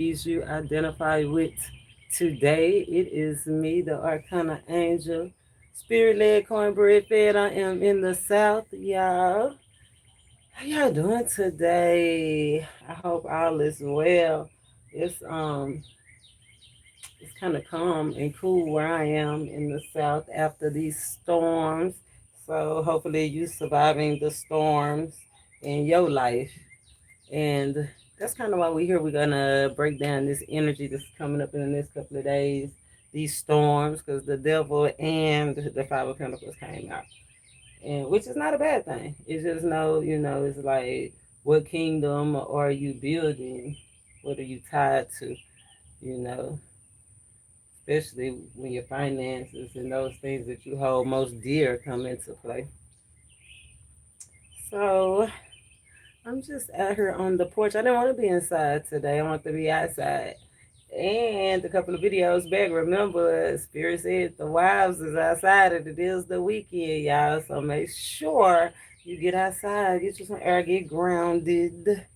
You identify with today. It is me, the ArcanaAngel, spirit-led, cornbread fed. I am in the South, y'all. How y'all doing today? I hope all is well. It's um it's kind of calm and cool where I am in the South after these storms. So hopefully you surviving the storms in your life. And that's kind of why we're here. We're gonna break down this energy that's coming up in the next couple of days, these storms, because the devil and the Five of Pentacles came out, and which is not a bad thing. It's just it's like, what kingdom are you building? What are you tied to? You know, especially when your finances and those things that you hold most dear come into play. So I'm just out here on the porch. I didn't want to be inside today. I want to be outside. And a couple of videos back, remember, Spirit said the wives is outside and it is the weekend, y'all. So make sure you get outside, get you some air, get grounded.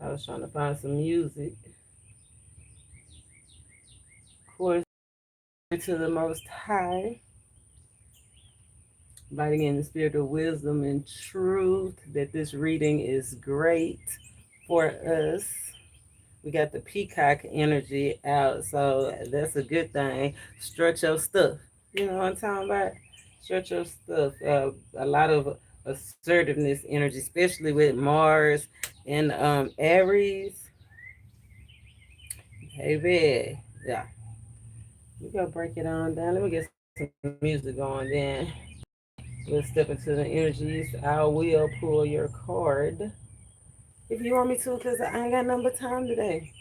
I was trying to find some music. Of course, to the Most High, inviting in the spirit of wisdom and truth, that this reading is great for us. We got the peacock energy out, so that's a good thing. Stretch your stuff. You know what I'm talking about? Stretch your stuff. A lot of assertiveness energy, especially with Mars and Aries. Hey, yeah. We gonna break it on down. Let me get some music going then. We'll step into the energies. I will pull your card if you want me to, because I ain't got number time today.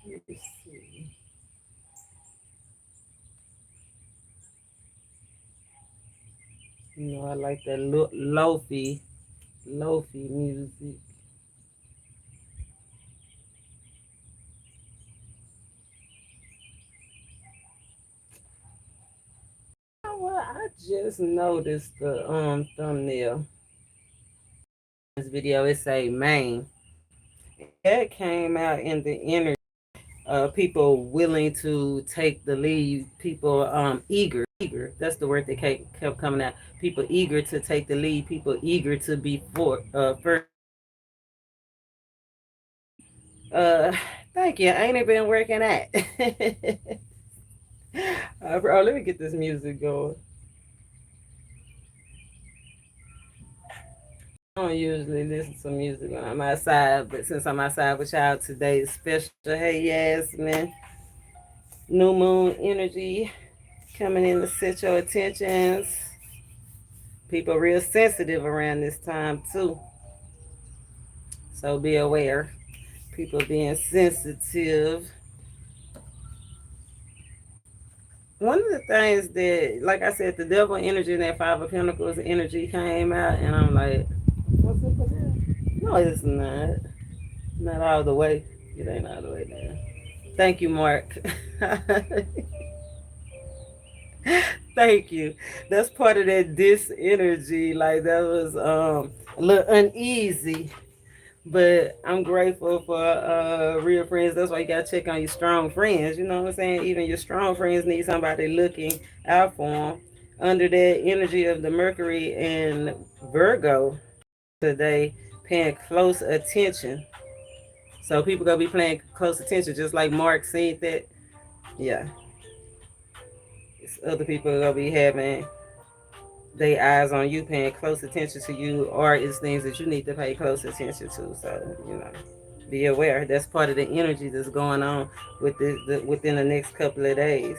Let me see. I like that lofi music. Well, I just noticed the thumbnail. This video, it say Maine. That came out in the energy. People willing to take the lead. People eager. That's the word that kept coming out. People eager to take the lead. People eager to be first. Uh, Thank you. I ain't been working at. Let me get this music going. I don't usually listen to music when I'm outside, but since I'm outside with y'all today, it's special. Hey, Yasmin. New moon energy coming in to set your attentions. People real sensitive around this time too. So be aware. People being sensitive. One of the things that, like I said, the devil energy and that Five of Pentacles energy came out, and I'm like, what's up with that? No, it's not. Not all the way. It ain't all the way down. Thank you, Mark. Thank you. That's part of that dis energy. Like that was a little uneasy. But I'm grateful for real friends. That's why you gotta check on your strong friends. You know what I'm saying? Even your strong friends need somebody looking out for them. Under that energy of the Mercury and Virgo today, paying close attention. So people gonna be paying close attention, just like Mark said that. Yeah, it's other people gonna be having they eyes on you, paying close attention to you, or it's things that you need to pay close attention to. So be aware. That's part of the energy that's going on with within the next couple of days.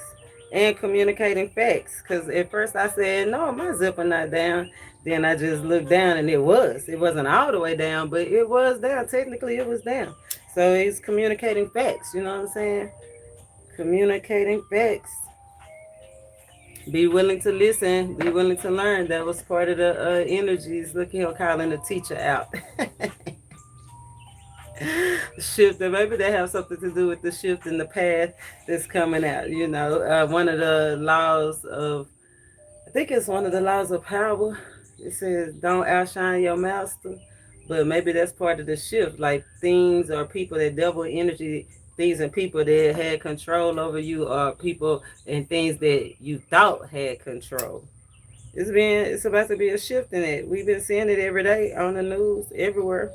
And communicating facts. Because at first I said, no, my zipper not down. Then I just looked down and it was. It wasn't all the way down, but it was down. Technically, it was down. So it's communicating facts. You know what I'm saying? Communicating facts. Be willing to listen. Be willing to learn. That was part of the energies. Look here, calling the teacher out. Shift, and maybe they have something to do with the shift in the path that's coming out. One of the laws of I think it's one of the laws of power. It says don't outshine your master, but maybe that's part of the shift. Like things or people that double energy, things and people that had control over you, or people and things that you thought had control. It's about to be a shift in it. We've been seeing it every day on the news, everywhere.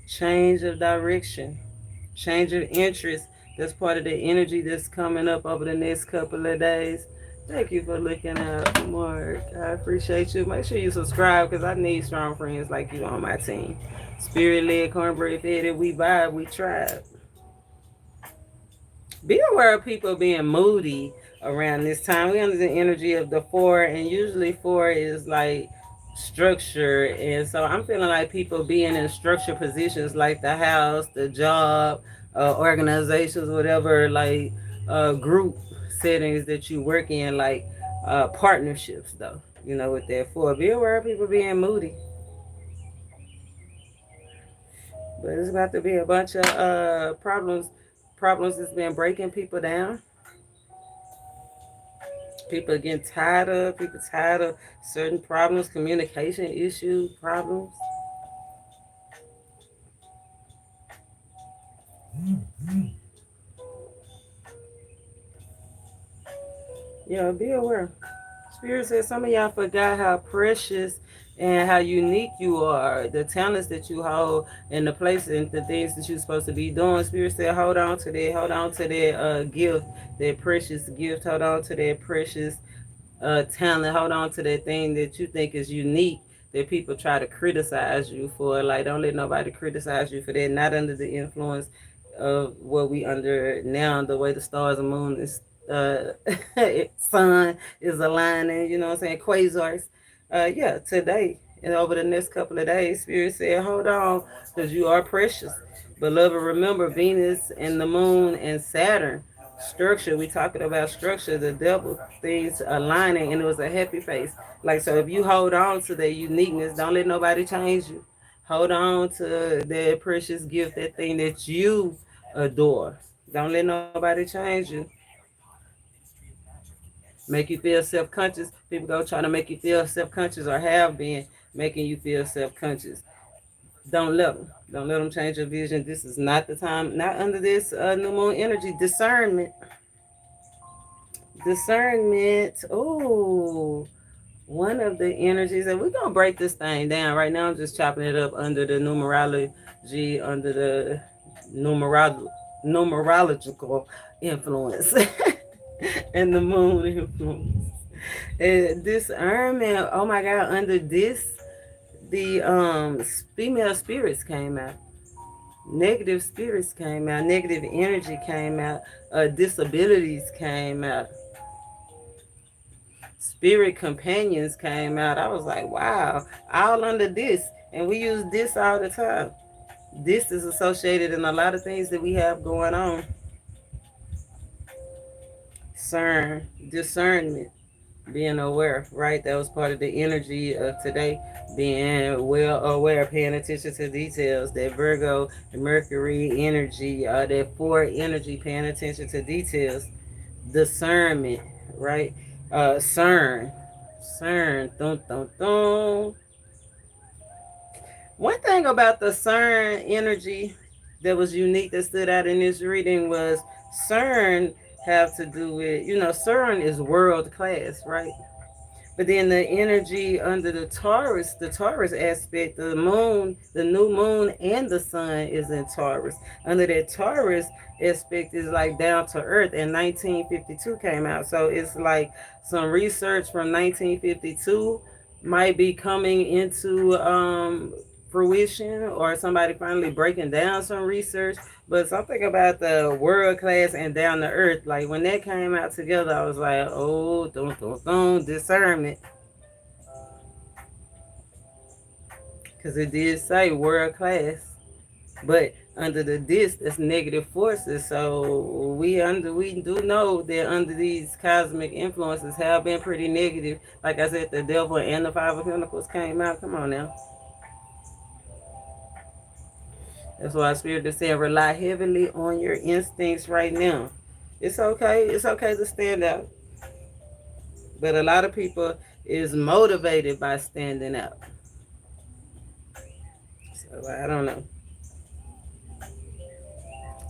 Change of direction, change of interest. That's part of the energy that's coming up over the next couple of days. Thank you for looking out, Mark. I appreciate you. Make sure you subscribe because I need strong friends like you on my team. Spirit led, cornbread fed, we vibe, we tribe. Be aware of people being moody around this time. We under the energy of the four, and usually four is like structure. And so I'm feeling like people being in structured positions like the house, the job, organizations, whatever, like group settings that you work in, like partnerships, though. You know, with that four. Be aware of people being moody. But it's about to be a bunch of problems that's been breaking people down. People getting people tired of certain problems, communication issue problems. Yeah, be aware. Spirit says some of y'all forgot how precious and how unique you are, the talents that you hold, and the place and the things that you're supposed to be doing. Spirit said, hold on to that, gift, that precious gift, hold on to that precious talent, hold on to that thing that you think is unique that people try to criticize you for. Like, don't let nobody criticize you for that. Not under the influence of what we under now, the way the stars and moon is sun is aligning, you know what I'm saying, quasars. Yeah, today and over the next couple of days, Spirit said, hold on, because you are precious. Beloved, remember Venus and the moon and Saturn. Structure, we talking about structure, the devil, things aligning, and it was a happy face. Like, so if you hold on to that uniqueness, don't let nobody change you. Hold on to that precious gift, that thing that you adore. Don't let nobody change you. Make you feel self-conscious. People go try to make you feel self-conscious or have been making you feel self-conscious. Don't let them. Don't let them change your vision. This is not the time, not under this new moon energy. Discernment. Discernment. Oh, one of the energies. And we're going to break this thing down. Right now, I'm just chopping it up under the numerology, under the numerological influence. And the moon influence. And discernment, oh my God, under this, the female spirits came out. Negative spirits came out. Negative energy came out. Disabilities came out. Spirit companions came out. I was like, wow, all under this. And we use this all the time. This is associated in a lot of things that we have going on. Cern, discernment, being aware, right? That was part of the energy of today, being well aware, paying attention to details. That Virgo, the Mercury energy, that four energy, paying attention to details. Discernment, right? Cern, dun dun dun. One thing about the Cern energy that was unique, that stood out in this reading, was Cern have to do with, Cern is world class, right? But then the energy under the Taurus aspect, the moon, the new moon, and the sun is in Taurus. Under that Taurus aspect is like down to earth, and 1952 came out. So it's like some research from 1952 might be coming into fruition, or somebody finally breaking down some research. But something about the world class and down to earth, like when that came out together, I was like, oh, discernment. Because it did say world class. But under the disc, that's negative forces. So we do know that under these cosmic influences have been pretty negative. Like I said, the devil and the Five of Pentacles came out. Come on now. That's why Spirit is saying rely heavily on your instincts right now. It's okay. It's okay to stand out. But a lot of people is motivated by standing out. So I don't know.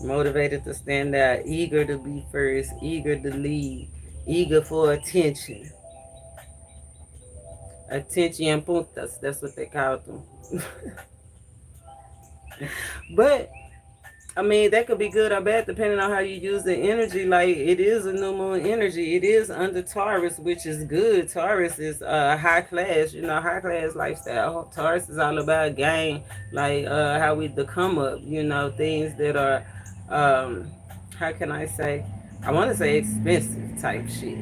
Motivated to stand out, eager to be first, eager to lead, eager for attention. Attention puntas, that's what they call them. But I mean, that could be good or bad depending on how you use the energy. Like, it is a new moon energy. It is under Taurus, which is good. Taurus is high class, high class lifestyle. Taurus is all about gain, like how we to come up, things that are, um, how can I say? I want to say expensive type shit.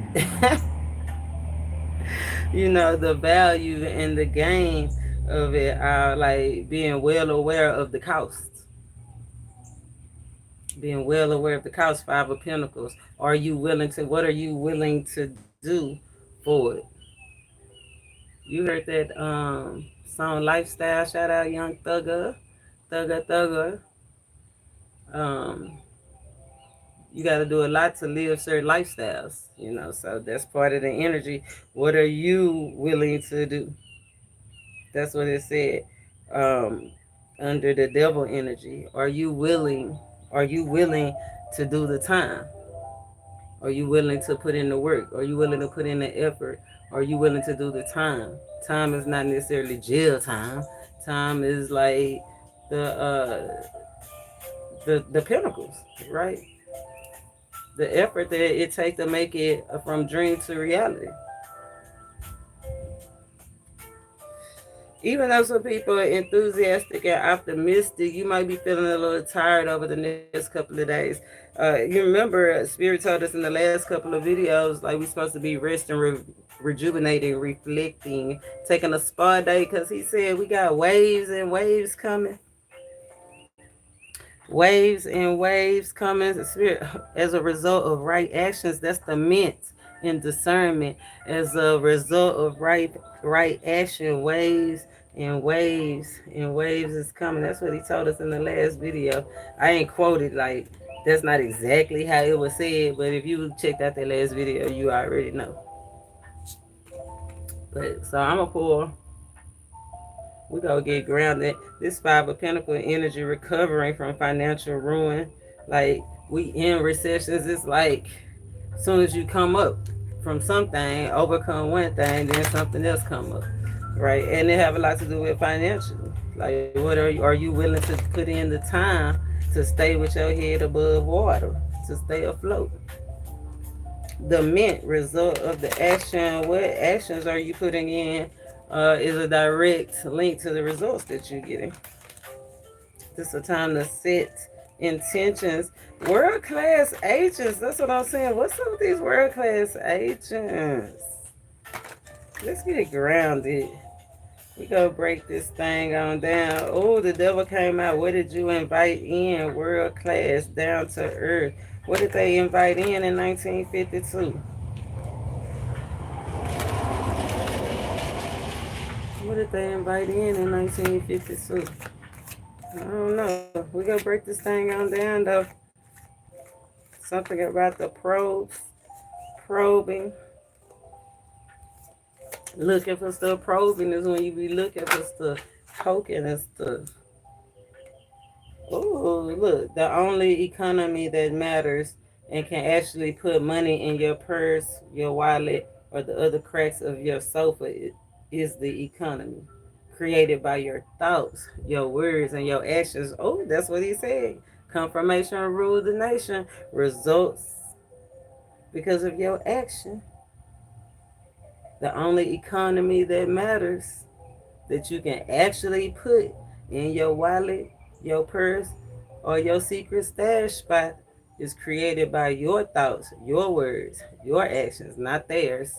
The value and the gain of it are like being well aware of the cost, being well aware of the cost. Five of Pentacles. What are you willing to do for it? You heard that song Lifestyle, shout out Young Thugger. um you got to do a lot to live certain lifestyles, so that's part of the energy. What are you willing to do? That's what it said. um Under the devil energy, are you willing to do the time? Are you willing to put in the work? Are you willing to put in the effort? Are you willing to do the time? Time is not necessarily jail time. Time is like the the pinnacles, right? The effort that it takes to make it from dream to reality. Even though some people are enthusiastic and optimistic, you might be feeling a little tired over the next couple of days. You remember, Spirit told us in the last couple of videos, like we're supposed to be resting, rejuvenating, reflecting, taking a spa day, because he said we got waves and waves coming. Waves and waves coming as a result of right actions. That's the ment in discernment. As a result of right action, waves and waves and waves is coming. That's what he told us in the last video. I ain't quoted, like, that's not exactly how it was said, but if you checked out that last video, you already know. But so I'm gonna pull. We gonna get grounded. This Five of Pentacles energy, recovering from financial ruin. Like, we in recessions. It's like as soon as you come up from something, overcome one thing, then something else come up, right? And it have a lot to do with financial. Like, what are you willing to put in the time to stay with your head above water, to stay afloat? The Ment, result of the action. What actions are you putting in? Is a direct link to the results that you're getting. This is a time to set intentions. World class agents. That's what I'm saying. What's up with these world class agents? Let's get grounded. We go break this thing on down. Oh, the devil came out. What did you invite in? World class, down to earth. What did they invite in 1952? What did they invite in 1952? I don't know. We gonna break this thing on down though. Something about the probing. Looking for stuff. Probing is when you be looking for stuff, poking and stuff. Oh, look, the only economy that matters and can actually put money in your purse, your wallet, or the other cracks of your sofa is the economy created by your thoughts, your words, and your actions. Oh, that's what he said. Confirmation rule the nation. Results because of your action. The only economy that matters that you can actually put in your wallet, your purse, or your secret stash spot is created by your thoughts, your words, your actions, not theirs.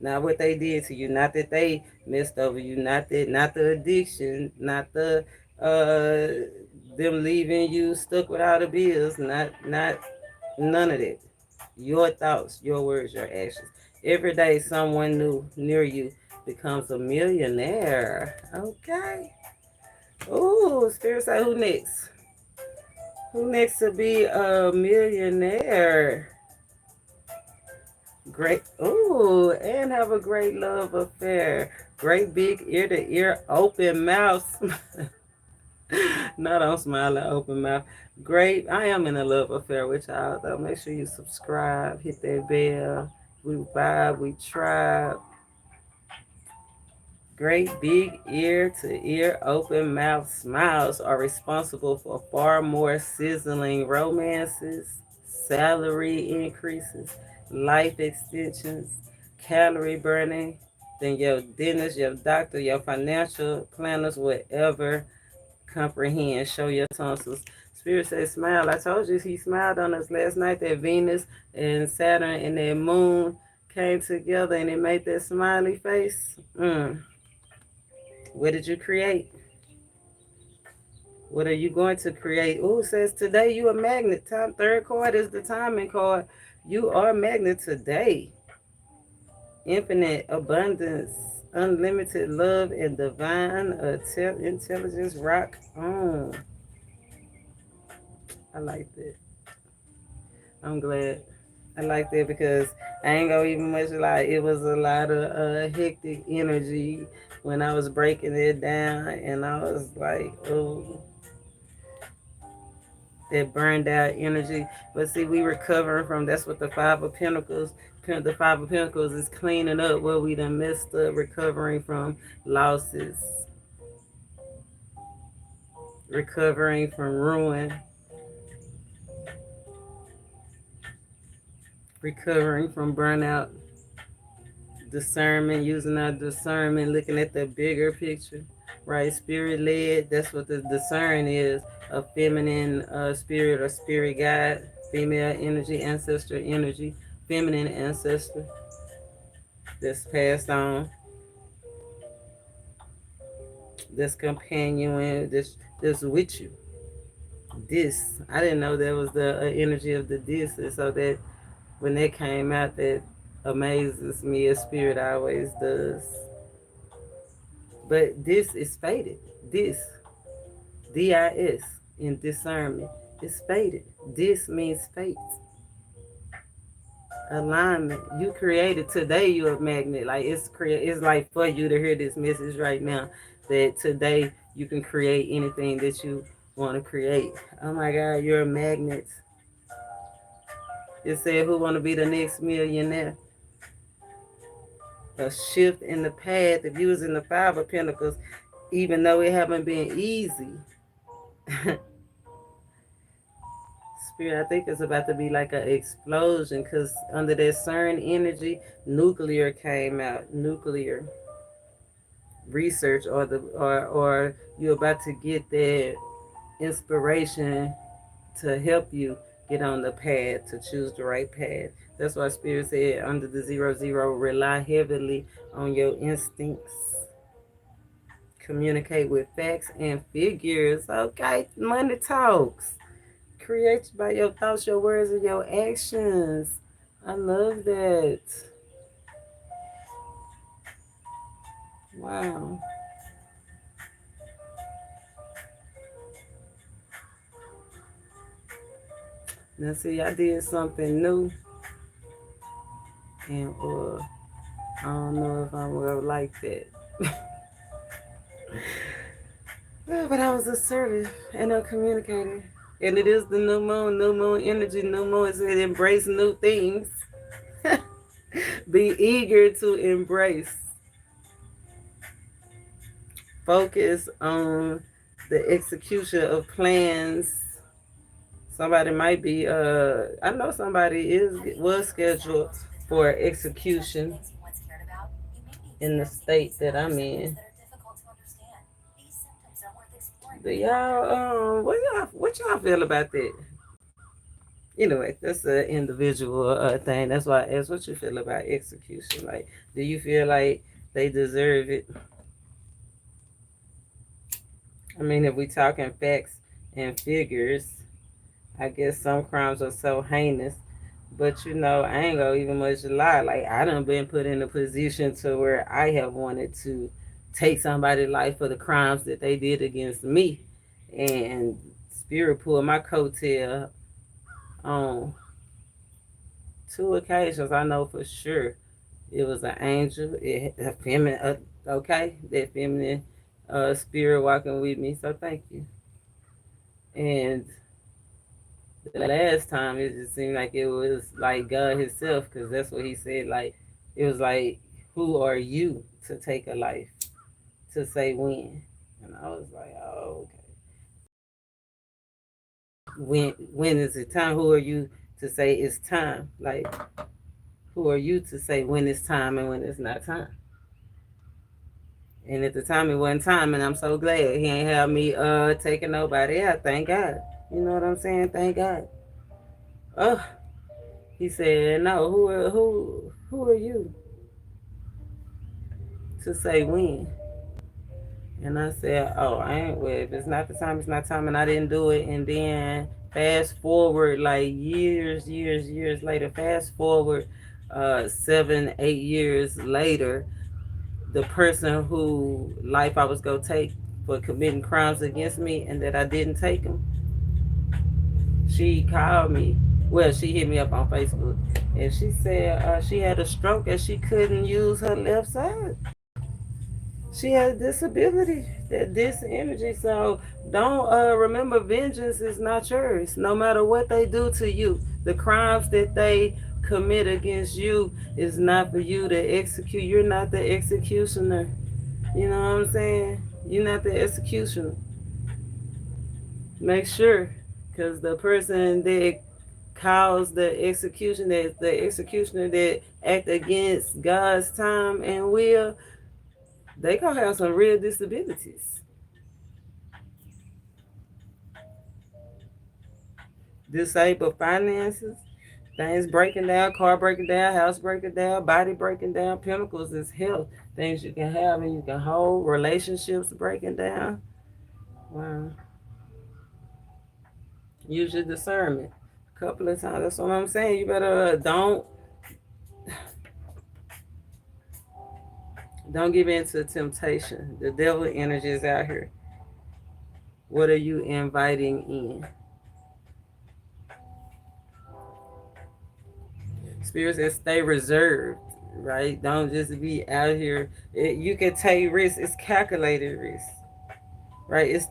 Not what they did to you, not that they messed over you, not the addiction, not the them leaving you stuck without the bills, not none of that. Your thoughts, your words, your actions. Every day someone new near you becomes a millionaire. Okay. Ooh, Spirit say who next? Who next to be a millionaire? Great. Ooh, and have a great love affair. Great big ear to ear open mouth. No, don't smile at open mouth. Great. I am in a love affair with y'all, though. Make sure you subscribe, hit that bell. We vibe, we tribe. Great big ear to ear open mouth smiles are responsible for far more sizzling romances, salary increases, life extensions, calorie burning than your dentist, your doctor, your financial planners would ever comprehend. Show your tonsils. Spirit says, smile. I told you he smiled on us last night. That Venus and Saturn and that moon came together and it made that smiley face. What did you create? What are you going to create? Ooh, says today you a magnet. Time third card is the timing card. You are a magnet today. Infinite abundance, unlimited love, and divine intelligence rock on. I like that. I'm glad. I like that because I ain't gonna even much lie. It was a lot of hectic energy when I was breaking it down, and I was like, oh, that burned out energy. But see, we recovering from that's what the Five of Pentacles. The Five of Pentacles is cleaning up what we done messed up, recovering from losses, recovering from ruin, recovering from burnout, discernment, using our discernment, looking at the bigger picture, right? Spirit led, that's what the discern is, a feminine spirit or spirit guide, female energy, ancestor energy, feminine ancestor that's passed on, this companion, this with you. This, I didn't know there was the energy of the this, and so that when that came out, that amazes me as spirit always does. But this is fated. This, DIS, in discernment, is fated. This means fate. Alignment. You created today. You're a magnet. Like it's like for you to hear this message right now that today you can create anything that you want to create. Oh my God, you're a magnet. It said, who want to be the next millionaire? A shift in the path. If you was in the Five of Pentacles, even though it haven't been easy, Spirit, I think it's about to be like an explosion because under that Cern energy, nuclear came out. Nuclear research, or you're about to get that inspiration to help you get on the path, to choose the right path. That's why Spirit said under the 00, rely heavily on your instincts. Communicate with facts and figures. Okay, money talks. Create by your thoughts, your words, and your actions. I love that. Wow. Now see, I did something new, and I don't know if I'm gonna like that. But I was assertive and a communicator. And it is the new moon energy, new moon is to embrace new things. Be eager to embrace. Focus on the execution of plans. Somebody might be, I know somebody was scheduled for execution in the state that I'm in. Do y'all, what y'all feel about that? Anyway, that's an individual thing. That's why I asked what you feel about execution. Like, do you feel like they deserve it? I mean, if we talking facts and figures, I guess some crimes are so heinous. But I ain't gonna even much lie. Like, I done been put in a position to where I have wanted to take somebody's life for the crimes that they did against me. And Spirit pulled my coattail on 2 occasions I know for sure. It was an angel, a feminine, okay, that feminine spirit walking with me. So thank you. And the last time, it just seemed like it was like God Himself, because that's what He said. Like, it was like, who are you to take a life? To say when? And I was like, oh, okay. When is it time? Who are you to say it's time? Like, who are you to say when it's time and when it's not time? And at the time it wasn't time, and I'm so glad He ain't have me taking nobody out. Thank God. You know what I'm saying? Thank God. Oh, He said, no. Who are you to say when? And I said, oh, I ain't. Well, if it's not the time, it's not time, and I didn't do it. And then fast forward like years later. Fast forward 7, 8 years later, the person who life I was gonna take for committing crimes against me, and that I didn't take them, she called me. Well, she hit me up on Facebook, and she said she had a stroke and she couldn't use her left side. She had a disability, that this energy. So don't remember, vengeance is not yours. No matter what they do to you, the crimes that they commit against you is not for you to execute. You're not the executioner. You know what I'm saying? You're not the executioner. Make sure, because the person that caused the execution, that the executioner that act against God's time and will, they gonna have some real disabilities. Disabled finances, things breaking down, car breaking down, house breaking down, body breaking down. Pinnacles is health. Things you can have and you can hold. Relationships breaking down. Wow. Use your discernment. A couple of times. That's what I'm saying. You better don't give in to temptation. The devil energy is out here. What are you inviting in? Spirit says stay reserved, right? Don't just be out here. You can take risks. It's calculated risk, right?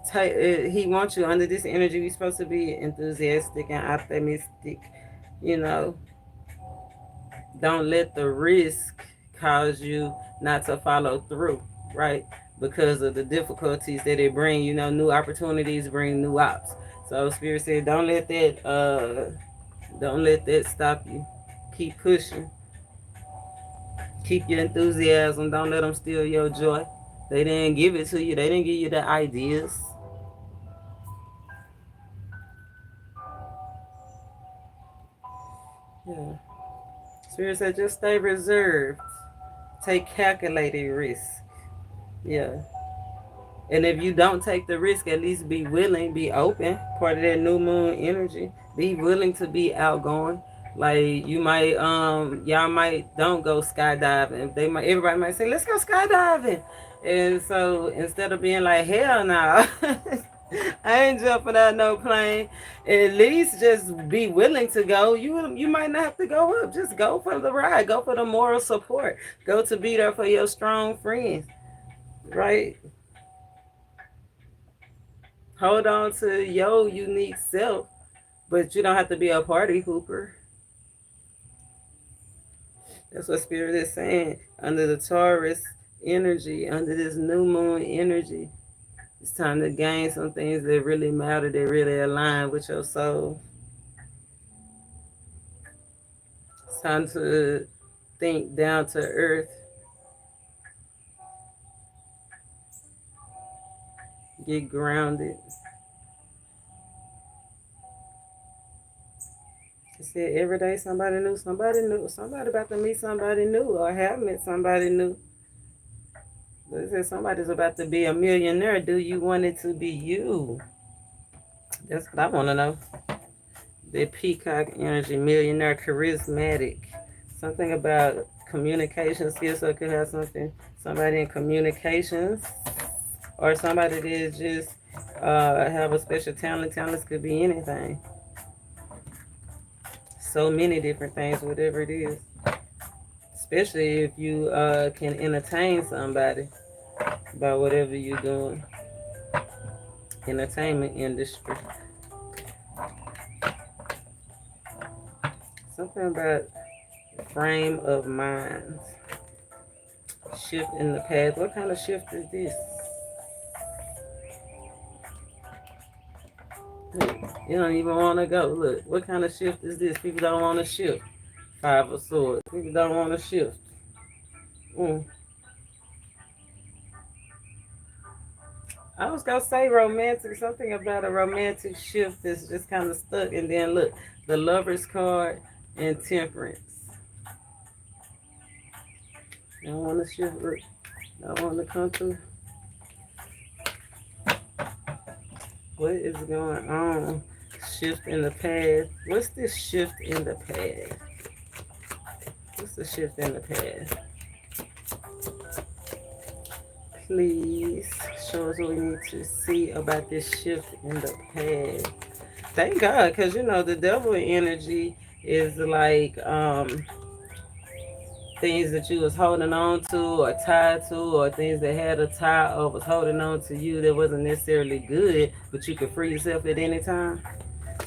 He wants you under this energy. You're supposed to be enthusiastic and optimistic. You know, don't let the risk cause you not to follow through, right? Because of the difficulties that it bring. You know, new opportunities bring new ops. So Spirit said, don't let that stop you. Keep pushing. Keep your enthusiasm. Don't let them steal your joy. They didn't give it to you. They didn't give you the ideas. Yeah. Spirit said, just stay reserved. Take calculated risks. Yeah. And if you don't take the risk, at least be willing, be open. Part of that new moon energy. Be willing to be outgoing. Like you might, y'all might don't go skydiving. Everybody might say, let's go skydiving. And so instead of being like, hell no, I ain't jumping out no plane. At least just be willing to go. You might not have to go up. Just go for the ride. Go for the moral support. Go to be there for your strong friends. Right? Hold on to your unique self, but you don't have to be a party hooper. That's what Spirit is saying. Under the Taurus energy, under this new moon energy, it's time to gain some things that really matter, that really align with your soul. It's time to think down to earth. Get grounded. It said every day somebody new, somebody about to meet somebody new or have met somebody new. But it said somebody's about to be a millionaire. Do you want it to be you? That's what I want to know. The peacock energy, millionaire, charismatic. Something about communication skills. So it could have somebody in communications, or somebody that just have a special talent. Talents could be anything. so many different things, whatever it is. Especially if you can entertain somebody by whatever you're doing. Entertainment industry. Something about frame of mind. Shift in the past. What kind of shift is this? You don't even want to go. Look, what kind of shift is this? People don't want to shift. Five of Swords. People don't want to shift. Mm. I was gonna say romantic, something about a romantic shift that's just kind of stuck. And then look, the Lovers card and Temperance. I don't want to shift. I want to come through. What is going on? Shift in the past. What's this shift in the past? What's the shift in the past? Please show us what we need to see about this shift in the past. Thank God, because you know the devil energy is like things that you was holding on to or tied to, or things that had a tie or was holding on to you that wasn't necessarily good, but you could free yourself at any time.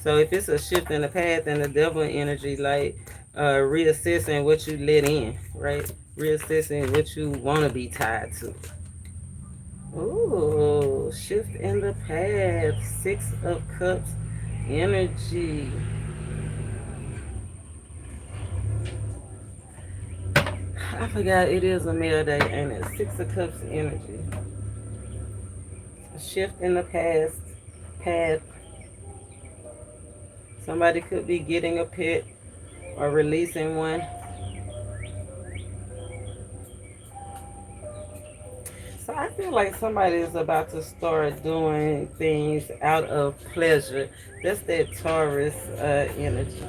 So if it's a shift in the path and the devil energy, like reassessing what you let in, right? Reassessing what you want to be tied to. Ooh, shift in the path. Six of Cups energy. I forgot it is a male day, ain't it? Six of Cups energy. A shift in the past path. Somebody could be getting a pet or releasing one. So I feel like somebody is about to start doing things out of pleasure. That's that Taurus energy.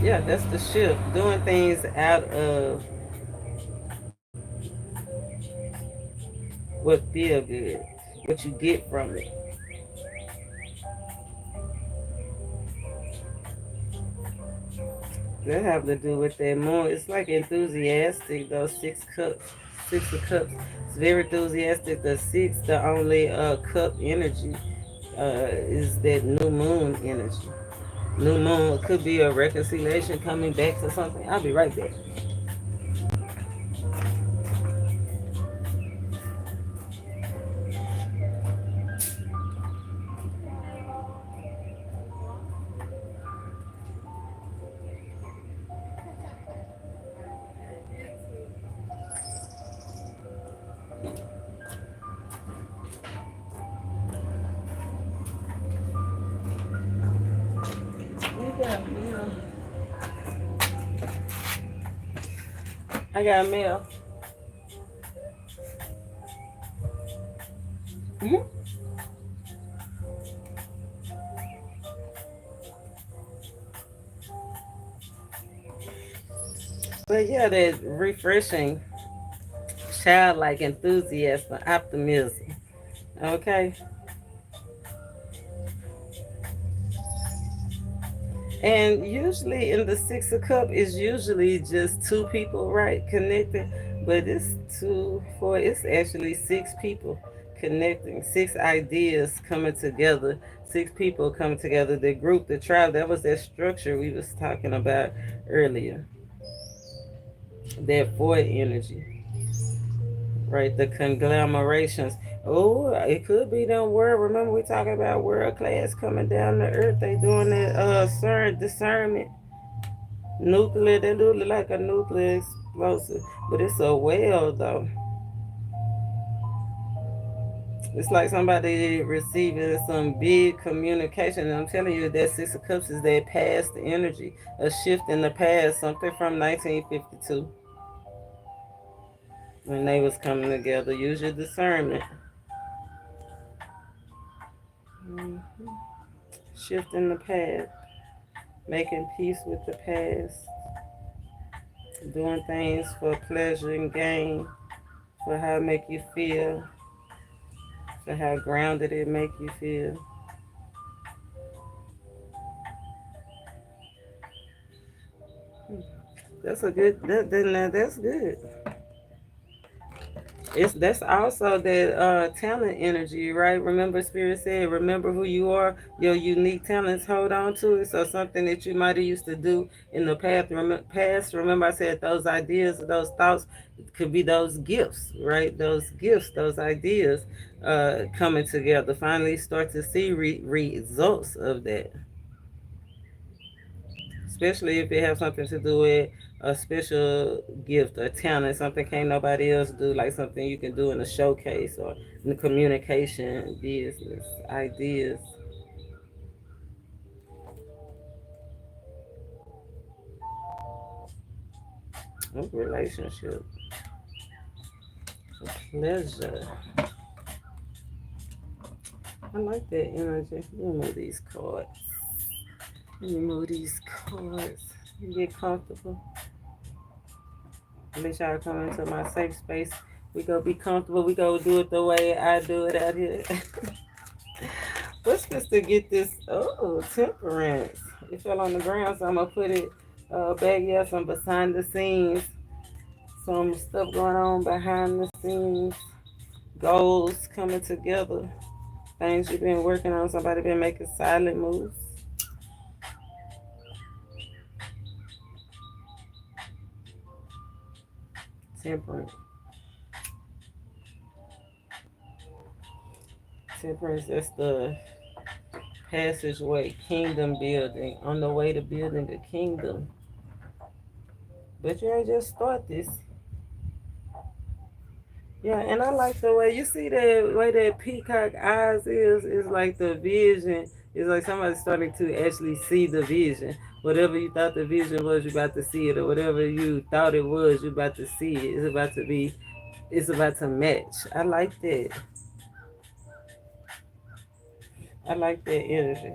Yeah, that's the shift. Doing things out of what feel good, what you get from it. That have to do with that moon. It's like enthusiastic, those six cups, six of cups. It's very enthusiastic. The six, the only cup energy is that new moon energy. New moon could be a reconciliation coming back to something. I'll be right back. I got mail. Mm-hmm. But yeah, that refreshing, childlike enthusiasm, optimism. Okay. And usually in the Six of Cup is usually just two people, right, connecting. But it's two, four, it's actually six people connecting, six ideas coming together, six people coming together. The group, the tribe, that was that structure we was talking about earlier. That four energy, right? The conglomerations. Oh, it could be them world. Remember we talking about world class coming down the earth. They doing that Cern discernment. Nuclear, they do look like a nuclear explosive, but it's a well though. It's like somebody receiving some big communication. And I'm telling you, that Six of Cups is that past energy, a shift in the past, something from 1952 when they was coming together. Use your discernment. hmm Shift in the past, making peace with the past, doing things for pleasure and gain, for how it make you feel, for how grounded it make you feel. That's a good. That's good. That's also that talent energy, right? Remember, Spirit said, remember who you are, your unique talents. Hold on to it. So something that you might have used to do in the past. Remember, I said those ideas, those thoughts could be those gifts, right? Those gifts, those ideas coming together. Finally, start to see results of that, especially if it has something to do with a special gift or talent, something can't nobody else do, like something you can do in a showcase or in the communication business, ideas, relationship, pleasure. I like that energy. Let me move these cards. Let me move these cards. Get comfortable. Let y'all come into my safe space. We go be comfortable. We go do it the way I do it out here. What's supposed to get this? Oh, temperance. It fell on the ground, so I'm gonna put it back. Yeah, some behind the scenes, some stuff going on behind the scenes, goals coming together, things you've been working on. Somebody been making silent moves. Temperance. Temperance. That's the passageway, kingdom building. On the way to building a kingdom. But you ain't just start this. Yeah, and I like the way you see that way that peacock eyes is like the vision. It's like somebody starting to actually see the vision. Whatever you thought the vision was, you about to see it, or whatever you thought it was, you about to see it. It's about to be. It's about to match. I like that. I like that energy.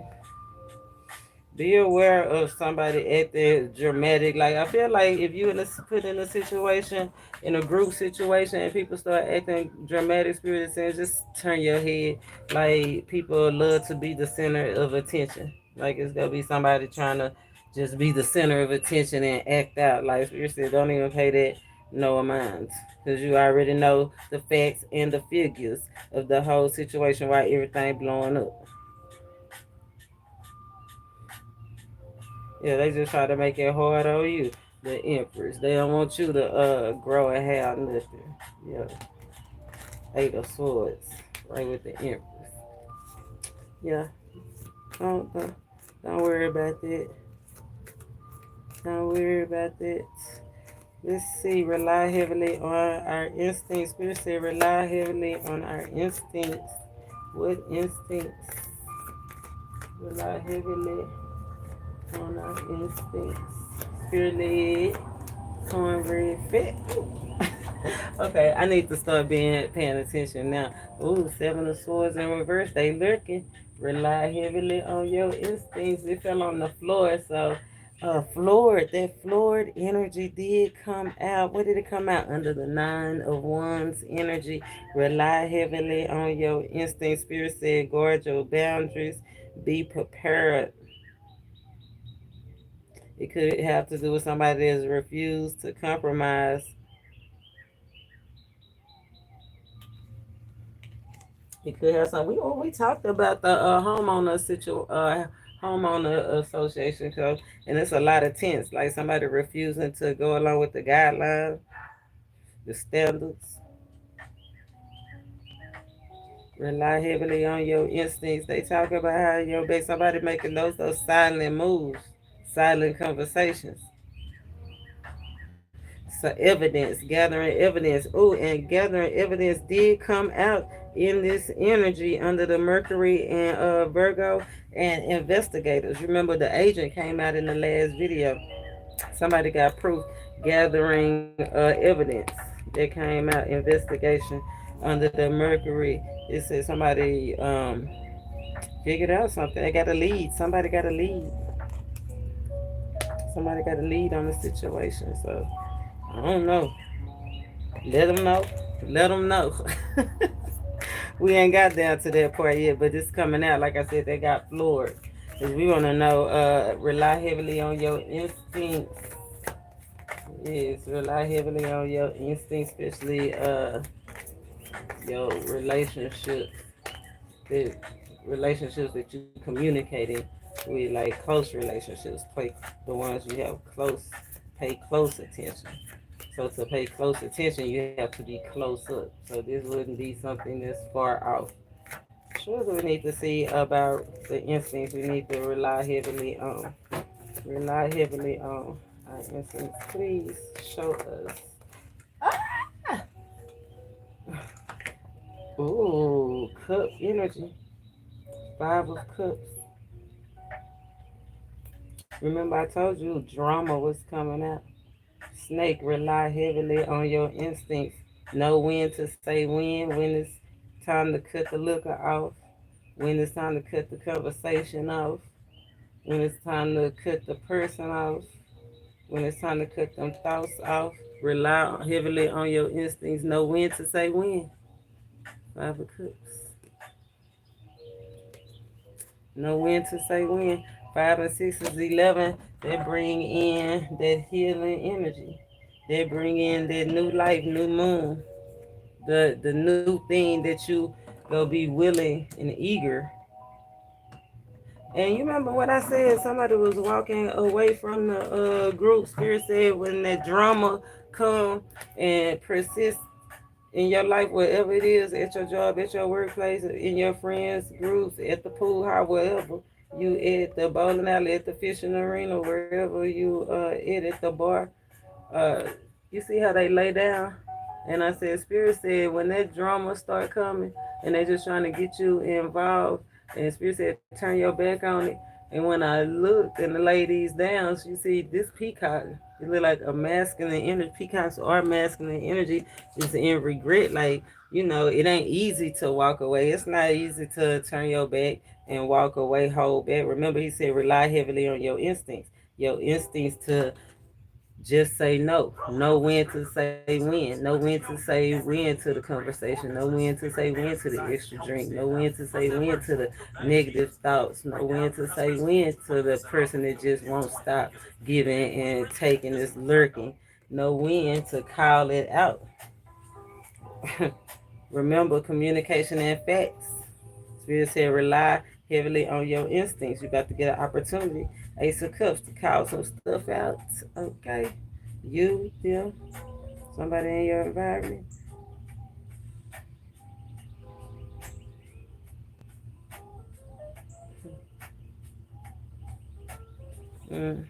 Be aware of somebody acting dramatic. Like I feel like if you put in a situation, in a group situation, and people start acting dramatic, spirit saying just turn your head. Like people love to be the center of attention. Like it's gonna be somebody trying to just be the center of attention and act out. Like spirit said, don't even pay that no mind, because you already know the facts and the figures of the whole situation. Why everything blowing up. Yeah, they just try to make it hard on you. The Empress. They don't want you to grow and have nothing. Yeah. Eight of Swords. Right with the Empress. Yeah. Don't worry about that. Don't worry about that. Let's see. Rely heavily on our instincts. Spirit said rely heavily on our instincts. What instincts? Rely heavily on our instincts. Spirit led, cornbread fit. Okay, I need to start paying attention now. Ooh, Seven of Swords in reverse. They lurking. Rely heavily on your instincts. It fell on the floor, so that floored energy did come out. What did it come out? Under the Nine of Wands energy. Rely heavily on your instincts. Spirit said guard your boundaries. Be prepared. It could have to do with somebody that's refused to compromise. It could have some. We talked about the homeowner association code, and it's a lot of tense. Like somebody refusing to go along with the guidelines, the standards. Rely heavily on your instincts. They talk about how somebody making those silent moves, silent conversations. So evidence, gathering evidence. Oh, and gathering evidence did come out in this energy under the Mercury and Virgo and investigators. Remember the agent came out in the last video. Somebody got proof gathering evidence that came out, investigation under the Mercury. It said somebody figured out something. They got a lead. Somebody got a lead. Somebody got a lead on the situation. So I don't know. Let them know. Let them know. We ain't got down to that part yet, but it's coming out. Like I said, they got floored. Cause we want to know, rely heavily on your instincts. Yes, rely heavily on your instincts, especially your the relationships that you communicating with, like close relationships, play the ones you have close, pay close attention. So to pay close attention, you have to be close up. So this wouldn't be something that's far off. Sure, we need to see about the instincts. We need to rely heavily on our instincts. Please show us. Ooh, cup energy. 5 of Cups. Remember, I told you drama was coming out. Snake, rely heavily on your instincts. Know when to say when it's time to cut the liquor off, when it's time to cut the conversation off, when it's time to cut the person off, when it's time to cut them thoughts off. Rely heavily on your instincts. Know when to say when. 5 of Cups. Know when to say when. 5 and 6 is 11. They bring in that healing energy. They bring in that new life, new moon. The new thing that you gonna be willing and eager. And you remember what I said? Somebody was walking away from the group. Spirit said when that drama come and persist in your life, wherever it is, at your job, at your workplace, in your friends groups, at the pool, however you at the bowling alley, at the fishing arena, wherever you at the bar, uh, you see how they lay down. And I said, Spirit said, when that drama start coming and they just trying to get you involved, and Spirit said, turn your back on it. And when I looked and the ladies down, you see this peacock. It look like a masculine energy. Peacocks are masculine energy, just in regret. Like, it ain't easy to walk away. It's not easy to turn your back and walk away, hold back. Remember, he said, rely heavily on your instincts. Your instincts to just say no. Know when to say when. Know when to say when to the conversation. Know when to say when to the extra drink. Know when to say when to the negative thoughts. Know when to say when to the person that just won't stop giving and taking, is lurking. Know when to call it out. Remember communication and facts. Spirit said rely heavily on your instincts. You got to get an opportunity. Ace of Cups to call some stuff out. Okay. You, them, somebody in your environment. Mm.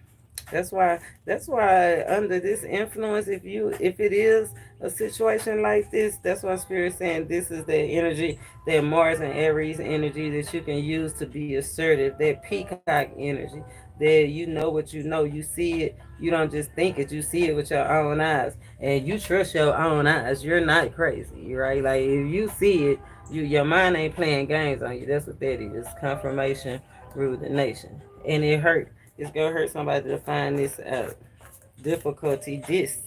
That's why under this influence, if it is a situation like this, that's why Spirit saying this is the energy, that Mars and Aries energy that you can use to be assertive, that peacock energy, that you know what you know, you see it, you don't just think it, you see it with your own eyes, and you trust your own eyes. You're not crazy, right? Like if you see it, your mind ain't playing games on you. That's what that is. Confirmation rule the nation, and it hurt. It's gonna hurt somebody to find this out. Difficulty, this.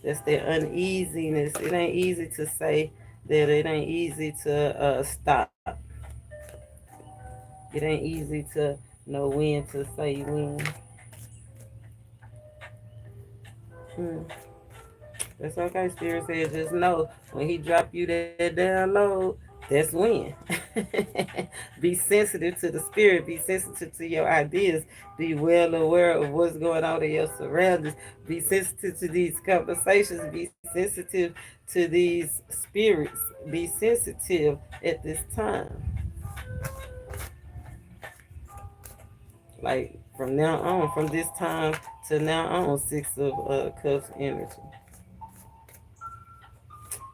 That's the uneasiness. It ain't easy to say that. It ain't easy to stop. It ain't easy to know when to say when. Hmm. That's okay. Spirit said, just know when he drop you that download, that's when. Be sensitive to the spirit. Be sensitive to your ideas. Be well aware of what's going on in your surroundings. Be sensitive to these conversations. Be sensitive to these spirits. Be sensitive at this time. Like from now on, from this time to now on, Six of Cups energy.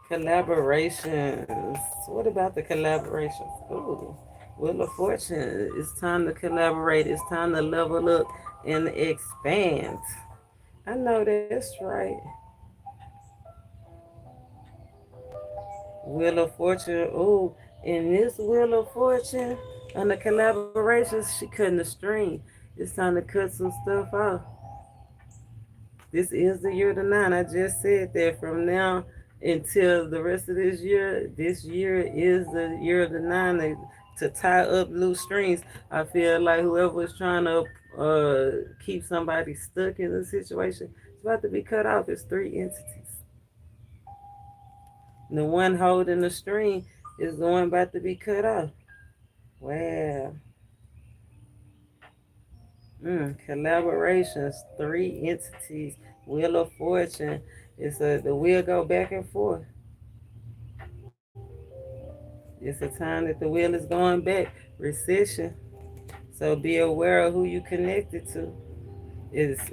Collaborations. What about the collaborations? Ooh, Wheel of Fortune. It's time to collaborate. It's time to level up and expand. I know that's right. Wheel of Fortune. Ooh, in this Wheel of Fortune, on the collaborations, she cutting the string. It's time to cut some stuff off. This is the year of the nine. I just said that from now until the rest of this year is the year of the nine, to tie up loose strings. I feel like whoever was trying to keep somebody stuck in a situation, about to be cut off. It's three entities. The one holding the string is the one about to be cut off. Wow. Collaborations, three entities. Wheel of Fortune. The wheel go back and forth. It's a time that the wheel is going back. Recession. So be aware of who you connected to.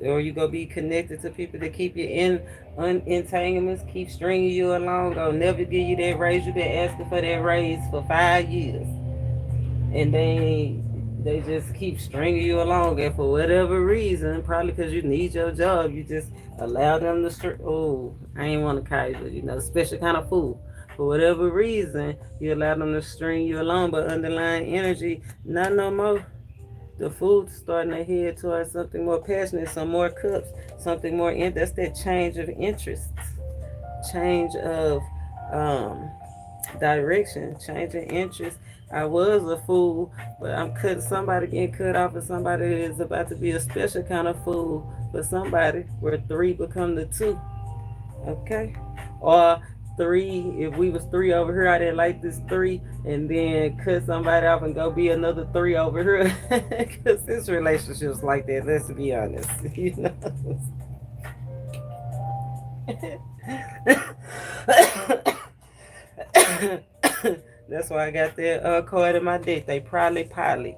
Or you gonna be connected to people that keep you in entanglements, keep stringing you along, gonna never give you that raise. You've been asking for that raise for 5 years, and they just keep stringing you along, and for whatever reason, probably because you need your job, you just allow them to oh, I ain't want to call you, special kind of fool. For whatever reason, you allow them to string you along, but underlying energy, not no more. The food's starting to head towards something more passionate, some more cups, something more that's that change of interest, change of um, direction, change of interest. I was a fool, but I'm cut. Somebody getting cut off, and somebody is about to be a special kind of fool for somebody, where three become the two. Okay, or three. If we was three over here, I didn't like this three, and then cut somebody off and go be another three over here. Because this relationship's like that. Let's be honest, That's why I got that card in my deck. They probably.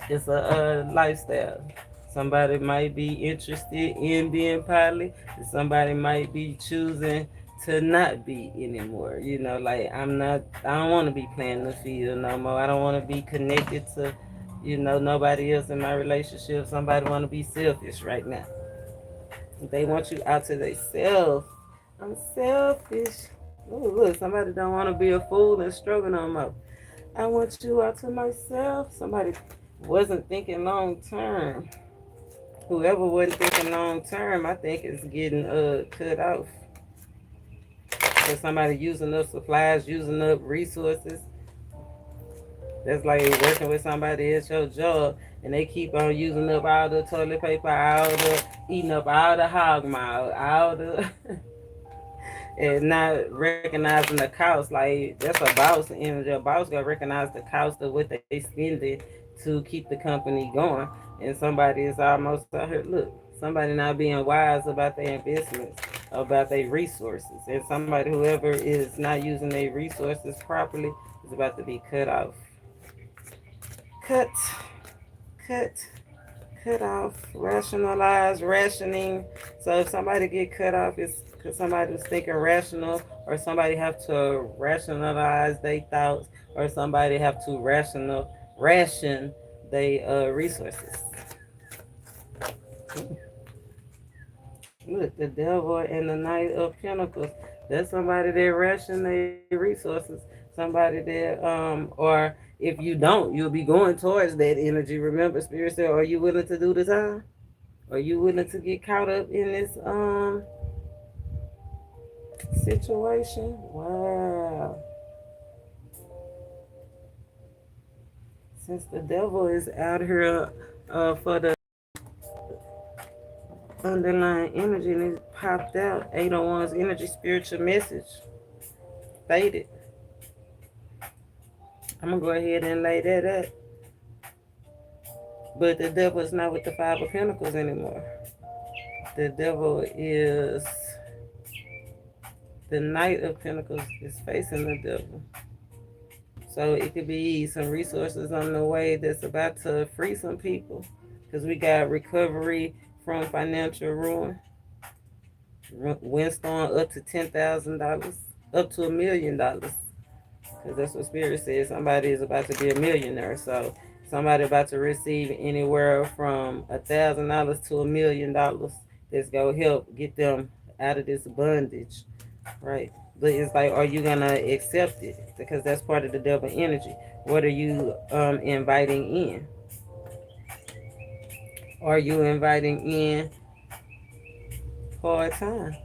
It's a lifestyle. Somebody might be interested in being poly. Somebody might be choosing to not be anymore. Like I don't want to be playing the field no more. I don't want to be connected to, nobody else in my relationship. Somebody want to be selfish right now. They want you out to themselves. I'm selfish. Oh, look, somebody don't want to be a fool and struggle no more. I want you out to myself. Somebody wasn't thinking long term. Whoever wasn't thinking long term, I think is getting cut off. Because somebody using up supplies, using up resources. That's like working with somebody at your job, and they keep on using up all the toilet paper, eating up all the hog maw, all the and not recognizing the cost. Like that's a boss, and the boss gotta recognize the cost of what they spending to keep the company going. And somebody is almost out here. Look, somebody not being wise about their investments, about their resources, and somebody whoever is not using their resources properly is about to be cut off. Cut, cut, cut off, rationalize, rationing. So if somebody get cut off, it's because somebody was thinking rational, or somebody have to rationalize their thoughts, or somebody have to ration their resources. Look, the devil and the knight of pentacles. That's somebody that ration their resources. Somebody that or if you don't, you'll be going towards that energy. Remember, Spirit said, are you willing to do the time? Are you willing to get caught up in this situation? Wow. Since the devil is out here for the underlying energy, and it popped out 801's energy spiritual message faded. I'm gonna go ahead and lay that up. But the devil is not with the Five of Pentacles anymore. The devil is the Knight of Pentacles is facing the devil. So it could be some resources on the way that's about to free some people. Because we got recovery from financial ruin. Windstorm up to $10,000, up to $1 million. Because that's what Spirit says. Somebody is about to be a millionaire. So somebody about to receive anywhere from $1,000 to $1 million. That's going to help get them out of this bondage. Right? But it's like, are you going to accept it? Because that's part of the devil energy. What are you inviting in? Are you inviting in hard time?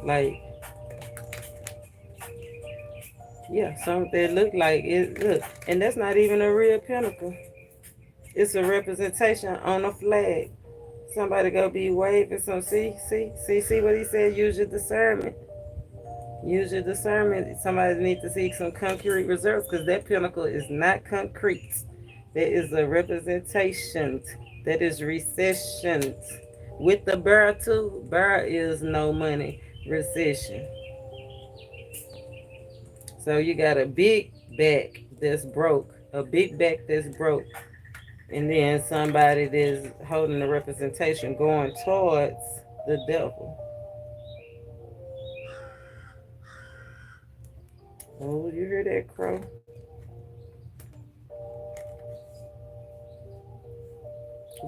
Like, yeah, something that look like it. Look, and that's not even a real pentacle. It's a representation on a flag. Somebody go be waving some. See what he said. Use your discernment. Use your discernment. Somebody needs to seek some concrete results because that pinnacle is not concrete. That is a representation. That is recession. With the bear too, bear is no money recession. So you got a big back that's broke, a big back that's broke, and then somebody that's holding the representation going towards the devil. Oh, you hear that, crow?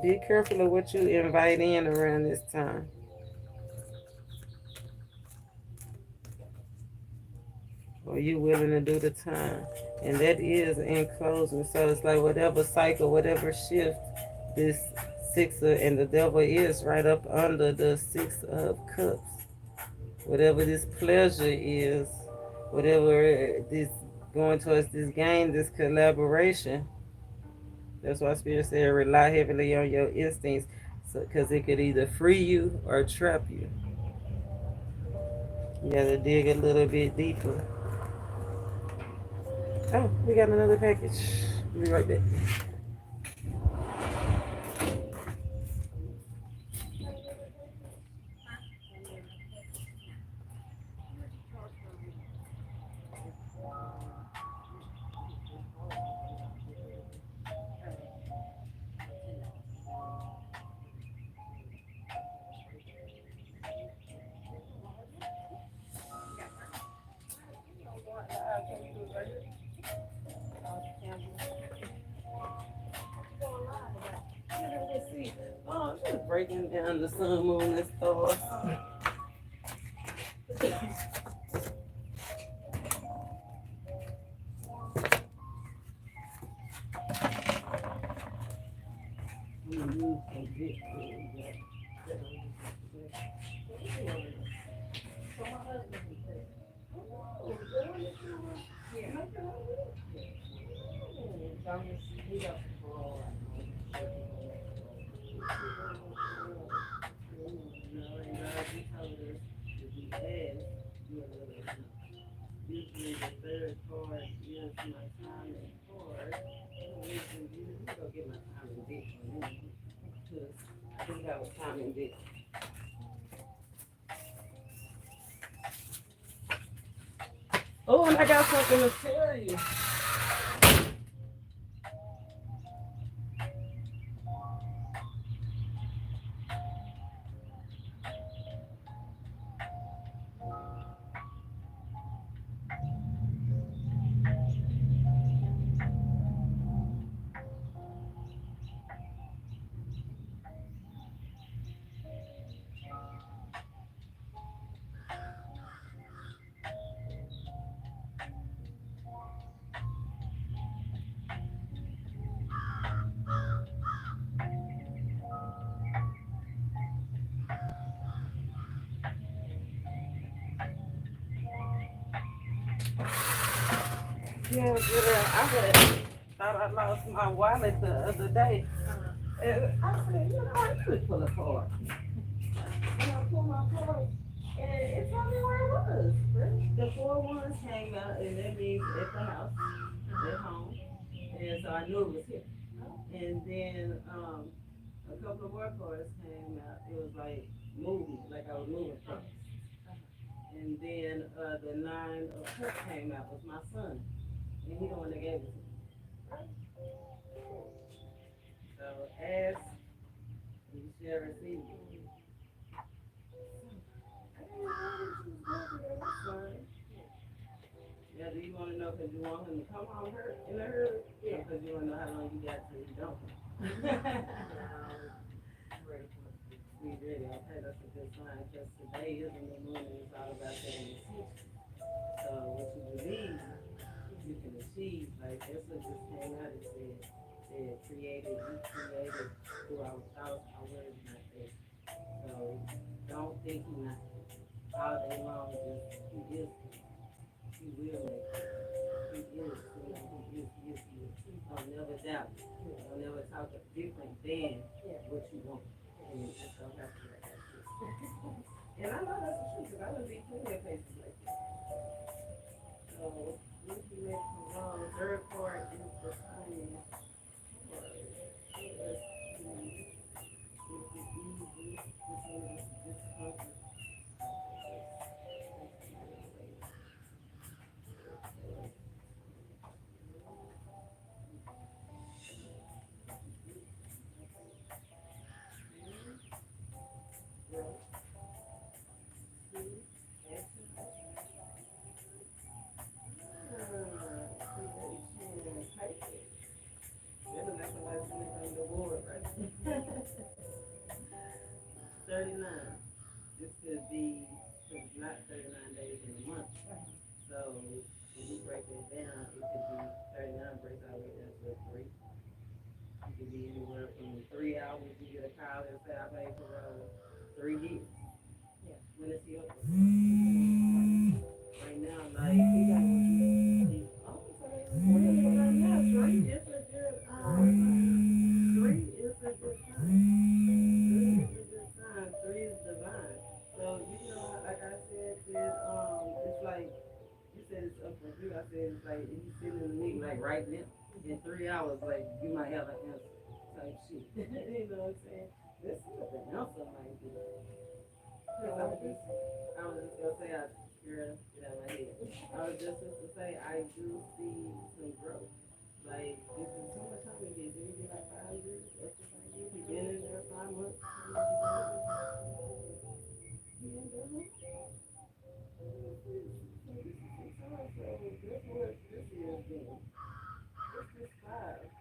Be careful of what you invite in around this time. Or you willing to do the time. And that is in closing. So it's like whatever cycle, whatever shift this six of, and the devil is right up under the 6 of Cups. Whatever this pleasure is, whatever this going towards this gain, this collaboration. That's why Spirit said rely heavily on your instincts, because it could either free you or trap you. You gotta dig a little bit deeper. Oh, we got another package. Be right back. Oh, I'm just breaking down the sun, moon, and stars. Usually the third card is my timing card. I'm gonna get my timing dick on this because I think I was timing dick. Oh, and I got something to tell you. Yeah, girl, I had thought I lost my wallet the other day. And I said, you know, I could pull a card. And I pulled my card, and it told me where it was. The 4 ones came out, and that means at the house, at home. And so I knew it was here. And then a couple of more cards came out. It was like moving, like I was moving from. And then the 9 of Cups came out with my son. And he the one that gave it to me. So ask, and you shall receive it. Yeah, do you want to know because you want him to come home hurt in a hurry? Yeah. Because you want to know how long you got till you don't. We ready. Okay, that's a good sign because today is a new moon and it's all about that in the future. So what you believe, you can achieve. Like that's what just came out. It said created, you created through our thoughts, our words, and our faith. So don't think he not all day long. Just he is. He will make it. He is. He is. Don't never doubt it. Don't never talk different than what you want. And And I know that's the truth because I would be plenty of cases like that. So, if you make some wrong, the third part is the science part. Let's see. Is it easy? Is it discomfort? This could be not 39 days in a month. So when you break it down, it could be 39 breaks all the way down to 3. It could be anywhere from 3 hours you get a call and say I paid for 3 years. Yeah. When it's your right now, like he got oh, so right now, 3 is a good 3 is a good sign. 3 is a good sign. 3 is divine. So you know, like I said, that it's like you said it's up for you. I said it's like if you sit in the meeting like right now, in 3 hours, like you might have an answer type shit. You know what I'm saying? This is what the answer might be. I was just gonna say, girl, get out of my head. I was just to say, I do see some growth. Like, this is so much time again. Did it be like 5 years? Up to 5 years? He been in there 5 months? He ain't done it? So this is 6 hours. So guess what this is then? What's this 5?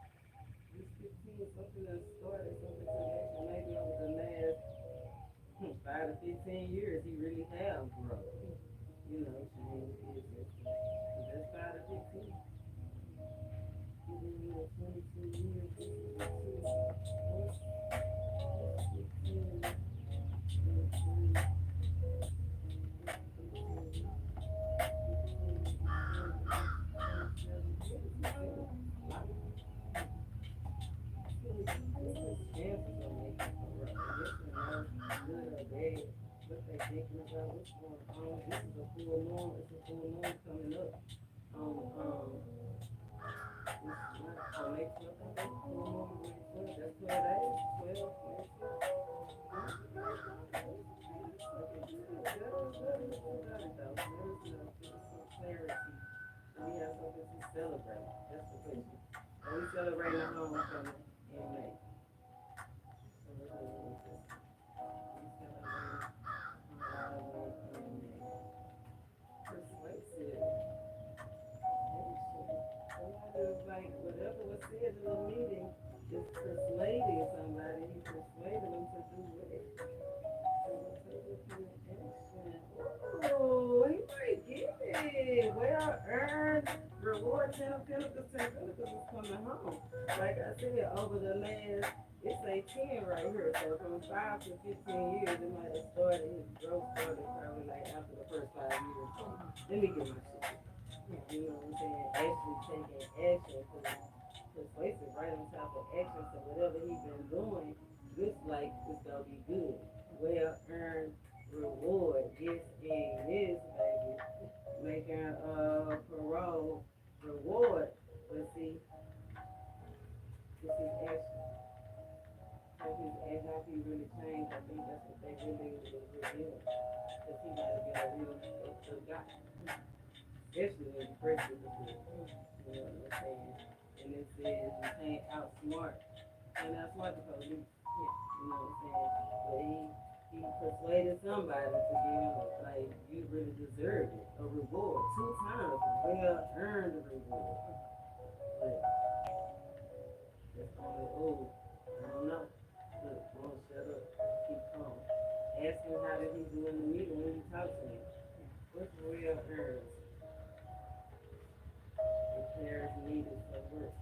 This 15, something that started, something to action. Maybe over the last 5 to 15 years, he really have grown. You know, change is that's 5 to 15. He's been here 22 years. This is 15, 23, what they thinking about, what's going on. This is a full moon. It's a full moon coming up. It's not on next month. I think full moon next month. That's 12 days. 12 next month. Some clarity. We have something to celebrate. That's the question. And we celebrating the homecoming in May. So we're going to persuasive. Like whatever was said in the meeting is persuading somebody. He persuaded them to do it. Oh, he might get it. Well earned reward. 10 of Pentacles, 10 of Pentacles is coming home. Like I said, over the last, it's a 10 right here. So from 5 to 15 years, it might have started, his growth started probably like after the first 5 years. Let me get my shit. You know what I'm saying? Actually taking action, because persuasive right on top of action. So whatever he's been doing, looks like it's gonna be good. Well earned reward. Yes, and yes, baby. Making parole reward. But see, this is action. So his action, how he really changed, I think that's what they really was revealing. Because he might have been a real good guy. Especially when you first get the book. You know what I'm saying? And it says you can't outsmart the police. Yeah, you know what I'm saying? But he persuaded somebody to give him, like, you really deserve it. A reward. 2 times. Well earned reward. But that's only, I don't know. Look, don't shut up. Keep calm. Ask him how did he do in the meeting when you talk to him. What's well earned? Repairs needed for work.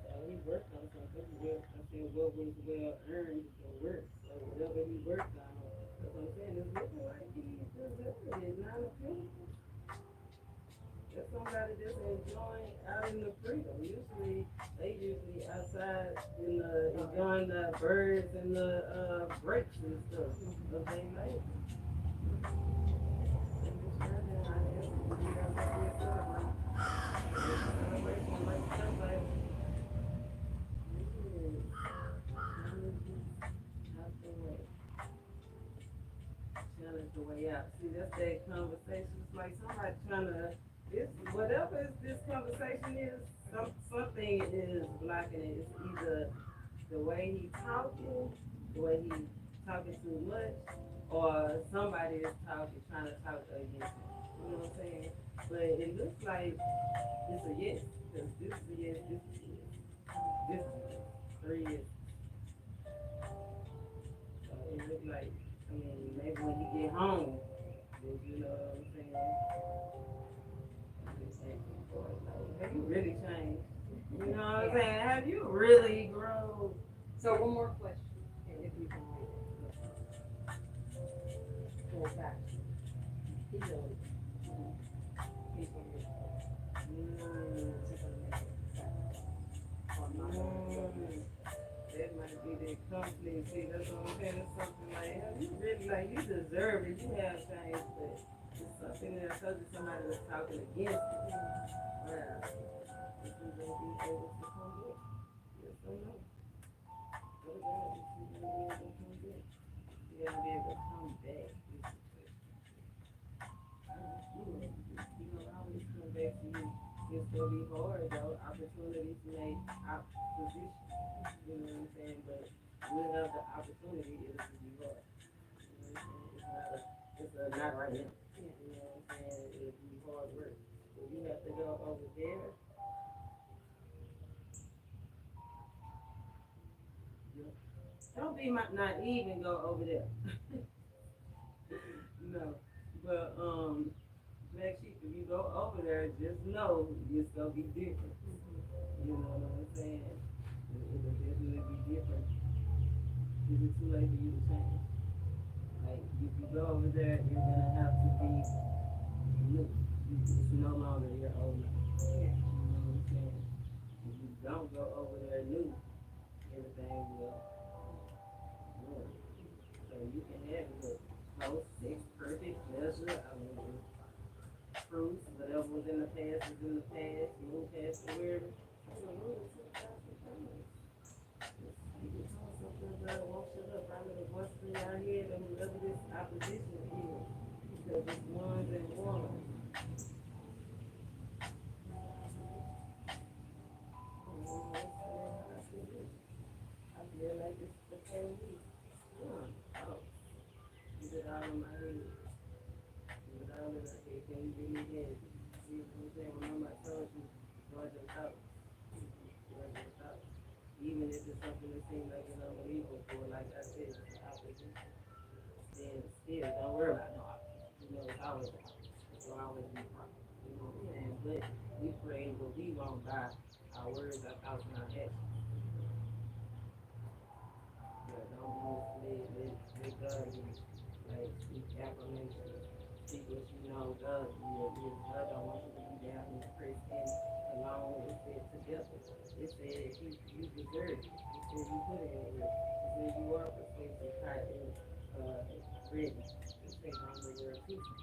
So he worked on something. I said, what was well earned for work? So whatever he worked on, that's what I'm saying. It's looking like he deserved it. Not a penalty. That's somebody that's enjoying out in the freedom. They outside in enjoying the birds and the breaks and stuff of their life. Challenge the way out. See, that's that conversation. It's like somebody trying to, it's whatever this conversation is, something is blocking it. It's either the way he talking, the way he talking too much, or somebody is talking, trying to talk against him. You know what I'm saying? But it looks like it's a yes, because this is a yes, this is a yes, this is a yes. 3 years. So it looks like, I mean, maybe when you get home, you know what I'm saying? Have you really changed? You know what I'm saying? Have you really grown? So one more question, and if you can read it. Go back. He's going to He's going to make it. That might be the conflict. See, that's what I'm saying. It's something like, have you really, like, you deserve it. You have changed, but it's something that because of somebody that's talking against you. Well, if you going to be able to come back. Yes or no? What about if you going to be able to come back? You got to be able to come back. You know, always come back to you. It's going to be hard, though. Opportunities make opposition. You know what I'm saying? But we'll have the opportunity is to be hard. You know what I'm saying? It's not right now. You know what I'm saying? It'll be hard work. But you have to go over there. Don't be naive and go over there. No. But Black Sheep, if you go over there, just know it's gonna be different. You know what I'm saying? It'll definitely be different. Is it too late for you to change? Like if you go over there, you're gonna have to be new. It's no longer your old life. You know what I'm saying? If you don't go over there new, everything will ruin. So you can have it post, sex, perfect, pleasure, I mean, fruits, whatever was in the past is in the past, move past the weird. Something about won't shut up. I know the voices in your head and whatever this opposition is, because it's ones and ones. I feel like it's the same week. Oh, is it all in my head? Is it all in my head? Can you give me head? See what I'm saying? Remember I told you, Georgia thought. Even if it's something that seems like it's unbelievable for, like I said, it's the opposition, then still don't worry about no opposition. You know, it's always an opposition. It's gonna always be a problem. You know what I'm saying? But we pray what we want by our words, our thoughts, and our actions. But don't be misled. Let God be like speak affirmation. See what you know God will do. God don't want you to be down in the press alone. It said together. It said you deserve it. It said you put it in the work. It said you are persuasive, high and ready. It says on the word teaching.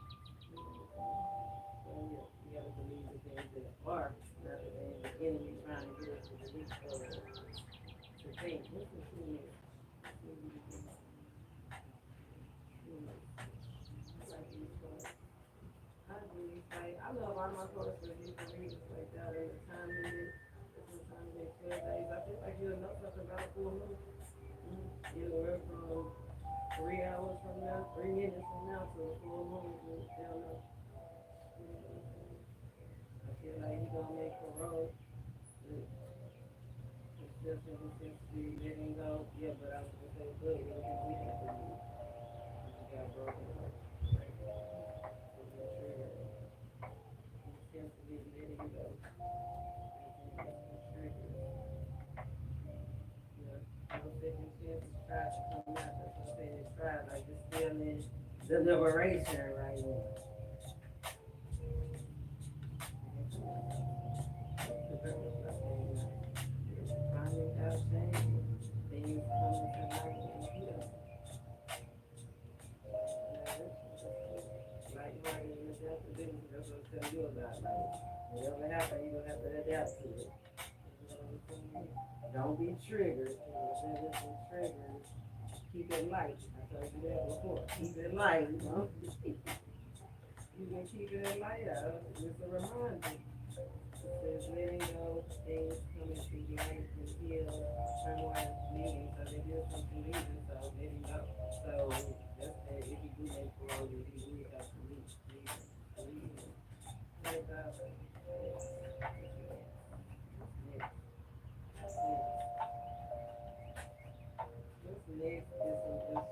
So yeah, you gotta believe the things that are, not the things the enemy trying to get us to believe or to think. Listen to me. I love all my courses. You can read it like that at the time limit. Sometimes they 12 days. I feel like you'll know something about a full moon. You'll work from 3 hours from now, 3 minutes from now to a full moon. You still know. I feel like you're gonna make a road. It's just in the sense to letting go. Yeah, but I was gonna say, good. It was completed for you. You got broken heart. Right? So you're sure. Letting go. No second chances try to come out. That's what I'm saying. It's try like it's still in the liberation right now. Finding out change, things coming to light and heal. to do about it. Like, whatever happens, you're gonna have to adapt to it. You know what I'm saying? Don't be triggered. You know what I'm saying? There's some triggers. Keep it light. I told you that before. Keep it light. You know? You can keep it light out. It's a reminder. It says letting go, things coming to light and heal, someone leaving, so there is something leaving, so letting go. So that's that if you do make parole, you do have to leave. Let go. What's next is some just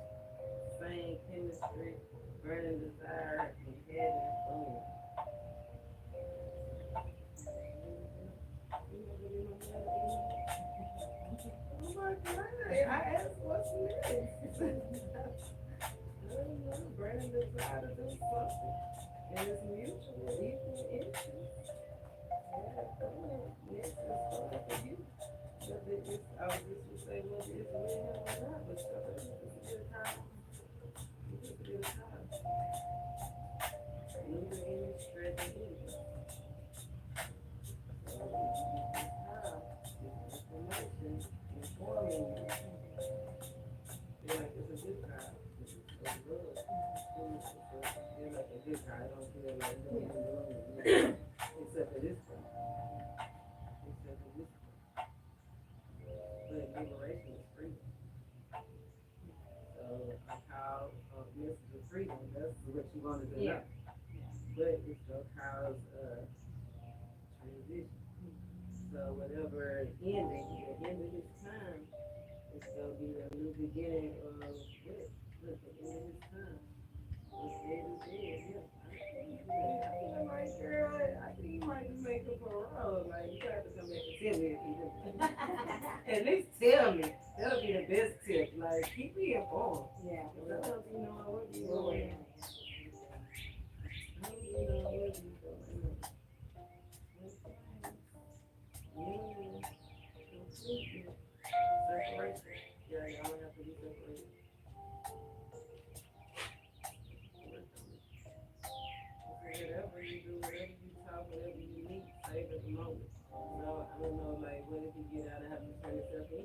same chemistry, burning desire, and head and boom. Oh my God, I asked what's next. Brandon decided to do something. And it's mutual, equal interest. Yeah, come on. Next is fun for you. Whether it's, I was just gonna say whether it's with him or not, but it's a good time. It's a good time. New image, stretching image. So, it's time. It's information, informing you. Feel like it's a good time. It's good. Feel like a good time. I don't feel like doing it. Except for this one. Except for this one. But liberation is freedom. So I call message of freedom. That's what you want to do. Yeah. But it's gonna cause transition. So whatever ending, the end of his time, it's gonna be a new beginning of what? Look, the end of his time. What's dead is dead. Yeah. I feel like, girl, I think you might just make a parole. Like, you have to come back and tell me if you do. At least tell me. That'll be the best tip. Like, keep me informed. Yeah. Because I don't be knowing what you're doing. I don't be knowing what you're doing. Completely. Separation. Yeah, y'all have to be separated. Whatever you do, whatever you talk, whatever you meet, save at the moment. So, I don't know, like, what if you get out and have to turn yourself in?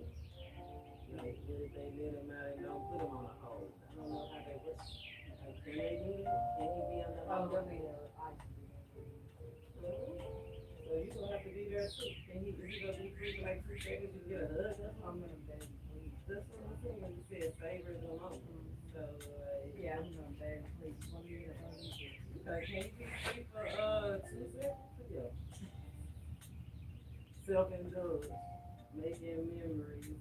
Like, what if they let him out and don't put him on a hold? I don't know how they work. Like, can they do it? Can he be on the hold? So, you gonna have to be there too. Is he gonna be free for like 2 seconds to get a hug? That's what I'm gonna beg. That's what I'm saying. You said favor the moment. So, yeah, I'm gonna beg, please. Let me get a hug. Like, can you be free for 2 seconds? Yeah. Self-indulge, making memories,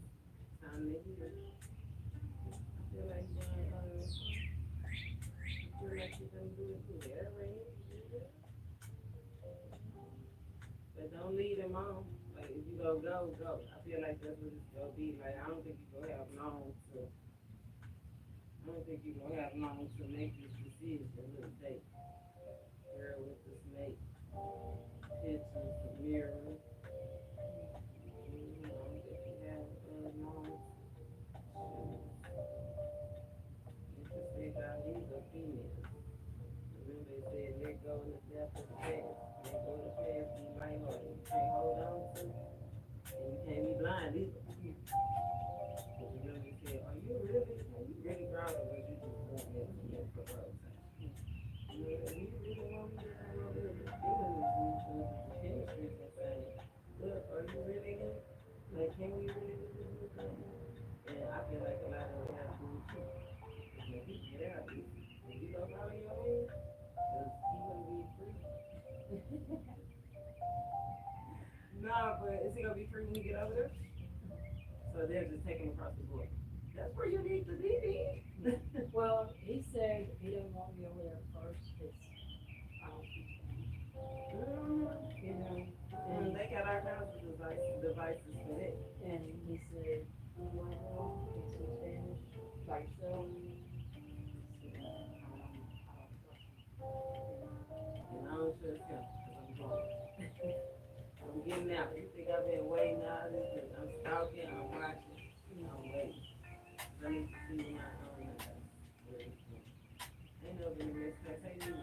time to heal. I feel like you're gonna do it too. Yeah, right. But don't lead them on. Like, if you go, go, go. I feel like that's what it's gonna be. Like, I don't think you're gonna have long to. I don't think you're gonna have long to make this decision. Look, take girl with the snake, pictures, the mirror. I don't think you have long. Interesting about these are females. Remember, they said let go in the depth of the past. Let go of the past, be lighthearted. You can't hold on to it, and you can't be blind either. But you know, they said, are you really proud of what you just want me to make for road time? You know, you really want me to come over here and feeling the chemistry and saying, look, are you really in? Like, can we really do this right now? And I feel like a lot of it has to do with you. If you get out, if you go follow your head, because he gonna be free. Nah, but is he gonna be free when we get over there? So they'll just take him across the border. That's where you need to be. Well, he said he doesn't want me over there first. It's, you know, and they got all kinds of devices for that. And he said, you want to go? It's in Spanish, by yourself. And I don't trust him because I'm going. I'm getting out. You think I've been waiting all this? I'm stalking, I'm watching, I'm waiting. I need to see my own eyes. Ain't no been a mess. Can I tell you?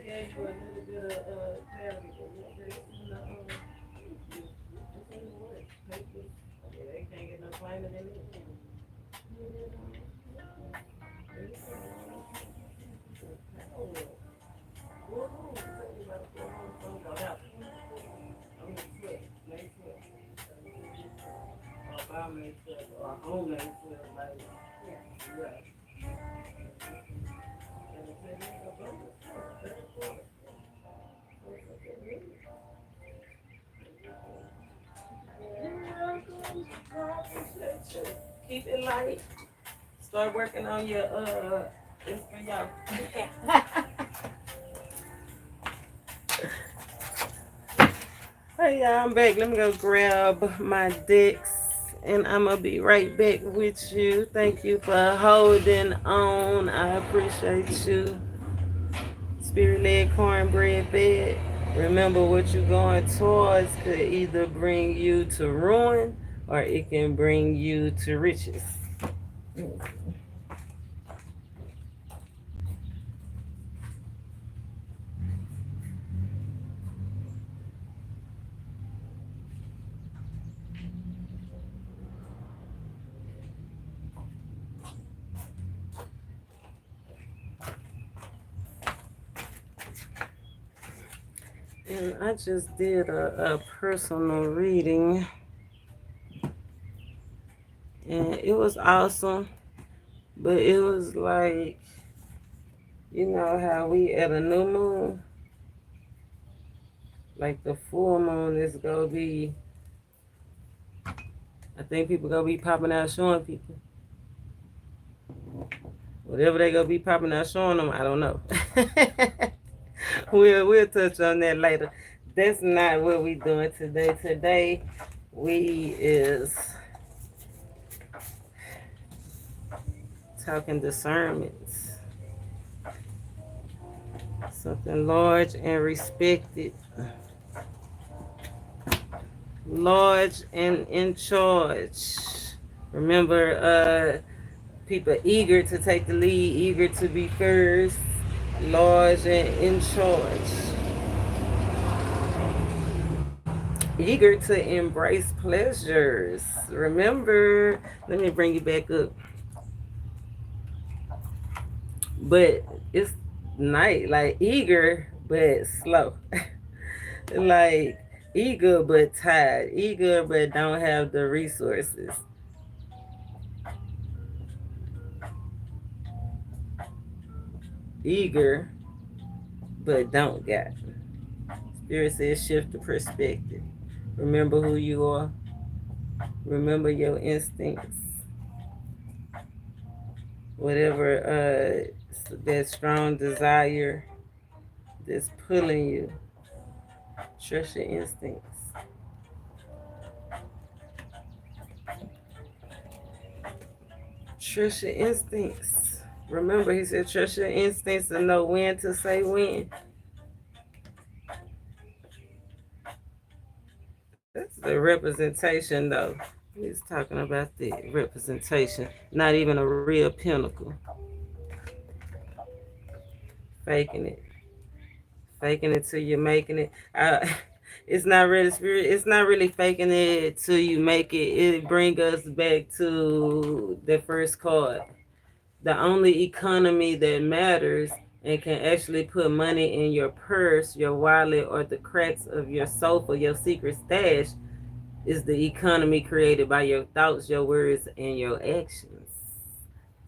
gave you a little bit of clarity, but what they in the it's in the works. Papers, yeah, they can't get no claiming in it. Keep it light. Start working on your it's for y'all. Hey y'all, I'm back. Let me go grab my decks and I'm gonna be right back with you. Thank you for holding on. I appreciate you. Spirit led cornbread fed. Remember what you're going towards could either bring you to ruin or it can bring you to riches. And I just did a personal reading, and it was awesome. But it was like, you know how we at a new moon, like the full moon is gonna be. I think people gonna be popping out showing people whatever they gonna be popping out showing them. I don't know. we'll touch on that later. That's not what we doing today. Today we is talking discernments, something large and respected, large and in charge. Remember, people eager to take the lead, eager to be first, large and in charge, eager to embrace pleasures. Remember, let me bring you back up. But it's night, like eager but slow. Like eager but tired, eager but don't have the resources. Eager but don't got. Spirit says shift the perspective. Remember who you are. Remember your instincts. Whatever that strong desire that's pulling you. Trust your instincts. Trust your instincts. Remember, he said, trust your instincts to know when to say when. That's the representation, though. He's talking about the representation, not even a real pinnacle. Faking it. Faking it till you're making it. It's not really spirit. It's not really faking it till you make it. It brings us back to the first card. The only economy that matters and can actually put money in your purse, your wallet, or the cracks of your sofa, your secret stash, is the economy created by your thoughts, your words, and your actions.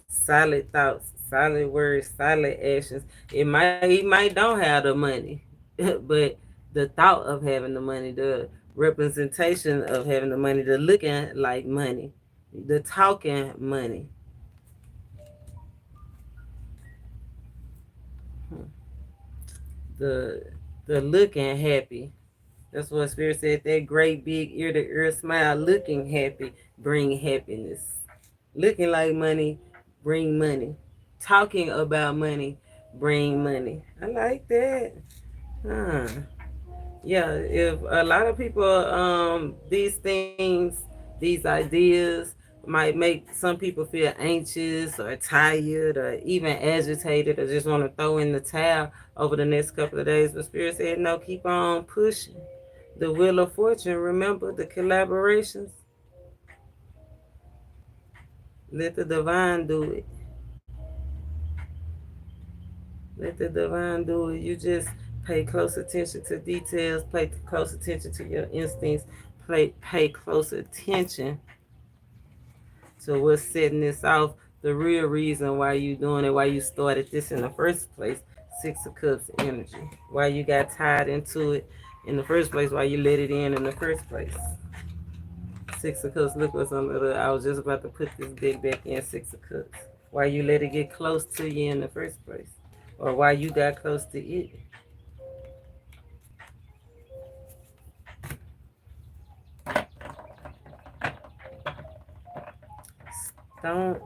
Solid thoughts, solid words, solid actions. He might don't have the money, but the thought of having the money, the representation of having the money, the looking like money, the talking money. The the looking happy. That's what Spirit said. That great big ear to ear smile, looking happy, bring happiness. Looking like money, bring money. Talking about money, bring money. I like that. Huh. Yeah, if a lot of people, these things, these ideas, might make some people feel anxious or tired or even agitated or just want to throw in the towel over the next couple of days. But Spirit said, no, keep on pushing. The Wheel of Fortune, remember the collaborations? Let the divine do it. Let the divine do it. You just pay close attention to details, pay close attention to your instincts, pay close attention to what's setting this off, the real reason why you doing it, why you started this in the first place. Six of Cups energy. Why you got tied into it in the first place, why you let it in the first place. Six of Cups, look what's on the, I was just about to put this deck back in. Six of Cups. Why you let it get close to you in the first place. Or why you got close to it. Don't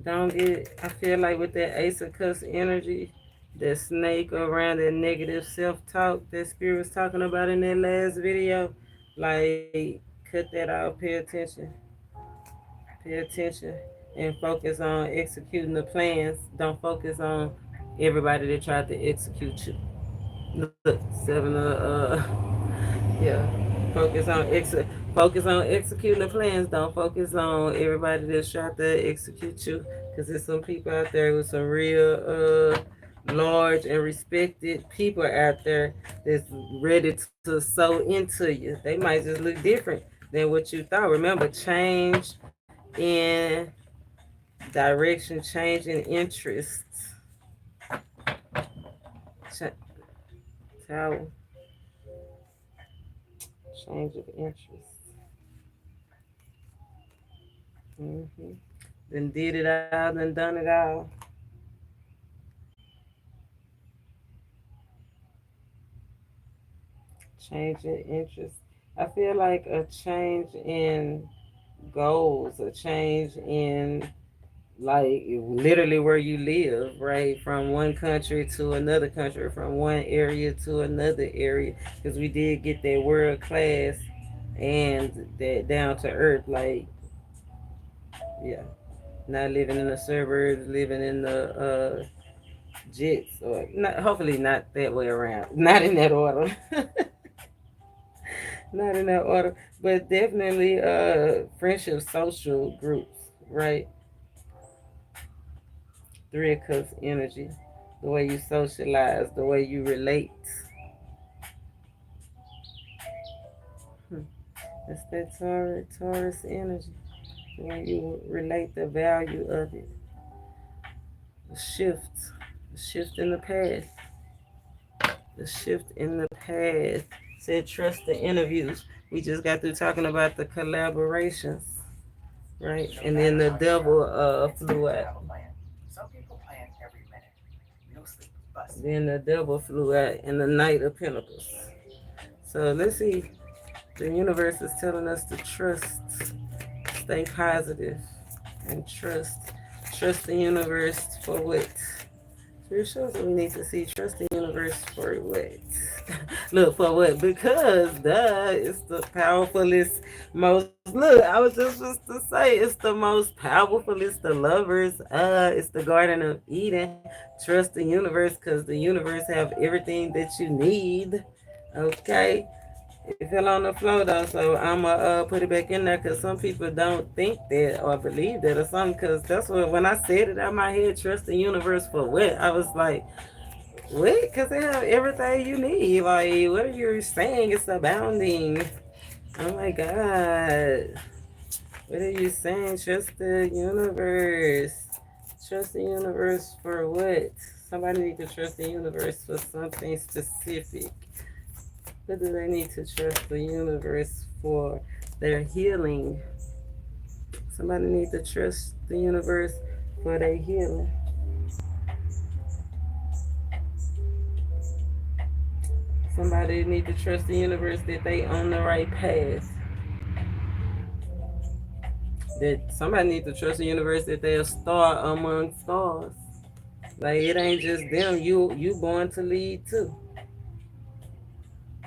don't get, I feel like with that Ace of Cups energy, that snake around that negative self-talk that Spirit was talking about in that last video, like cut that out, pay attention, and focus on executing the plans. Don't focus on everybody that tried to execute you. Look, seven of yeah. Focus on focus on executing the plans. Don't focus on everybody that's trying to execute you. Cause there's some people out there with some real large and respected people out there that's ready to sow into you. They might just look different than what you thought. Remember, change in direction, change in interests. Ch- Tower. Change of interest. Mm-hmm. Then did it all, then done it all. Change in interest. I feel like a change in goals, a change in like literally where you live, right? From one country to another country, from one area to another area. Because we did get that world class and that down to earth, like, yeah. Not living in the suburbs, living in the jets, or not. Hopefully, not that way around. Not in that order. Not in that order, but definitely friendship, social groups, right? Three of Cups energy, the way you socialize, the way you relate. Hmm. That's that Taurus energy. The way you relate, the value of it, the shift, the shift in the past, the shift in the past. Said trust the interviews. We just got through talking about the collaborations, right? And then the devil flew out. Then the devil flew out in the Knight of Pentacles. So let's see. The universe is telling us to trust, stay positive, and trust. Trust the universe for what? It shows that we need to see trust the universe for what? Look, for what? Because duh, it's the powerfulest, most look, I was just supposed to say it's the most powerful, it's the lovers, it's the Garden of Eden. Trust the universe because the universe have everything that you need. Okay. It fell on the floor though, so I'ma put it back in there because some people don't think that or believe that or something. Because that's what when I said it out my head, trust the universe for what? I was like, what? Because they have everything you need. Like, what are you saying? It's abounding. Oh my God. What are you saying? Trust the universe. Trust the universe for what? Somebody need to trust the universe for something specific. What do they need to trust the universe for? Their healing. Somebody need to trust the universe for their healing. Somebody need to trust the universe that they on the right path. That somebody need to trust the universe that they're a star among stars. Like it ain't just them. You born to lead too.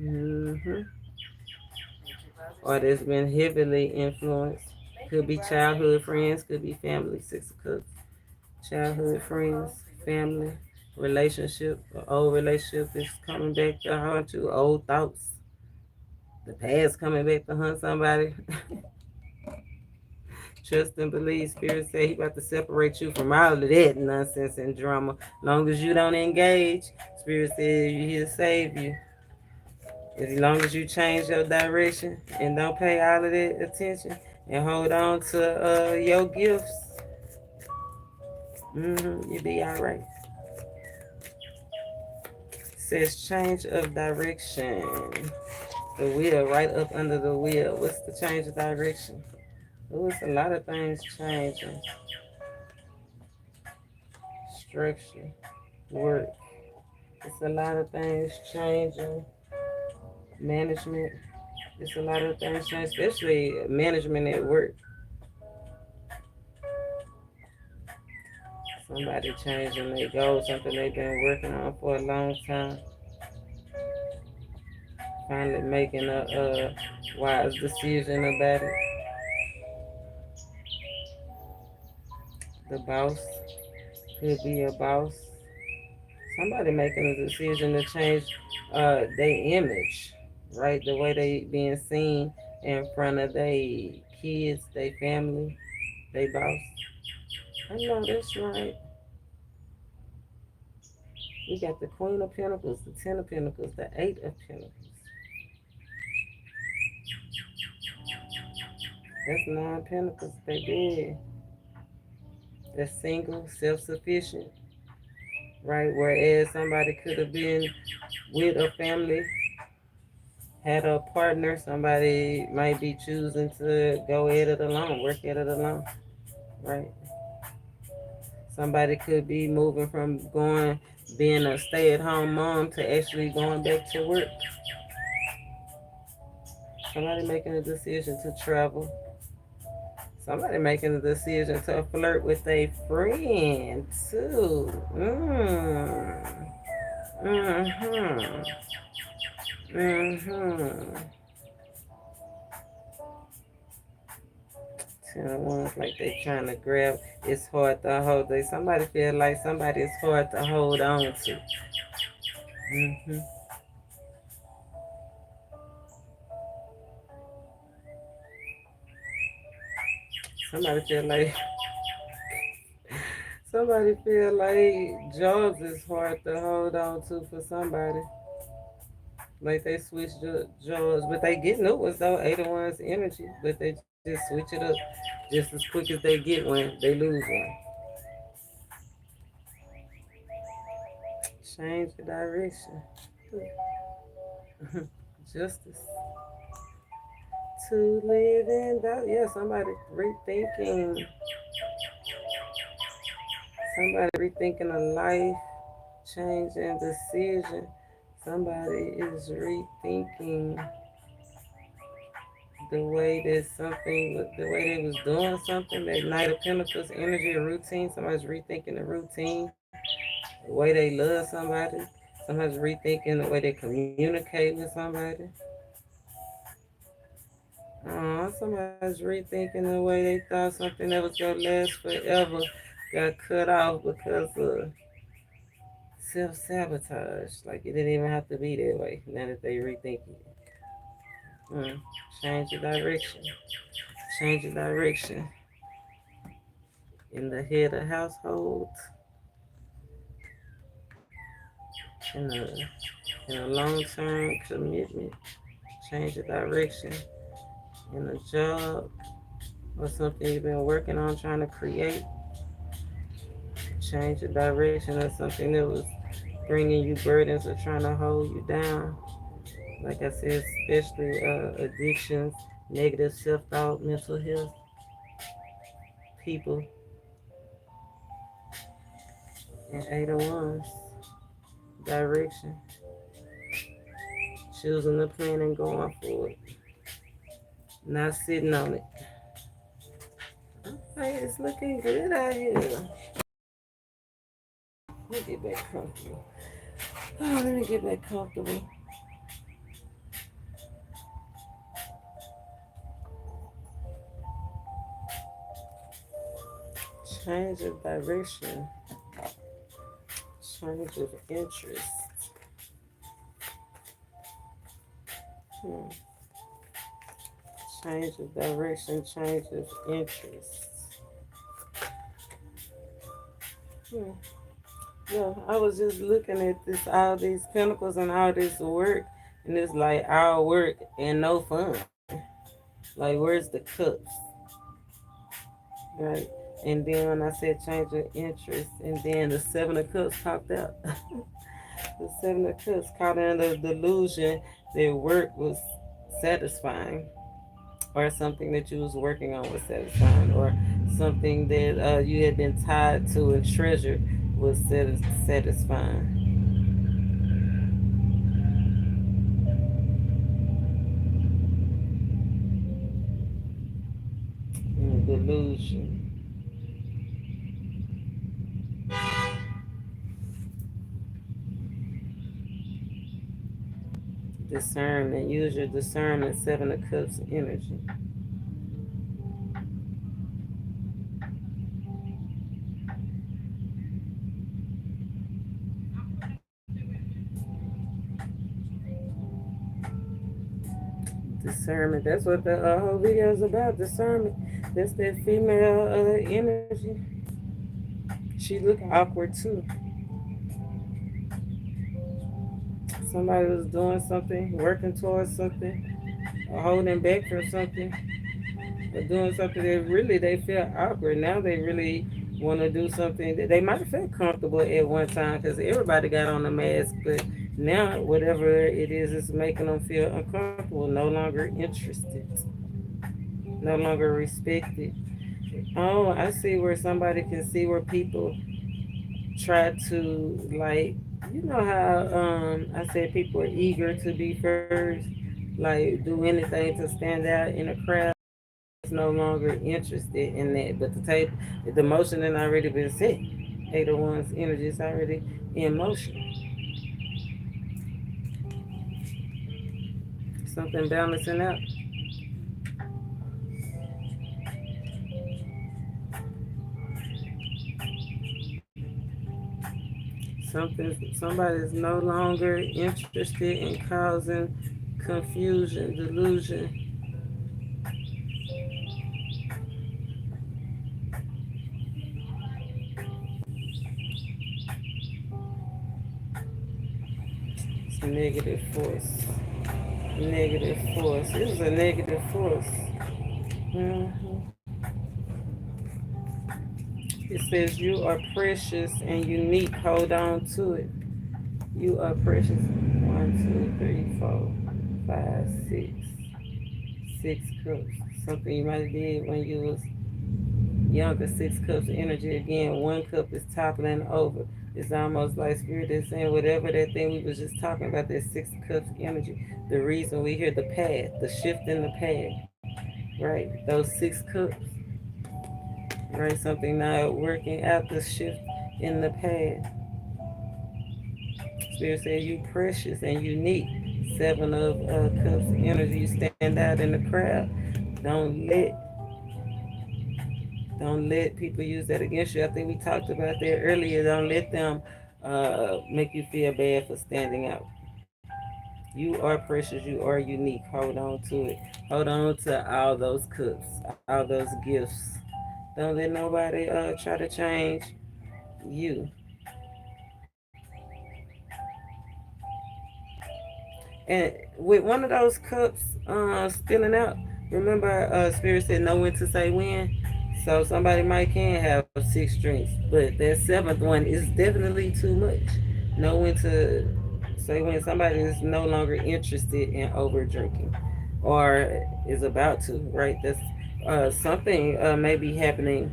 Mm-hmm. Or that's been heavily influenced. Could be childhood friends, could be family, Six of Cups. Childhood friends, family, relationship, old relationship is coming back to haunt you, old thoughts. The past coming back to hunt somebody. Trust and believe. Spirit say he about to separate you from all of that nonsense and drama. Long as you don't engage, Spirit says he'll save you. As long as you change your direction and don't pay all of that attention and hold on to your gifts, you'll be all right. Says change of direction. The wheel right up under the wheel. What's the change of direction? Oh, it's a lot of things changing. Structure, work. It's a lot of things changing. Management. It's a lot of things changing, especially management at work. Somebody changing their goals, something they've been working on for a long time. Finally making a wise decision about it. The boss could be a boss. Somebody making a decision to change their image, right? The way they being seen in front of their kids, their family, their boss. I know that's right. We got the Queen of Pentacles, the Ten of Pentacles, the Eight of Pentacles. That's nine Pentacles, baby. That's single, self-sufficient, right? Whereas somebody could have been with a family, had a partner, somebody might be choosing to go at it alone, work at it alone, right? Somebody could be moving from being a stay-at-home mom to actually going back to work. Somebody making a decision to travel. Somebody making a decision to flirt with a friend too. Mm-hmm. Mm-hmm. Ten of Wands, like they trying to grab. It's hard to hold. Somebody feel like somebody is hard to hold on to. Mm-hmm. Somebody feel like somebody feel like jobs is hard to hold on to for somebody. Like they switch jobs, but they get new ones though. Eight of Wands energy, but they just switch it up just as quick as they get one, they lose one. Change the direction. Justice. To live in doubt. Yeah, somebody rethinking. Somebody rethinking a life, changing decision. Somebody is rethinking the way they was doing something. That Knight of Pentacles energy, a routine. Somebody's rethinking the routine, the way they love somebody. Somebody's rethinking the way they communicate with somebody. Somebody's rethinking the way they thought something that was gonna last forever got cut off because of self sabotage. Like it didn't even have to be that way. Now that they rethink it, mm. Change the direction. Change the direction in the head of household, in a long term commitment. Change the direction in a job or something you've been working on trying to create. Change the direction of something that was bringing you burdens or trying to hold you down. Like I said, especially addictions, negative self-thought, mental health, people, and Eight of Wands, direction, choosing the plan and going for it, not sitting on it. Okay, it's looking good out here. Let me get back comfortable. Oh, let me get back comfortable. Change of direction. Change of interest. Hmm. Change of direction. Change of interest. Hmm. Yeah, I was just looking at this, all these chemicals and all this work, and it's like all work and no fun. Like, where's the cups, right? And then when I said change of interest, and then the seven of cups popped out. The seven of cups caught in the delusion that work was satisfying, or something that you was working on was satisfying, or something that you had been tied to and treasured was satisfying. Delusion. Discernment. Use your discernment. Seven of Cups energy. Discernment. That's what the whole video is about. Discernment. That's that female energy. She look awkward too. Somebody was doing something, working towards something, or holding back from something, or doing something that really they feel awkward. Now they really want to do something that they might feel comfortable at one time because everybody got on a mask, but now whatever it is making them feel uncomfortable, no longer interested, no longer respected. Oh, I see where somebody can see where people try to, like, you know how I said people are eager to be first, like do anything to stand out in a crowd. Is no longer interested in that, but the motion had already been set. Eight of Wands energy is already in motion. Something balancing out. Somebody's no longer interested in causing confusion, delusion. It's a negative force. Negative force. This is a negative force. hmm It says you are precious and unique. Hold on to it. You are precious. One, two, three, four, five, six. Six cups. Something you might have did when you was younger. Six cups of energy. Again, one cup is toppling over. It's almost like spirit is saying whatever that thing we was just talking about, that six cups energy. The reason we hear the pad, the shift in the pad, right? Those six cups, right? Something not working out, the shift in the pad. Spirit said you precious and unique. Seven of cups energy. You stand out in the crowd. Don't let don't let people use that against you. I think we talked about that earlier. Don't let them make you feel bad for standing out. You are precious. You are unique. Hold on to it. Hold on to all those cups, all those gifts. Don't let nobody try to change you. And with one of those cups spilling out, remember Spirit said know when to say when. So somebody might can have six drinks, but that seventh one is definitely too much. Know when to say when somebody is no longer interested in over drinking, or is about to. Right? That's something may be happening.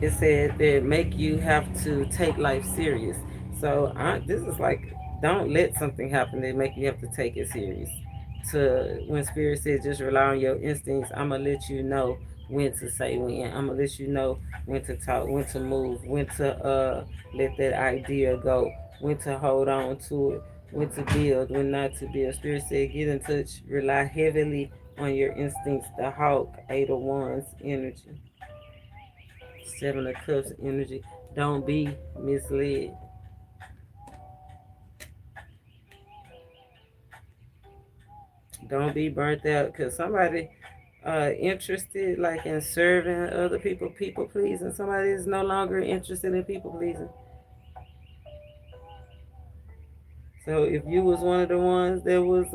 It said that make you have to take life serious. So this is like, don't let something happen that make you have to take it serious. To when spirit says just rely on your instincts, I'm gonna let you know when to say when. I'm gonna let you know when to talk, when to move, when to let that idea go. when to hold on to it, when to build, when not to build. Spirit said, get in touch, rely heavily on your instincts. The hawk, 8 of Wands energy, 7 of Cups energy. Don't be misled. Don't be burnt out because somebody interested like in serving other people, people pleasing. Somebody is no longer interested in people pleasing. So if you was one of the ones that was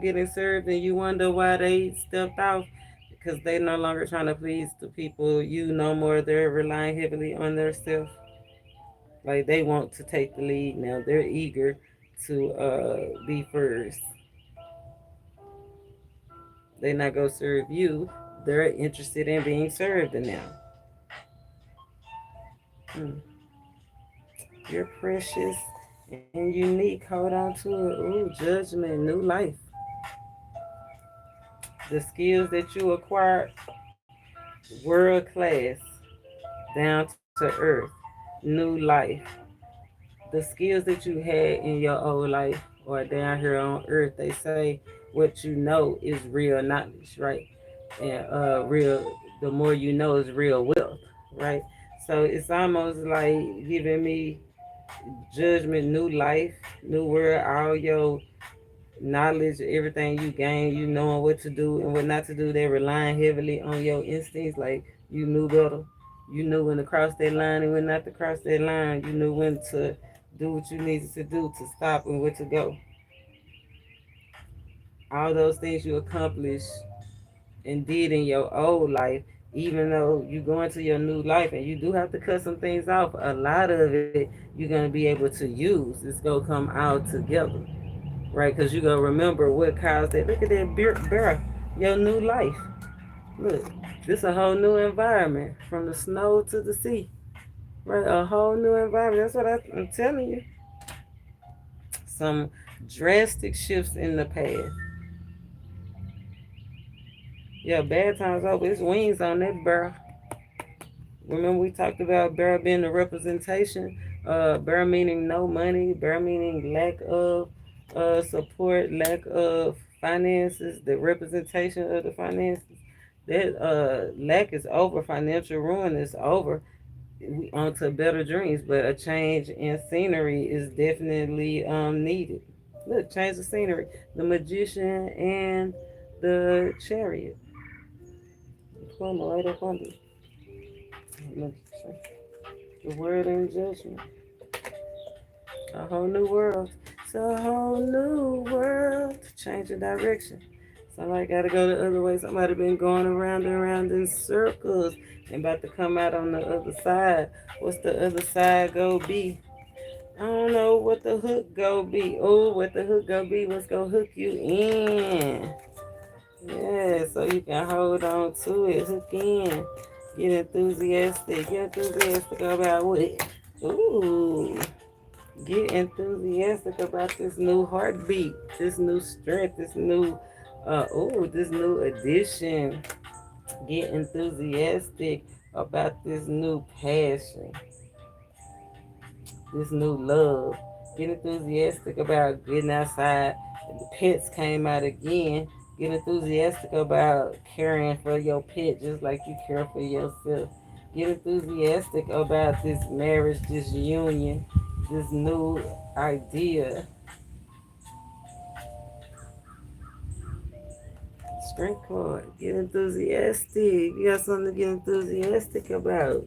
getting served and you wonder why they stepped off, because they no longer trying to please the people, you no more they're relying heavily on their self. Like they want to take the lead now. They're eager to be first. They not gonna serve you. They're interested in being served now. Hmm. You're precious and unique. Hold on to it. Ooh, judgment, new life. The skills that you acquired, world class, down to earth, new life. The skills that you had in your old life or down here on earth, they say what you know is real knowledge, right? And the more you know is real wealth, right? So it's almost like giving me judgment, new life, new world, all your knowledge, everything you gain, you knowing what to do and what not to do. They're relying heavily on your instincts, like you knew better. You knew when to cross that line and when not to cross that line. You knew when to do what you needed to do to stop and where to go. All those things you accomplished and did in your old life, even though you go into your new life and you do have to cut some things off, a lot of it you're gonna be able to use. It's gonna come out together, right? Because you're gonna remember what caused that. Look at that bear, your new life. Look, this a whole new environment from the snow to the sea, right? A whole new environment. That's what I'm telling you. Some drastic shifts in the past. Yeah, bad times over. It's wings on that bear. Remember we talked about bear being the representation. Bear meaning no money. Bear meaning lack of support, lack of finances. The representation of the finances. That lack is over. Financial ruin is over. We on to better dreams, but a change in scenery is definitely needed. Look, change the scenery. The magician and the chariot. Plumber right up under. The word and judgment. A whole new world. It's a whole new world. Change the direction. Somebody got to go the other way. Somebody been going around and around in circles and about to come out on the other side. What's the other side go be? I don't know what the hook go be. Oh, what the hook go be? What's gonna hook you in? Yeah, so you can hold on to it. Hook in. Get enthusiastic. Get enthusiastic about what? Ooh. Get enthusiastic about this new heartbeat, this new strength, this new addition. Get enthusiastic about this new passion, this new love. Get enthusiastic about getting outside. The pets came out again. Get enthusiastic about caring for your pet just like you care for yourself. Get enthusiastic about this marriage, this union, this new idea. Strength card. Get enthusiastic. You got something to get enthusiastic about.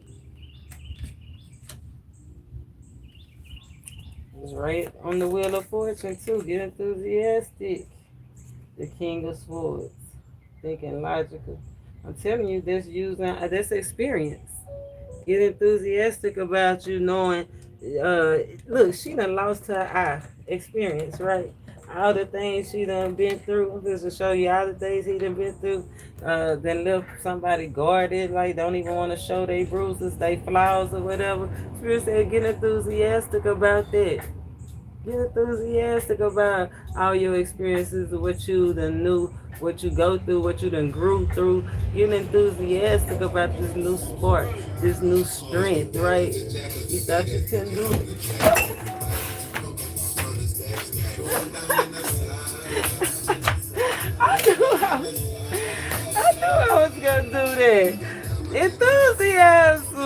It's right on the wheel of fortune too. Get enthusiastic. The King of Swords. Thinking logical. I'm telling you, that's experience. Get enthusiastic about you knowing. Look, she done lost her eye. Experience, right? All the things she done been through. I'm just to show you all the things he done been through. Then left somebody guarded, like don't even want to show they bruises, they flaws or whatever. Spirit said, get enthusiastic about that. Get enthusiastic about all your experiences, what you done knew, what you go through, what you done grew through. Get enthusiastic about this new spark, this new strength, right? You thought you couldn't do it. I knew I knew I was gonna do that. Enthusiasm.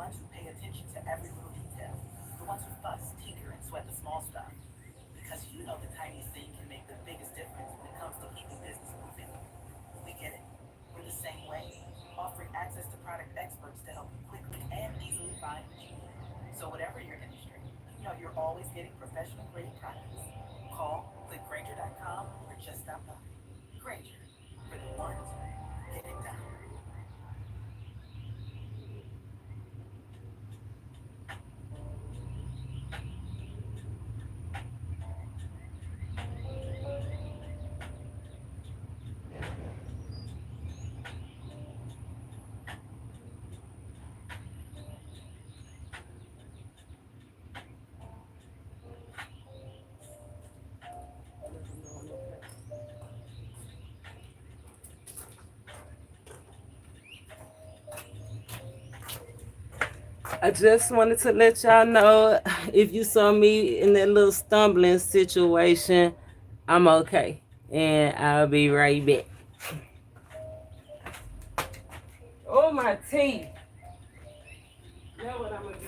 ones who pay attention to every little detail, the ones who fuss, tinker, and sweat the small stuff. Because you know the tiniest thing can make the biggest difference when it comes to keeping business moving. We get it. We're the same way, offering access to product experts to help you quickly and easily find what you need. So whatever your industry, you know you're always getting professional grade products. Call, click Granger.com, or just stop by. Granger, for the ones who get it done. I just wanted to let y'all know if you saw me in that little stumbling situation, I'm okay. And I'll be right back. Oh, my teeth. You know what I'm going to do?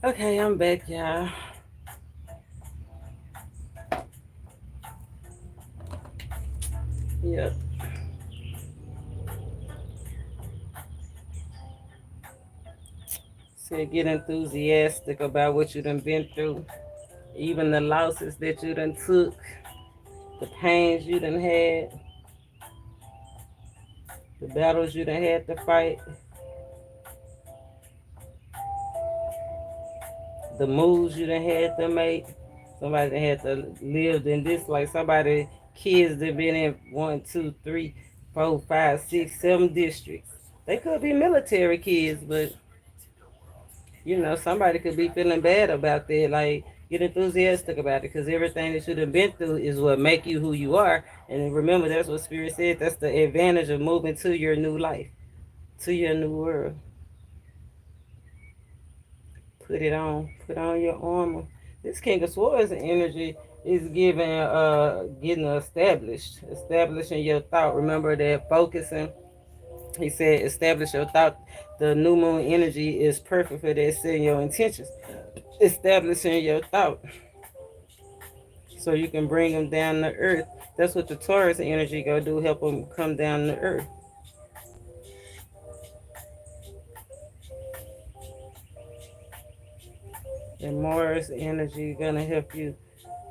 Okay, I'm back, y'all. Yep. So get enthusiastic about what you done been through, even the losses that you done took, the pains you done had, the battles you done had to fight, the moves you done had to make. Somebody that had to live in this, like somebody, kids that been in 1, 2, 3, 4, 5, 6, 7 districts. They could be military kids, but somebody could be feeling bad about that. Like, get enthusiastic about it, because everything that you done been through is what make you who you are. And remember, that's what Spirit said. That's the advantage of moving to your new life, to your new world. Put it on. Put on your armor. This King of Swords energy is giving, getting established, establishing your thought. Remember that focusing. He said, establish your thought. The new moon energy is perfect for that, setting your intentions, establishing your thought, so you can bring them down to earth. That's what the Taurus energy go do, help them come down to earth. And Mars energy gonna help you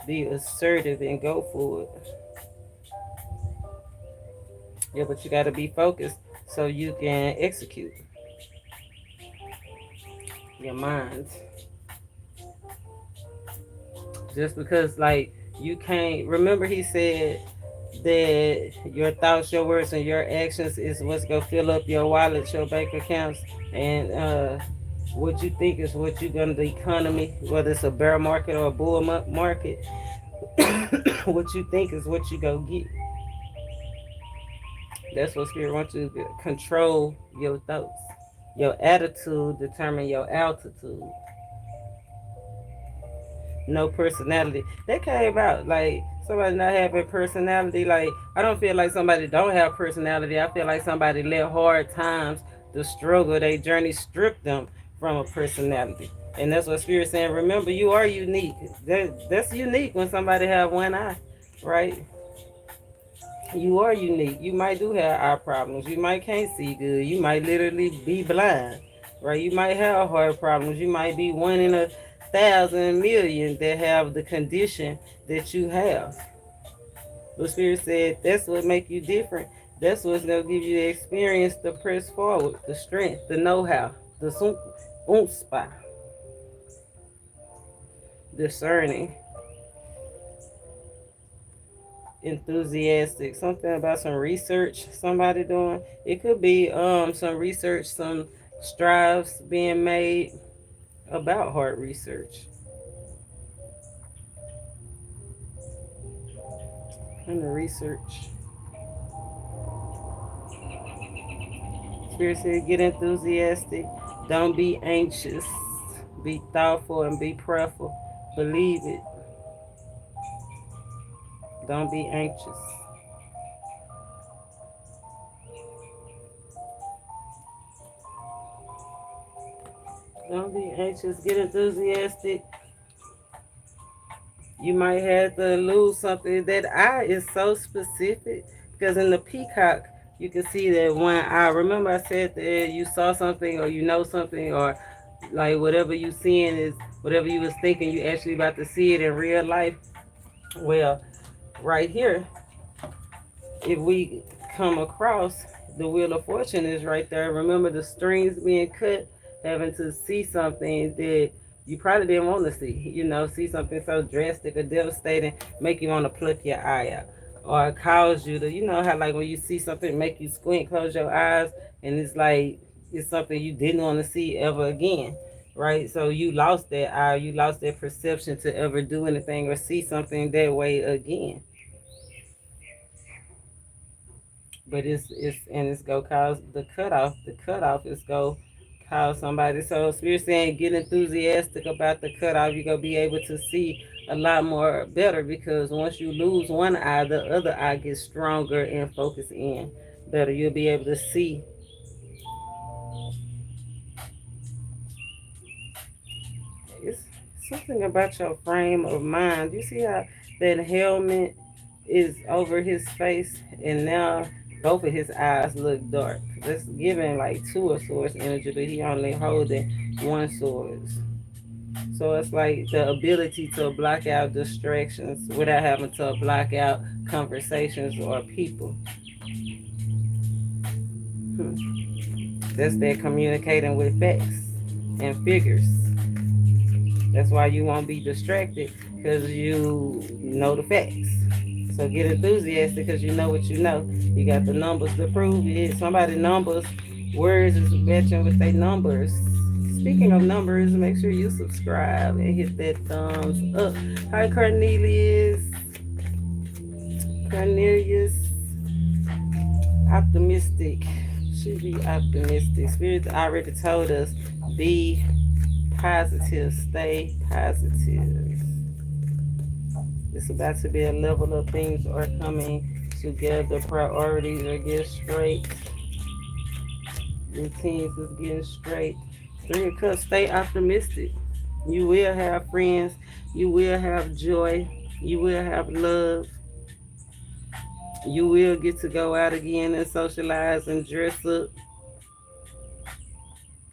be assertive and go for it. Yeah, but you gotta be focused so you can execute your mind. Just because, like, you can't remember, he said that your thoughts, your words, and your actions is what's gonna fill up your wallet, your bank accounts, and what you think is what you're gonna, the economy, whether it's a bear market or a bull market. What you think is what you go get. That's what Spirit wants you to control your thoughts. Your attitude determine your altitude. No personality. That came out like somebody not having personality. Like, I don't feel like somebody don't have personality. I feel like somebody let hard times, the struggle, their journey strip them from a personality. And that's what Spirit's saying. Remember, you are unique. That's unique when somebody have one eye, right? You are unique. You might do have eye problems. You might can't see good. You might literally be blind, right? You might have heart problems. You might be one in 1,000 million that have the condition that you have. The Spirit said that's what make you different. That's what's gonna give you the experience to press forward, the strength, the know-how, the spot, discerning, enthusiastic, something about some research somebody doing. It could be some research, some strives being made about heart research. And the research. Spirit said, get enthusiastic. Don't be anxious. Be thoughtful and be prayerful. Believe it. Don't be anxious. Don't be anxious. Get enthusiastic. You might have to lose something. That eye is so specific, because in the peacock, you can see that one eye. Remember, I said that you saw something, or you know something, or like whatever you seeing is whatever you was thinking. You actually about to see it in real life. Well, right here, if we come across the wheel of fortune is right there. Remember the strings being cut, having to see something that you probably didn't want to see. See something so drastic or devastating, make you want to pluck your eye out, or cause you to, how like when you see something make you squint, close your eyes, and it's like it's something you didn't want to see ever again. Right, so you lost that eye, you lost that perception to ever do anything or see something that way again. But it's gonna cause the cutoff. The cutoff is gonna cause somebody. So Spirit saying, get enthusiastic about the cutoff. You're gonna be able to see a lot more better, because once you lose one eye, the other eye gets stronger and focus in better. You'll be able to see. It's something about your frame of mind. You see how that helmet is over his face, and now both of his eyes look dark. That's giving like two of swords energy, but he only holding one sword. So it's like the ability to block out distractions without having to block out conversations or people. Hmm. That's that communicating with facts and figures. That's why you won't be distracted because you know the facts. So get enthusiastic because you know what you know. You got the numbers to prove it. Somebody numbers, words is matching with their numbers. Speaking of numbers, make sure you subscribe and hit that thumbs up. Hi, Cornelius. Cornelius, optimistic. Should be optimistic. Spirit already told us be positive, stay positive. It's about to be a level of things are coming together. Priorities are getting straight. Routines is getting straight. Three of Cups, stay optimistic. You will have friends. You will have joy. You will have love. You will get to go out again and socialize and dress up.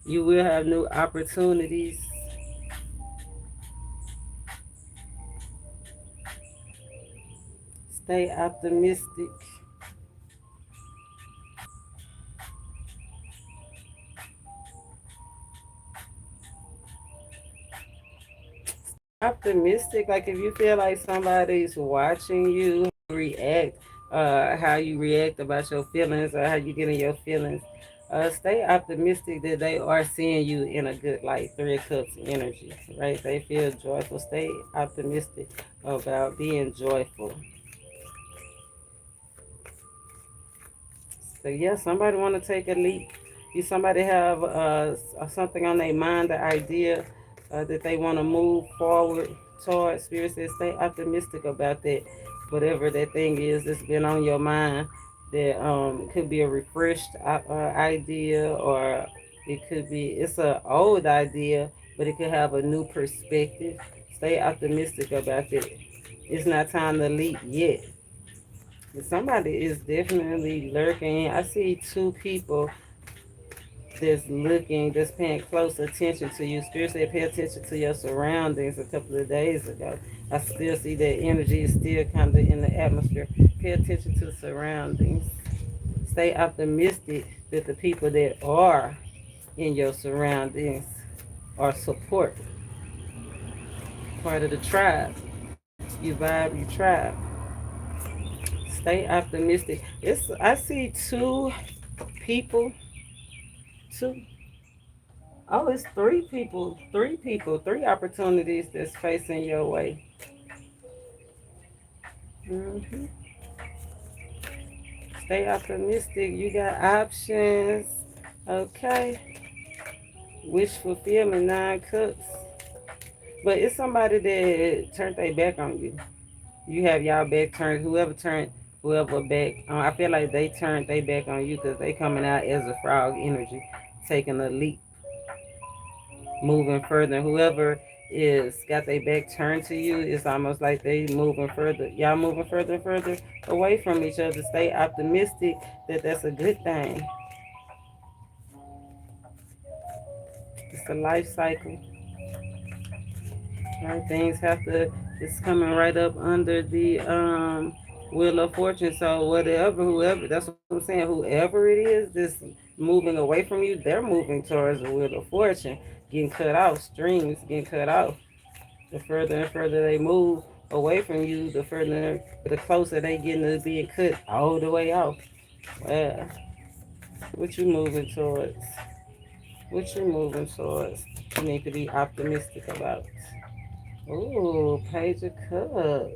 You will have new opportunities. Stay optimistic. Optimistic. Like if you feel like somebody's watching you react, how you react about your feelings or how you get in your feelings, stay optimistic that they are seeing you in a good light. Three of Cups energy, right? They feel joyful. Stay optimistic about being joyful. So yeah, somebody want to take a leap. You somebody have something on their mind, the idea that they want to move forward towards. Spirit says stay optimistic about that. Whatever that thing is that's been on your mind, that could be a refreshed idea, or it could be it's an old idea, but it could have a new perspective. Stay optimistic about that. It's not time to leap yet. Somebody is definitely lurking. I see two people that's looking, that's paying close attention to you. Spirit said pay attention to your surroundings a couple of days ago. I still see that energy is still kind of in the atmosphere. Pay attention to surroundings. Stay optimistic that the people that are in your surroundings are support, part of the tribe. You vibe, you tribe. Stay optimistic. I see two people, two. Oh, it's three opportunities that's facing your way. hmm Stay optimistic. You got options. Okay. Wish fulfillment, 9 cups. But it's somebody that turned their back on you. You have y'all back turned. Whoever back. I feel like they turned their back on you because they coming out as a frog energy, taking a leap, moving further. Whoever is got their back turned to you, it's almost like they moving further. Y'all moving further and further away from each other. Stay optimistic that that's a good thing. It's a life cycle. Right? Things have to. It's coming right up under the wheel of fortune. So whatever, whoever. That's what I'm saying. Whoever it is that's moving away from you, they're moving towards the wheel of fortune, getting cut off. Streams getting cut off. The further and further they move away from you, the closer they get to being cut all the way off. Well, what you moving towards? What you moving towards? You need to be optimistic about. Ooh, Page of Cups.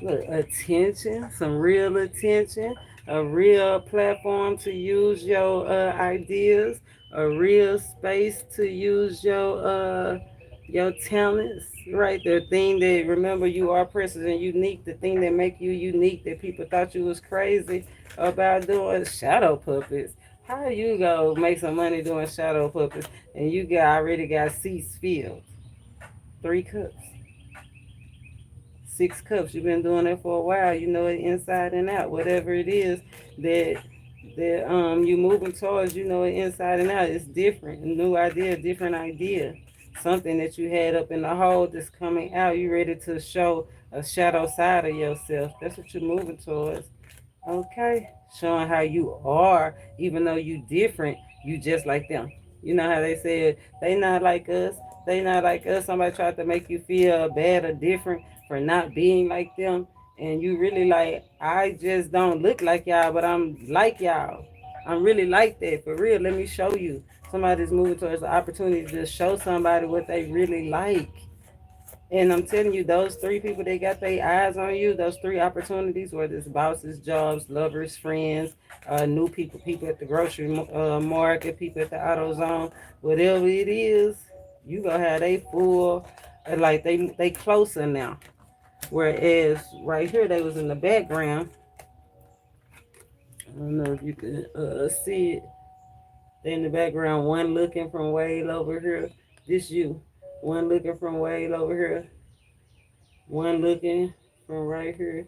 Look, attention, some real attention, a real platform to use your ideas, a real space to use your talents, right? The thing that remember you are precious and unique, the thing that make you unique that people thought you was crazy about doing shadow puppets. How you go make some money doing shadow puppets and you got already got seats filled? 3 cups, 6 cups. You've been doing it for a while. You know it inside and out. Whatever it is that you moving towards, you know it inside and out. It's different, a new idea, different idea. Something that you had up in the hole that's coming out. You ready to show a shadow side of yourself. That's what you're moving towards. Okay, showing how you are, even though you different, you just like them. You know how they said they not like us, they not like us. Somebody tried to make you feel bad or different for not being like them, and you really like, I just don't look like y'all, but I'm like y'all. I'm really like that for real. Let me show you. Somebody's moving towards the opportunity to show somebody what they really like. And I'm telling you, those 3 people that got their eyes on you, those 3 opportunities, whether it's bosses, jobs, lovers, friends, new people, people at the grocery market, people at the auto zone, whatever it is, you gonna have they full, like they closer now. Whereas right here they was in the background. I don't know if you can see it. They in the background, one looking from way over here. This you. One looking from way over here. One looking from right here.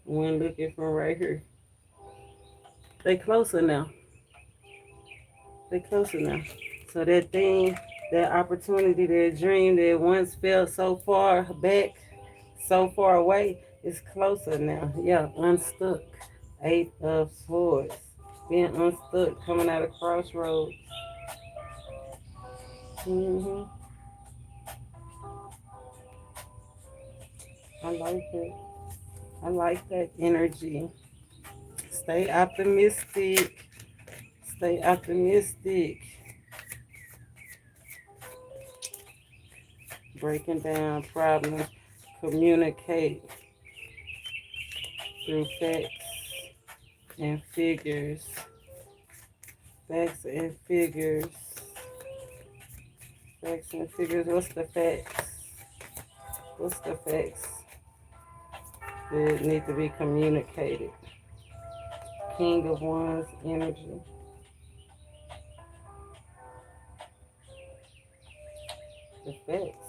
One looking from right here. They closer now. They closer now. So that thing, that opportunity, that dream that once felt so far back, so far away, is closer now. Yeah, unstuck. 8 of Swords. Being unstuck, coming out of crossroads. hmm I like it. I like that energy. Stay optimistic. Stay optimistic. Breaking down problems. Communicate through facts and figures. Facts and figures. Facts and figures. What's the facts? What's the facts that need to be communicated? King of Wands energy. The facts.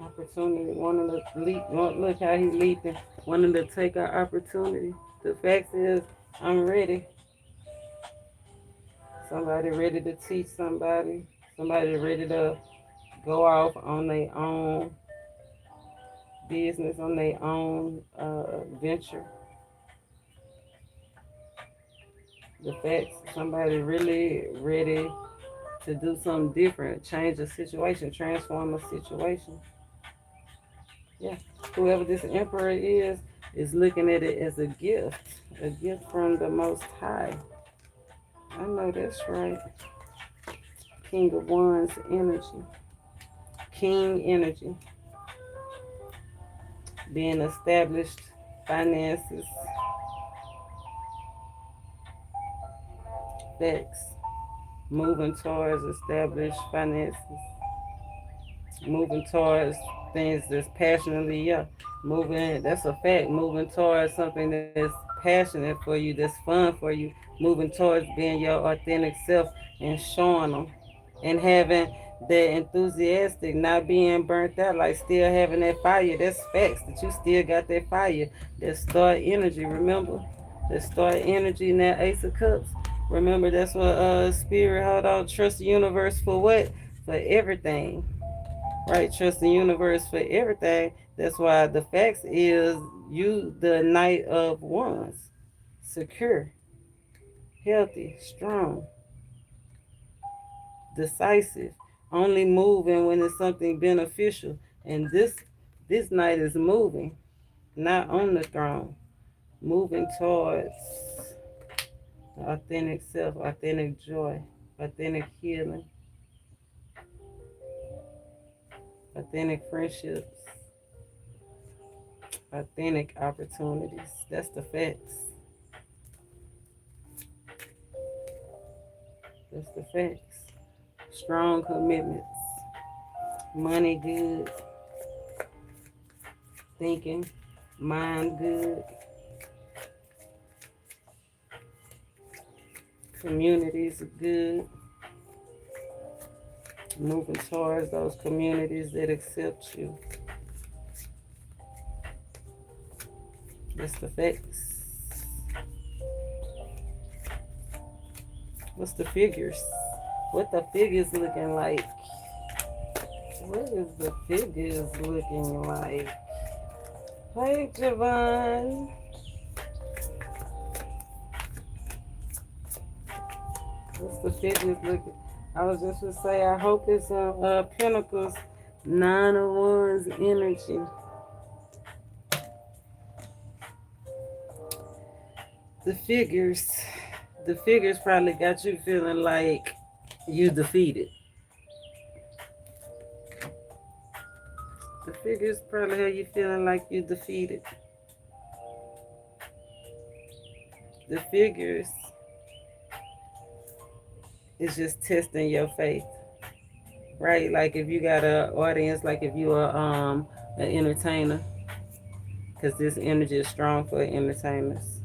Opportunity. Wanting to leap. Look how he leaping. Wanting to take our opportunity. The facts is, I'm ready. Somebody ready to teach somebody. Somebody ready to go off on their own business, on their own venture. The facts, somebody really ready to do something different, change a situation, transform a situation. Yeah, whoever this emperor is looking at it as a gift from the Most High. I know that's right. King of Wands energy. King energy. Being established, finances, facts. Moving towards established finances. Moving towards things that's passionately, yeah. Moving, that's a fact. Moving towards something that's passionate for you, that's fun for you. Moving towards being your authentic self and showing them. And having that enthusiastic, not being burnt out, like still having that fire. That's facts that you still got that fire. That star energy, remember? That star energy in that Ace of Cups. Remember, that's what Spirit, hold on, trust the universe for what? For everything. Right? Trust the universe for everything. That's why the facts is you the Knight of Wands. Secure, healthy, strong, decisive, only moving when it's something beneficial. And this knight is moving, not on the throne, moving towards authentic self, authentic joy, authentic healing, authentic friendships, authentic opportunities. That's the facts. That's the facts. Strong commitments. Money good. Thinking. Mind good. Communities good. Moving towards those communities that accept you. That's the facts. What's the figures? What the figures looking like? What is the figures looking like? Hey, Javon. What's the figures looking? I was just to say, I hope it's Pentacles, 9 of Wands energy. The figures probably got you feeling like you defeated. The figures probably have you feeling like you defeated. The figures is just testing your faith, right? Like if you got an audience, like if you are an entertainer, because this energy is strong for entertainers.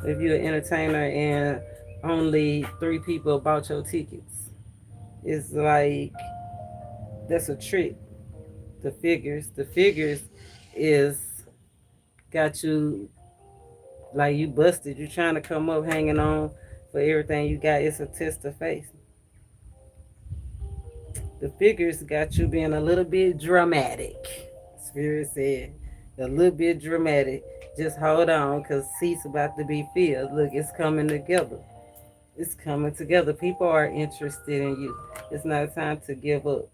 If you're an entertainer and only 3 people bought your tickets, it's like that's a trick. The figures is got you like you busted. You trying to come up hanging on for everything you got. It's a test of faith. The figures got you being a little bit dramatic. Spirit said, a little bit dramatic. Just hold on, because seats about to be filled. Look, it's coming together. It's coming together. People are interested in you. It's not a time to give up.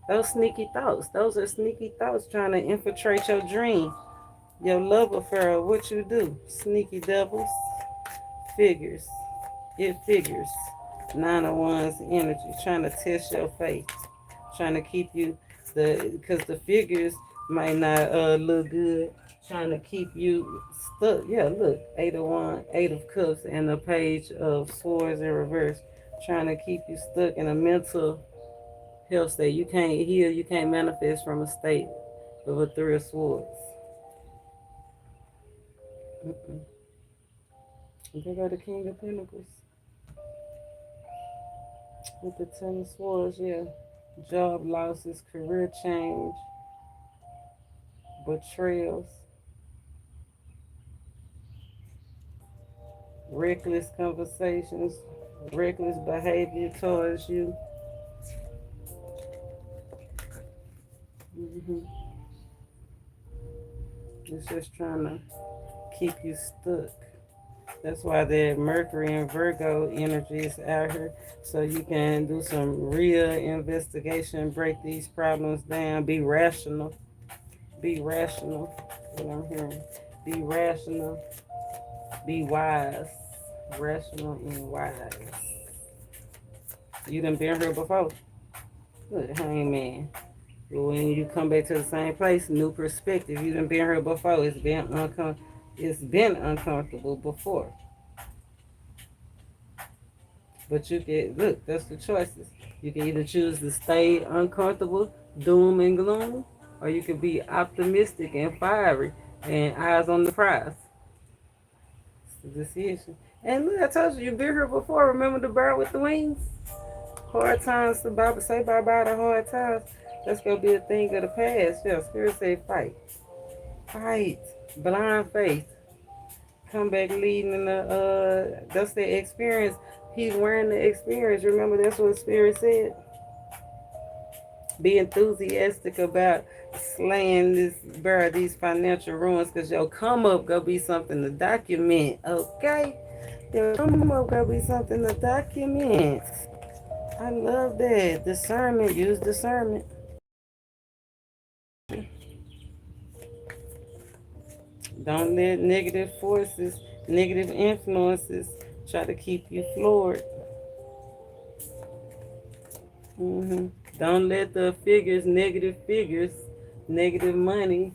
Those sneaky thoughts. Those are sneaky thoughts trying to infiltrate your dream. Your love affair, what you do. Sneaky devils. Figures. It figures. 9 of Wands energy. Trying to test your faith. Trying to keep you, because the figures might not look good. Trying to keep you stuck. Yeah, look. 8 of Wands, 8 of Cups, and the Page of Swords in reverse. Trying to keep you stuck in a mental health state. You can't heal, you can't manifest from a state of a 3 of Swords. They got the King of Pentacles. With the 10 of Swords, yeah. Job losses, career change, betrayals, reckless conversations, reckless behavior towards you. It's just trying to keep you stuck. That's why the Mercury and Virgo energy is out here. So you can do some real investigation, break these problems down, be rational. Be rational. What I'm hearing. Be rational. Be wise. Rational and wise. You done been here before. Good, hangman. When you come back to the same place, new perspective. You done been here before. It's been uncomfortable before. But you can, look, that's the choices. You can either choose to stay uncomfortable, doom and gloom, or you can be optimistic and fiery and eyes on the prize. It's the decision. And look, I told you, you've been here before. Remember the bird with the wings? Hard times, the Bible say bye-bye to hard times. That's going to be a thing of the past. Yeah, Spirit say fight. Fight. Blind faith. Come back leading in that's the experience. He's wearing the experience. Remember, that's what Spirit said. Be enthusiastic about slaying these financial ruins, because your come up gonna be something to document. Okay? Your come up gonna be something to document. I love that. Discernment. Use discernment. Don't let negative forces, negative influences try to keep you floored. Don't let the figures, negative money,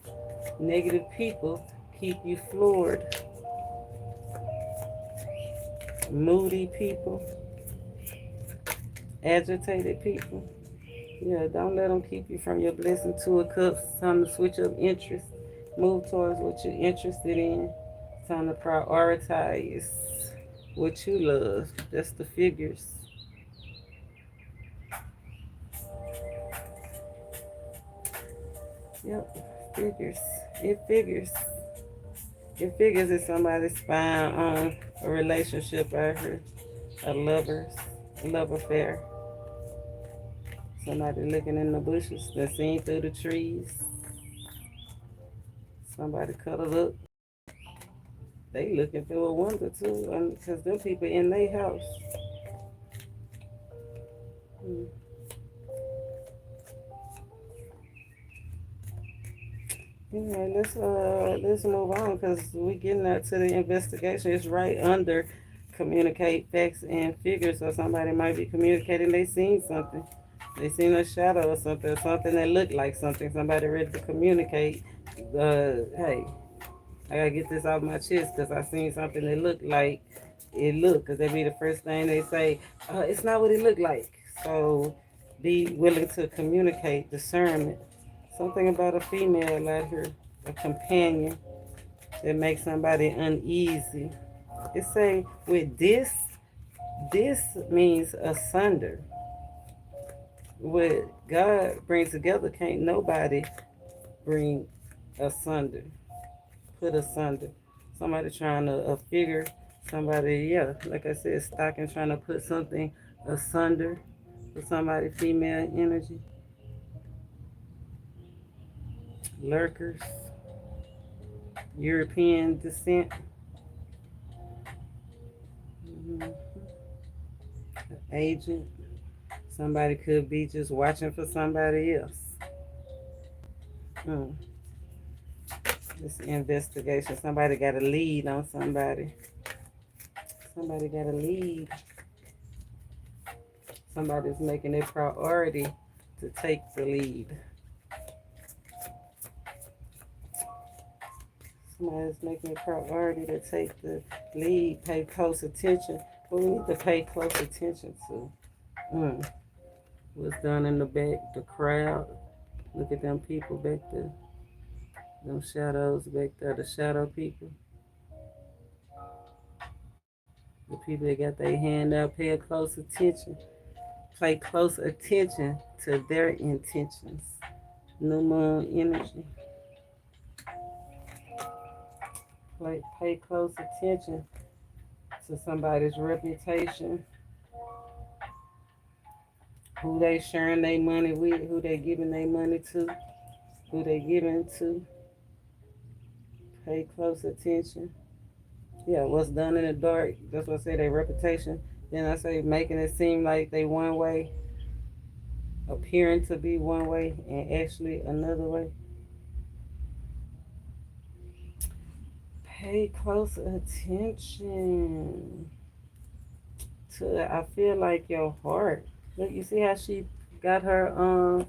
negative people keep you floored. Moody people, agitated people. Yeah, don't let them keep you from your blessing. 2 of Cups, time to switch up interest. Move towards what you're interested in. Time to prioritize what you love. That's the figures. Yep, figures. It figures. It figures if somebody's spying on a relationship out here, a love affair. Somebody looking in the bushes, they seen through the trees. Somebody cuddled up. They looking through a window too, because them people in their house. Mm. Yeah, let's move on because we getting out to the investigation. It's right under communicate facts and figures. So somebody might be communicating they seen something. They seen a shadow or something that looked like something. Somebody ready to communicate. Hey, I gotta get this off my chest because I seen something that looked like it looked. Because they be the first thing they say. It's not what it looked like. So be willing to communicate discernment. Something about a female out here, a companion that makes somebody uneasy. It say with this means asunder. What God brings together can't nobody bring asunder, put asunder. Somebody trying to figure, somebody, yeah, like I said, stocking trying to put something asunder for somebody, female energy. Lurkers, European descent. Mhm. Agent. Somebody could be just watching for somebody else. Hmm. This investigation. Somebody got a lead on somebody. Somebody got a lead. Somebody's making it priority to take the lead. Somebody's making it priority to take the lead. Pay close attention. What we need to pay close attention to. Mm. What's done in the back, the crowd. Look at them people back there. Them shadows back there, the shadow people. The people that got their hand out, pay close attention. Pay close attention to their intentions. New moon energy. Pay close attention to somebody's reputation. Who they sharing their money with, who they giving their money to, who they giving to. Pay close attention. Yeah, what's done in the dark, that's what I say, their reputation. Then I say making it seem like they one way, appearing to be one way and actually another way. Pay close attention to, I feel like your heart. Look, you see how she got her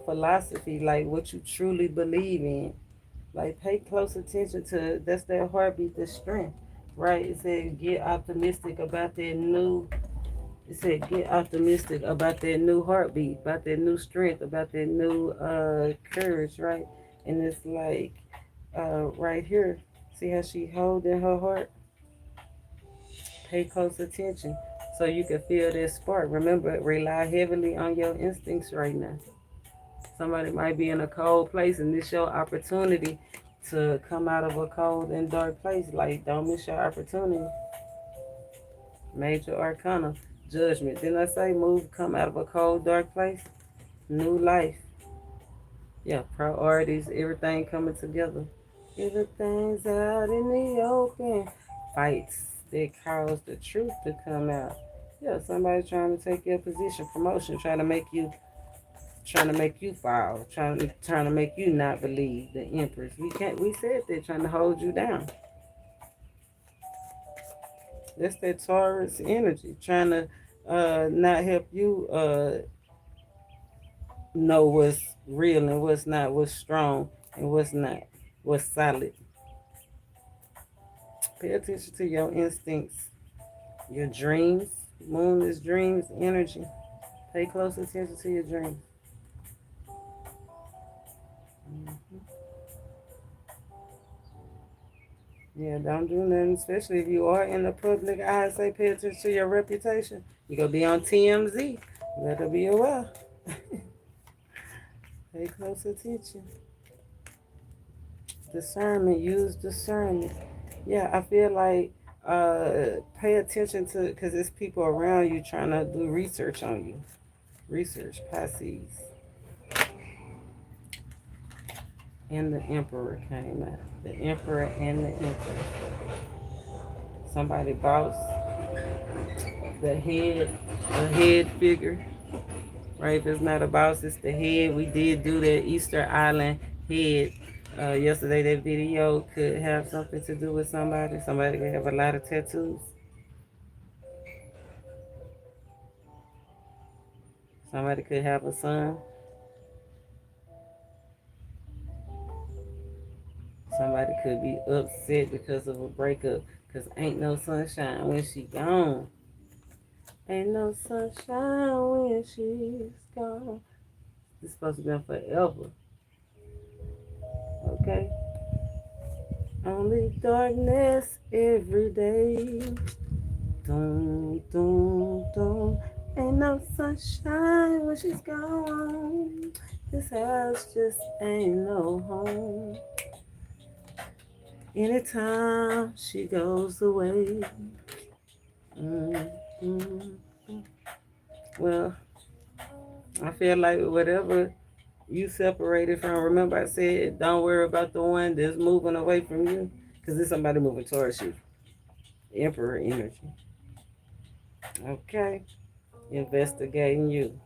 philosophy, like what you truly believe in. Like pay close attention to, that's their heartbeat, the strength, right? It said get optimistic about that new. It said get optimistic about that new heartbeat, about that new strength, about that new courage, right? And it's like right here, see how she holding her heart. Pay close attention so you can feel that spark. Remember, rely heavily on your instincts right now. Somebody might be in a cold place, and this your opportunity to come out of a cold and dark place. Like, don't miss your opportunity. Major Arcana, Judgment. Didn't I say move, come out of a cold, dark place? New life. Yeah, priorities, everything coming together. Everything's out in the open. Fights that cause the truth to come out. Yeah, somebody trying to take your position, promotion, trying to make you fall, trying to make you not believe the Empress. We said they're trying to hold you down. That's that Taurus energy, trying to not help you know what's real and what's not, what's strong and what's not, what's solid. Pay attention to your instincts, your dreams. Moon is dreams energy. Pay close attention to your dreams. Mhm. Yeah, don't do nothing, especially if you are in the public eye. Say pay attention to your reputation. You're going to be on TMZ. Better be aware. Pay close attention. Discernment, use discernment. Yeah, I feel like pay attention to, because there's people around you trying to do research on you. Research, Pisces. And the Emperor came out. The Emperor and the Emperor. Somebody boss, the head figure. Right? If it's not a boss, it's the head. We did do that Easter Island head yesterday. That video could have something to do with somebody. Somebody could have a lot of tattoos. Somebody could have a son. Somebody could be upset because of a breakup. Because ain't no sunshine when she gone. Ain't no sunshine when she's gone. It's supposed to be forever. Okay? Only darkness every day. Dun, dun, dun. Ain't no sunshine when she's gone. This house just ain't no home. Anytime she goes away. Well, I feel like whatever you separated from, remember I said don't worry about the one that's moving away from you, because there's somebody moving towards you. Emperor energy. Okay. Investigating you.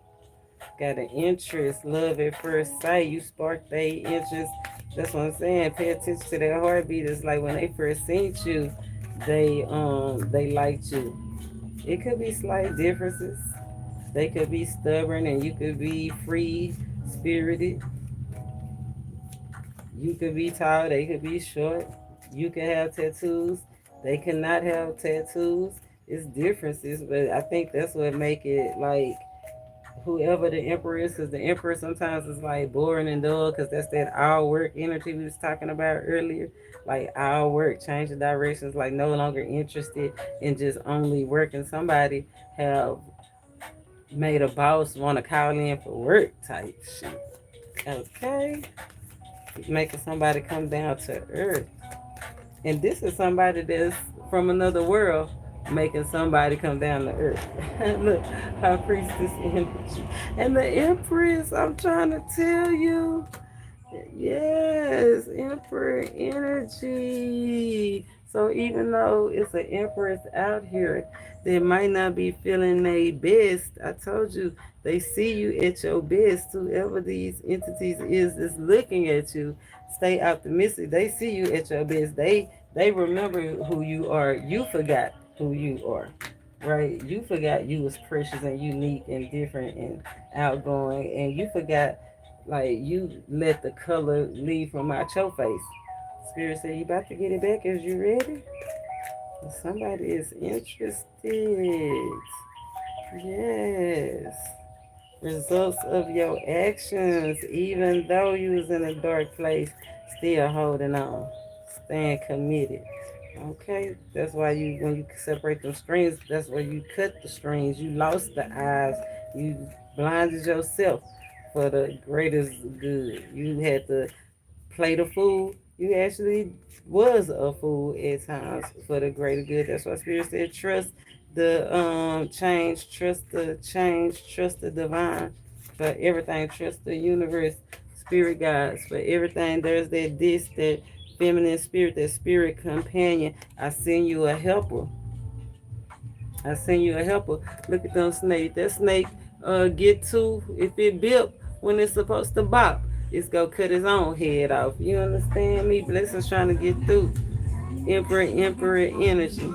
Got an interest, love at first sight. You sparked their interest. That's what I'm saying. Pay attention to their heartbeat. It's like when they first seen you, they liked you. It could be slight differences. They could be stubborn and you could be free spirited. You could be tall, they could be short. You could have tattoos. They could not have tattoos. It's differences, but I think that's what make it like whoever the emperor is, because the emperor sometimes is like boring and dull, because that's that all work energy we was talking about earlier. Like all work, change the directions, like no longer interested in just only working. Somebody have made a boss want to call in for work type shit. Okay, making somebody come down to earth. And this is somebody that's from another world making somebody come down to earth. Look, high priestess energy. And the empress, I'm trying to tell you. Yes, emperor energy. So even though it's an empress out here that might not be feeling their best, I told you they see you at your best. Whoever these entities is that's looking at you, stay optimistic. They see you at your best. They remember who you are. You forgot who you are. Right? You forgot you was precious and unique and different and outgoing, and you forgot, like, you let the color leave from out your face. Spirit said you about to get it back. Is you ready? Somebody is interested. Yes. Results of your actions, even though you was in a dark place, still holding on, staying committed. Okay, that's why you, when you separate them strings, that's why you cut the strings. You lost the eyes. You blinded yourself for the greatest good. You had to play the fool. You actually was a fool at times for the greater good. That's why Spirit said trust the change, trust the divine for everything, trust the universe, spirit guides for everything. There's that feminine spirit, that spirit companion. I send you a helper. I send you a helper. Look at them snake. That snake get to, if it bip when it's supposed to bop, it's gonna cut his own head off. You understand me? Blessings trying to get through. Emperor energy.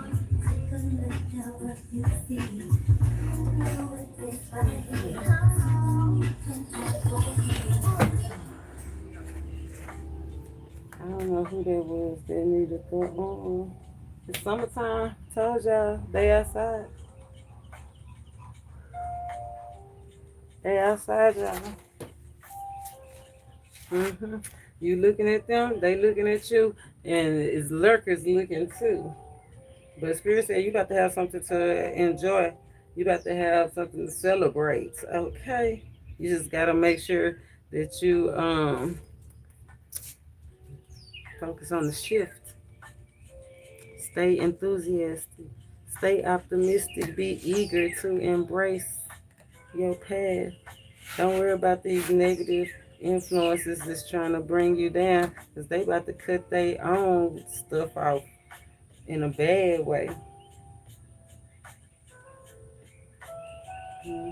I don't know who that was that needed to. It's summertime. Told y'all they outside. They outside, y'all. You looking at them, they looking at you, and it's lurkers looking too. But Spirit said you got to have something to enjoy. You got to have something to celebrate. Okay. You just gotta make sure that you focus on the shift. Stay enthusiastic. Stay optimistic. Be eager to embrace your path. Don't worry about these negative influences that's trying to bring you down, because they about to cut their own stuff off in a bad way. hmm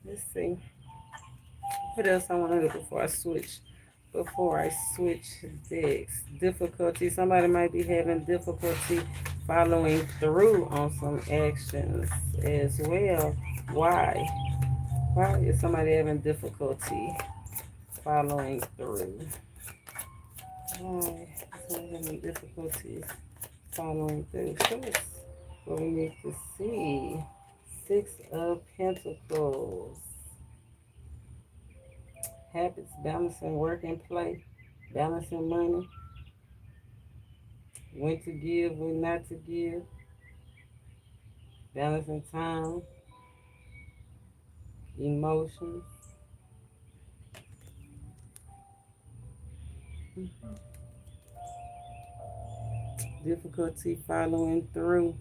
Let's see. What else I want to do before I switch? Before I switch decks, difficulty. Somebody might be having difficulty following through on some actions as well. Why? Why is somebody having difficulty following through? Why is somebody having difficulties following through? So that's what we need to see. Six of Pentacles. Habits, balancing work and play, balancing money, when to give, when not to give, balancing time, emotions. Difficulty following through.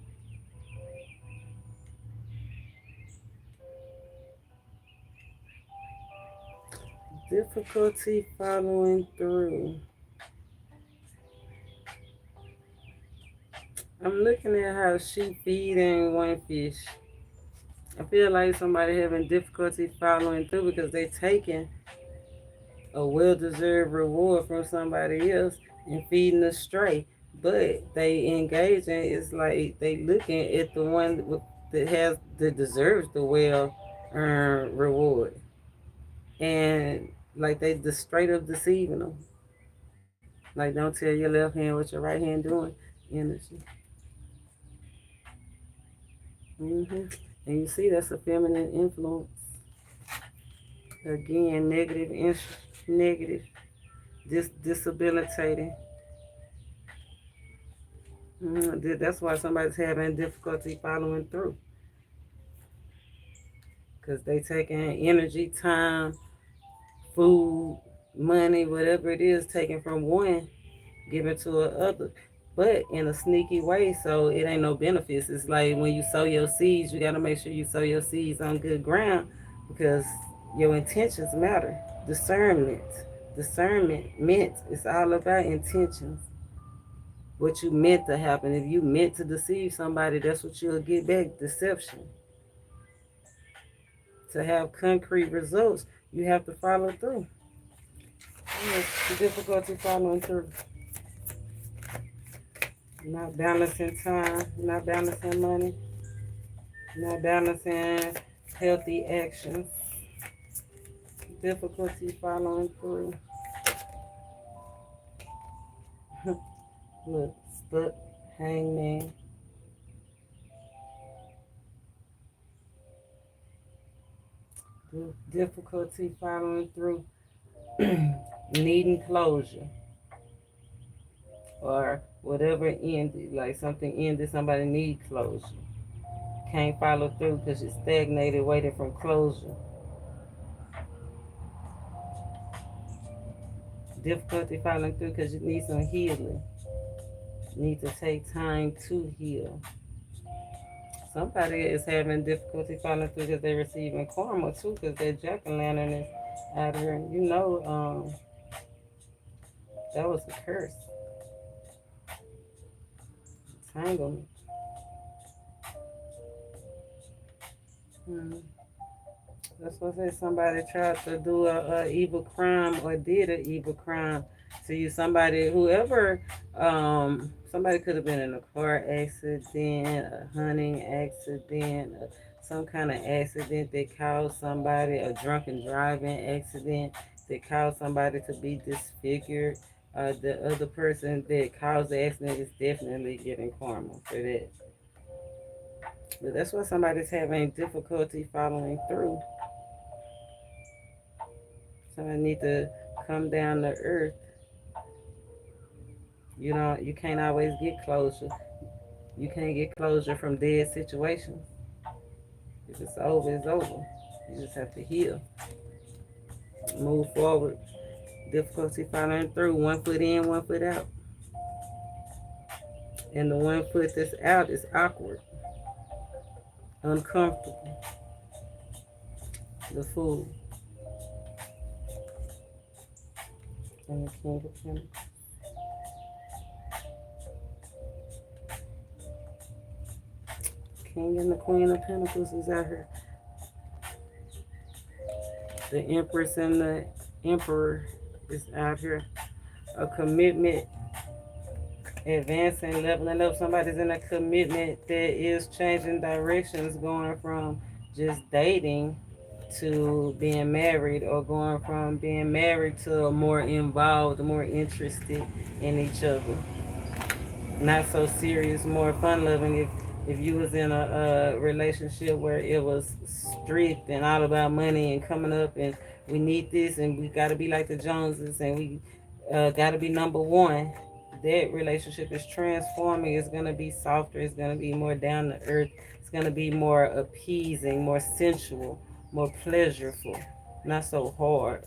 Difficulty following through. I'm looking at how she feeding one fish. I feel like somebody having difficulty following through because they taking a well-deserved reward from somebody else and feeding a stray. But they engaging, it's like they looking at the one that deserves the well-earned reward, and like they just straight up deceiving them. Like, don't tell your left hand what your right hand doing. Energy. hmm And you see, that's a feminine influence. Again, negative, disabilitating. That's why somebody's having difficulty following through, because they taking energy, time, food, money, whatever it is, taken from one, given to a other, but in a sneaky way. So it ain't no benefits. It's like when you sow your seeds, you got to make sure you sow your seeds on good ground, because your intentions matter. Discernment, Ment. It's all about intentions. What you meant to happen. If you meant to deceive somebody, that's what you'll get back. Deception. To have concrete results, you have to follow through. Yes, the difficulty following through. Not balancing time, not balancing money, not balancing healthy actions. Difficulty following through. Look, stuck, hangman. Difficulty following through. Needing closure. Or whatever ended, like something ended, somebody need closure. Can't follow through because you're stagnated, waiting for closure. Difficulty following through because you need some healing. You need to take time to heal. Somebody is having difficulty following through because they're receiving karma too, because their jack-o'-lantern is out here. And that was a curse. Entanglement. That's what I said. Somebody tried to do a evil crime or did an evil crime to you. Whoever, somebody could have been in a car accident, a hunting accident, some kind of accident that caused somebody, a drunken driving accident that caused somebody to be disfigured. The other person that caused the accident is definitely getting karma for that. But that's why somebody's having difficulty following through. Somebody need to come down to earth. You can't always get closure. You can't get closure from dead situations. If it's over, it's over. You just have to heal, move forward. Difficulty following through, one foot in, one foot out. And the one foot that's out is awkward, uncomfortable. The fool. And the king of pentacles. King and the queen of pentacles is out here. The empress and the emperor is out here. A commitment, advancing, leveling up. Somebody's in a commitment that is changing directions, going from just dating to being married, or going from being married to more involved, more interested in each other. Not so serious, more fun loving. If you was in a relationship where it was strict and all about money and coming up and we need this and we got to be like the Joneses and we got to be number one, that relationship is transforming. It's going to be softer. It's going to be more down to earth. It's going to be more appeasing, more sensual, more pleasurable, not so hard.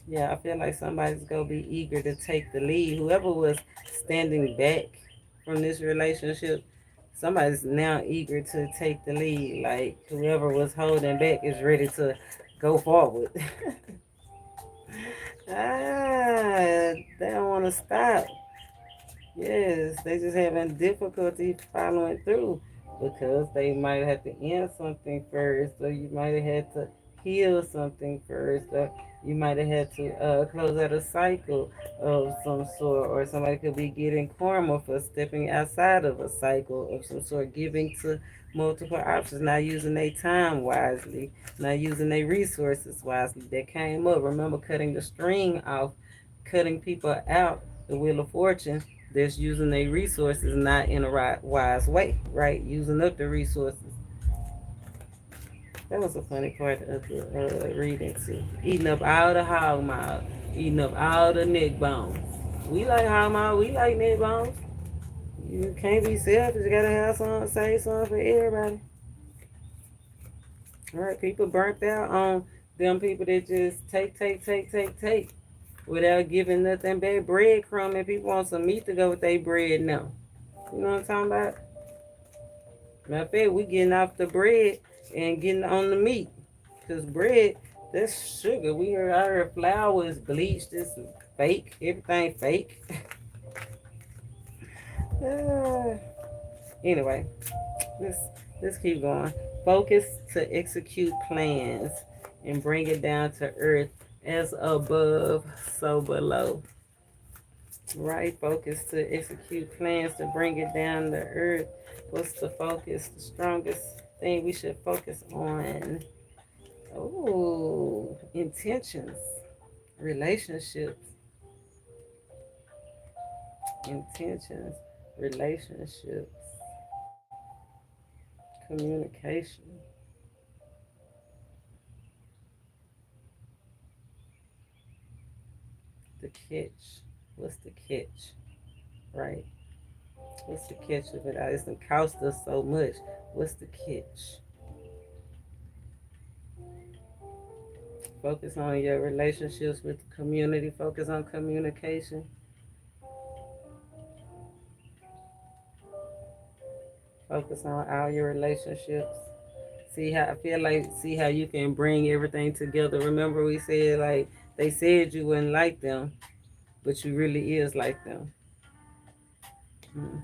Yeah, I feel like somebody's going to be eager to take the lead. Whoever was standing back from this relationship, somebody's now eager to take the lead. Like whoever was holding back is ready to go forward. They don't want to stop. Yes, they just having difficulty following through because they might have to end something first, or you might have had to heal something first, or you might have had to close out a cycle of some sort, or somebody could be getting karma for stepping outside of a cycle of some sort, giving to multiple options, not using their time wisely, not using their resources wisely. That came up. Remember cutting the string off, cutting people out, the wheel of fortune. That's using their resources not in a wise way, right? Using up the resources. That was a funny part of the reading too. Eating up all the hog maw, eating up all the neck bones. We like hog maw, we like neck bones. You can't be selfish. You gotta have something, say something for everybody. All right, people burnt out on them people that just take without giving nothing back. Breadcrumb, and people want some meat to go with their bread now. You know what I'm talking about? Matter of fact, we getting off the bread and getting on the meat. Because bread, that's sugar. I heard flour is bleached, it's fake, everything fake. Anyway, let's keep going. Focus to execute plans and bring it down to earth, as above, so below. Right? Focus to execute plans to bring it down to earth. What's the focus? The strongest thing we should focus on. Oh, intentions, relationships, intentions, relationships, communication. The catch. What's the catch? Right? What's the catch of it? It's gonna cost us so much. What's the catch? Focus on your relationships with the community. Focus on communication. Focus on all your relationships. See how you can bring everything together. Remember we said like they said you wouldn't like them, but you really is like them. Hmm.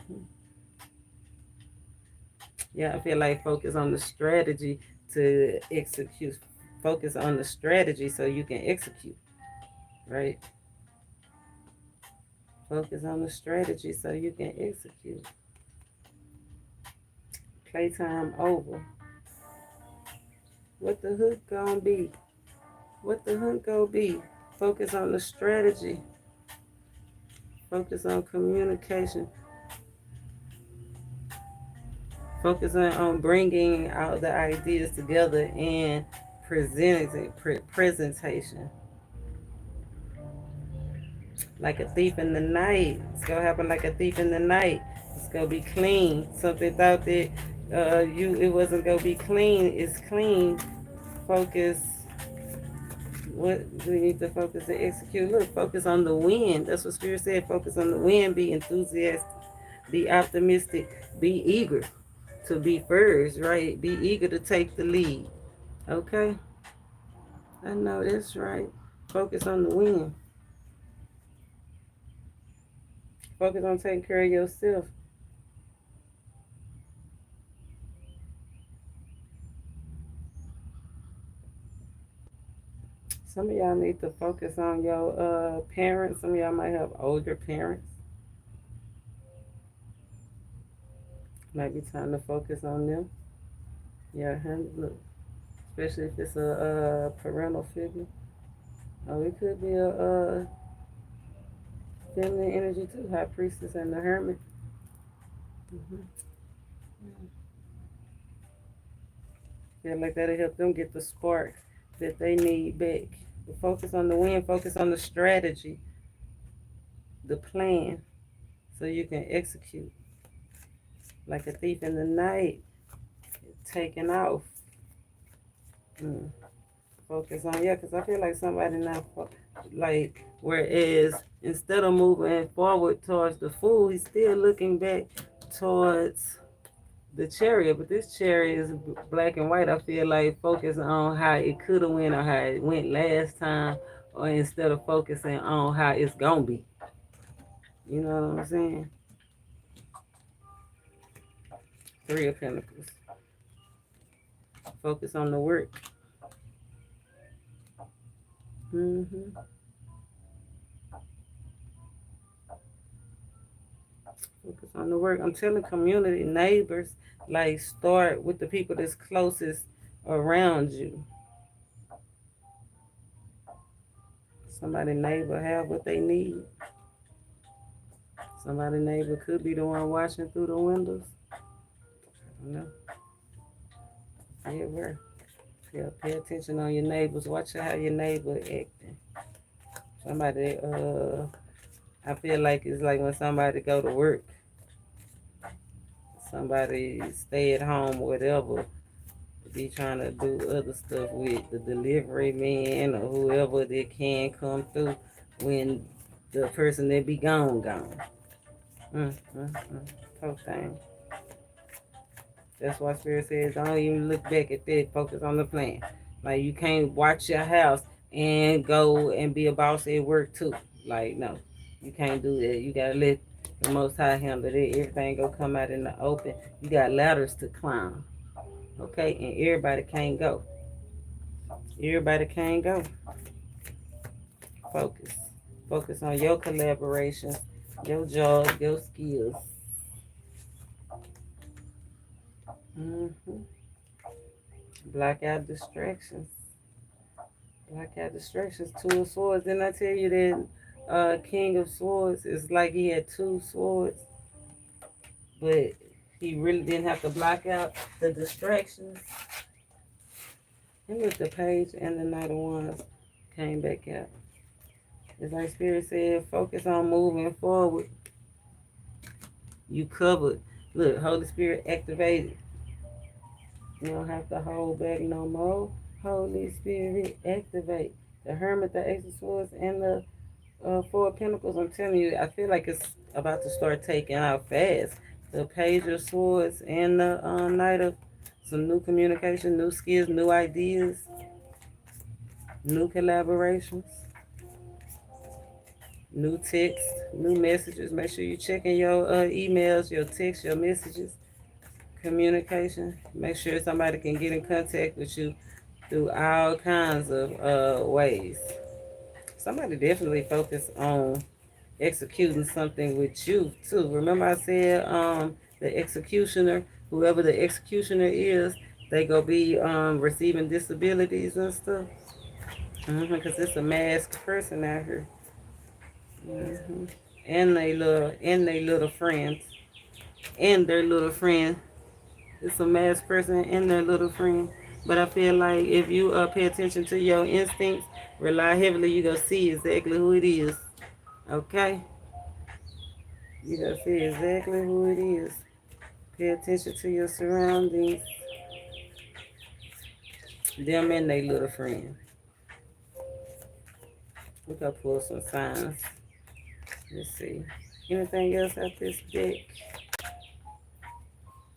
Yeah, I feel like focus on the strategy to execute. Focus on the strategy so you can execute, right? Focus on the strategy so you can execute. Playtime over. What the hook gonna be? What the hook gonna be? Focus on the strategy. Focus on communication. Focus on bringing all the ideas together and presentation. Like a thief in the night. It's gonna happen like a thief in the night. It's gonna be clean. Something thought that it wasn't gonna be clean. It's clean. Focus. What do we need to focus and execute? Look, focus on the win. That's what Spirit said. Focus on the win. Be enthusiastic. Be optimistic. Be eager to be first, right? Be eager to take the lead. Okay? I know that's right. Focus on the win. Focus on taking care of yourself. Some of y'all need to focus on your parents. Some of y'all might have older parents. Might be time to focus on them. Yeah, look, especially if it's a parental figure. Oh, it could be a feminine energy too. High priestess and the hermit. Mm-hmm. Feel like that'll help them get the spark that they need back. But focus on the win. Focus on the strategy, the plan, so you can execute like a thief in the night, taking off. Focus on, yeah, because I feel like somebody now, like, whereas instead of moving forward towards the fool, he's still looking back towards the chariot. But this chariot is black and white. I feel like focus on how it could have went or how it went last time, or instead of focusing on how it's gonna be. You know what I'm saying? Three of Pentacles. Focus on the work. Focus on the work. I'm telling community, neighbors, like start with the people that's closest around you. Somebody neighbor have what they need. Somebody neighbor could be the one watching through the windows. I don't know. Yeah, where? Yeah, pay attention on your neighbors. Watch how your neighbor acting. Somebody, I feel like it's like when somebody go to work, somebody stay at home, whatever, be trying to do other stuff with the delivery man or whoever that can come through when the person that be gone. Whole thing. That's why Spirit says don't even look back at that. Focus on the plan. Like you can't watch your house and go and be a boss at work too. Like no, you can't do that. You gotta let the Most High handle that. Everything go come out in the open. You got ladders to climb. Okay, and everybody can't go. Everybody can't go. Focus. Focus on your collaborations, your job, your skills. Block out distractions. Block out distractions. Two of Swords. Didn't I tell you that King of Swords is like he had two swords, but he really didn't have to block out the distractions. And look, the Page and the Knight of Wands came back out. It's like Spirit said, focus on moving forward. You covered. Look, Holy Spirit activated. You don't have to hold back no more. Holy Spirit, activate. The Hermit, the Ace of Swords, and the Four of Pentacles. I'm telling you, I feel like it's about to start taking out fast. The Page of Swords and the Knight of some new communication, new skills, new ideas, new collaborations, new text, new messages. Make sure you're checking your emails, your texts, your messages. Communication. Make sure somebody can get in contact with you through all kinds of ways. Somebody definitely focus on executing something with you too. Remember I said the executioner, whoever the executioner is, they go be receiving disabilities and stuff. Because it's a masked person out here. And they little friends. And their little friend. It's a masked person and their little friend. But I feel like if you pay attention to your instincts, rely heavily, you gonna see exactly who it is. Okay? You gonna see exactly who it is. Pay attention to your surroundings. Them and they little friend. We gotta pull some signs. Let's see. Anything else out this deck?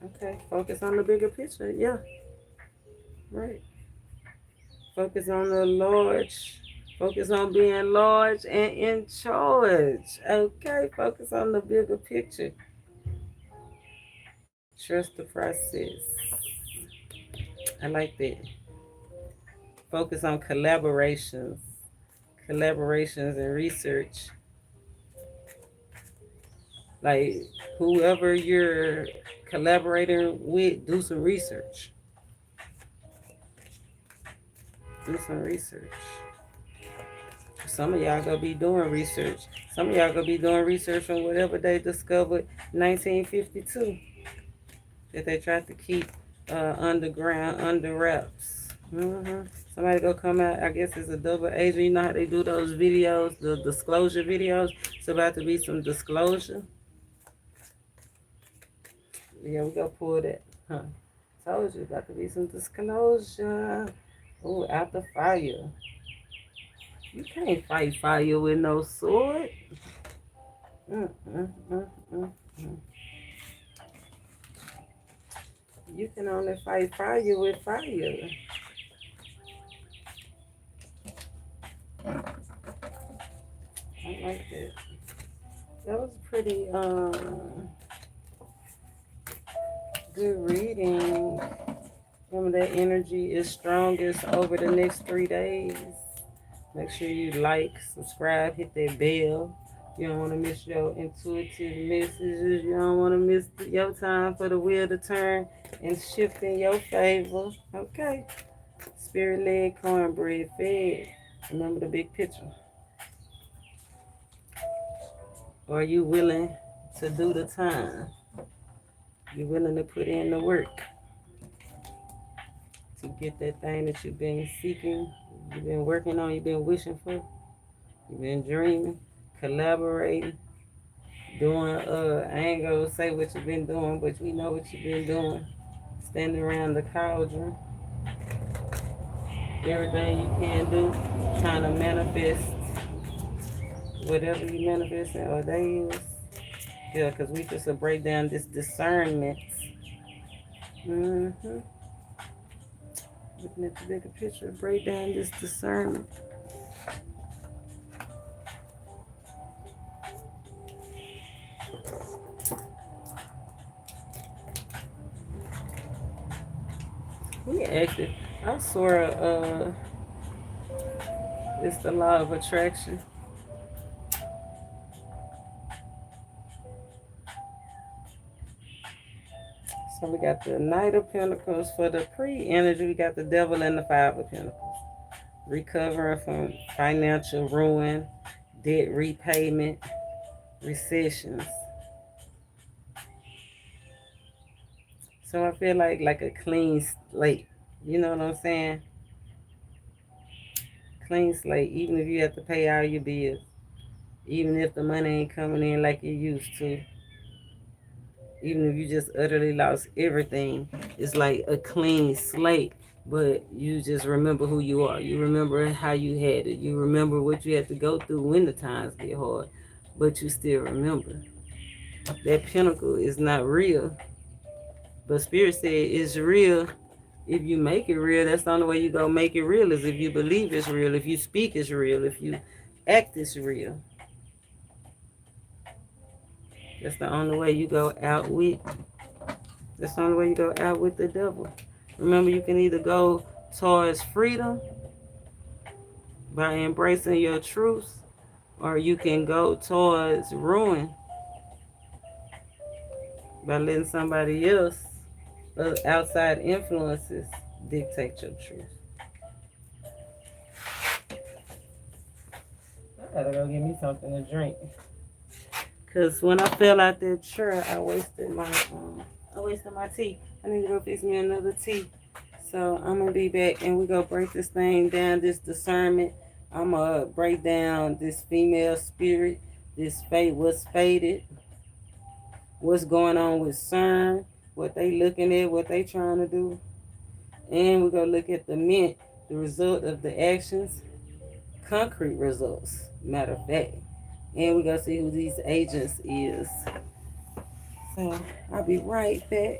Okay, focus on the bigger picture. Yeah, right. Focus on the large. Focus on being large and in charge. Okay, focus on the bigger picture. Trust the process. I like that. Focus on collaborations and research. Like whoever you're collaborating with, do some research. Do some research. Some of y'all gonna be doing research. Some of y'all gonna be doing research on whatever they discovered 1952 that they tried to keep underground, under wraps. Somebody go come out. I guess it's a double agent. You know how they do those videos, the disclosure videos. It's about to be some disclosure. Yeah, we gonna pull that. Huh? Told you, about to be some disclosure. Oh, after fire. You can't fight fire with no sword. Mm, mm, mm, mm, mm. You can only fight fire with fire. I like that. That was pretty good reading. Remember that energy is strongest over the next 3 days. Make sure you like, subscribe, hit that bell. You don't want to miss your intuitive messages. You don't want to miss your time for the wheel to turn and shift in your favor. Okay. Spirit-led, cornbread fed. Remember the big picture. Are you willing to do the time? You willing to put in the work to get that thing that you've been seeking, you've been working on, you've been wishing for, you've been dreaming, collaborating, doing, I ain't gonna say what you've been doing, but we know what you've been doing. Standing around the cauldron, everything you can do, trying to manifest whatever you manifesting, or they is. Yeah, because we just break down this discernment. Looking at the bigger picture, break down this discernment. We actually, I swear, it's the law of attraction. So we got the Knight of Pentacles for the pre-energy. We got the Devil and the Five of Pentacles. Recovering from financial ruin, debt repayment, recessions. So I feel like a clean slate. You know what I'm saying? Clean slate. Even if you have to pay all your bills. Even if the money ain't coming in like you used to. Even if you just utterly lost everything, it's like a clean slate. But you just remember who you are. You remember how you had it. You remember what you had to go through when the times get hard. But you still remember. That pinnacle is not real. But Spirit said it's real. If you make it real, that's the only way you go make it real is if you believe it's real. If you speak it's real. If you act it's real. That's the only way you go out with. That's the only way you go out with the devil. Remember, you can either go towards freedom by embracing your truth, or you can go towards ruin by letting somebody else, outside influences, dictate your truth. I gotta go get me something to drink. Cause when I fell out that chair, I wasted my tea. I need to go fix me another tea. So I'm gonna be back, and we gonna break this thing down. This discernment. I'm gonna break down this female spirit. This fate, what's fated. What's going on with Cern? what they looking at, what they trying to do. And we're gonna look at the Ment, the result of the actions, concrete results, matter of fact. And we're gonna see who these agents is. So I'll be right back.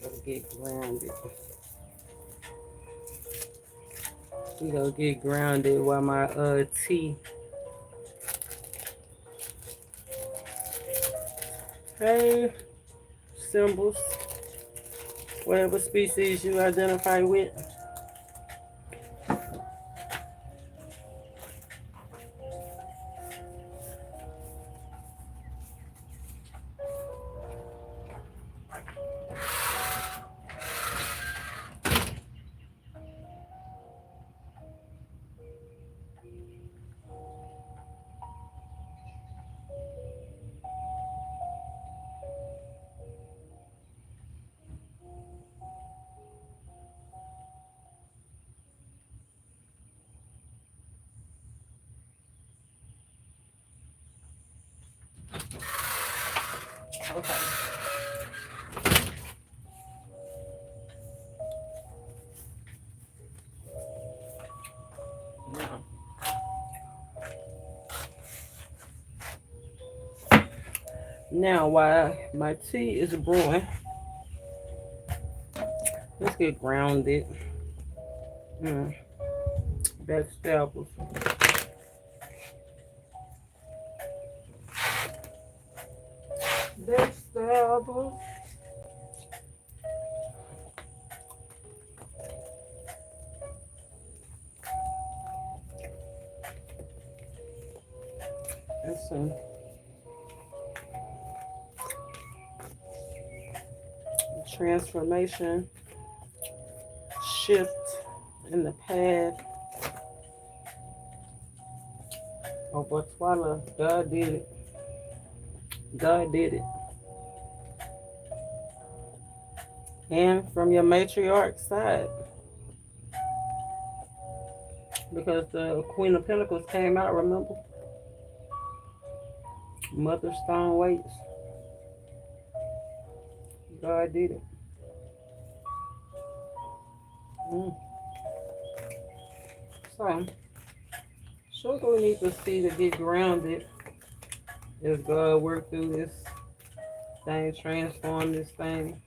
Gotta get grounded. We gonna get grounded while my tea. Hey, symbols, whatever species you identify with. Okay. Now, while my tea is brewing, let's get grounded. Vegetables. Vegetables. Listen. Transformation, shift in the path of Botswana. God did it. God did it. And from your matriarch side, because the Queen of Pentacles came out, remember? Mother Stone waits. God did it. So what do we need to see to get grounded As God work through this thing, transform this thing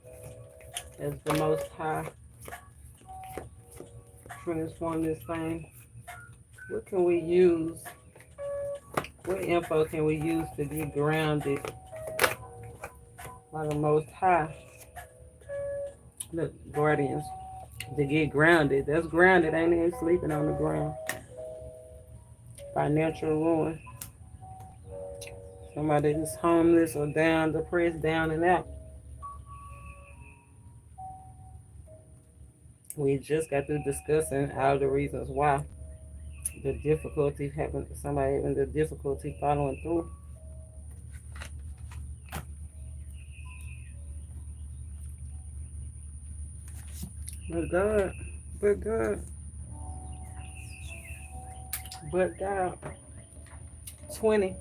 as the Most High, transform this thing. What can we use? What info can we use to get grounded by the Most High? Look, guardians, to get grounded. That's grounded, ain't it? Sleeping on the ground. Financial ruin. Somebody that's homeless or down, depressed, down and out. We just got through discussing all the reasons why. The difficulty having somebody having the difficulty following through. But God, but God, but God. 20.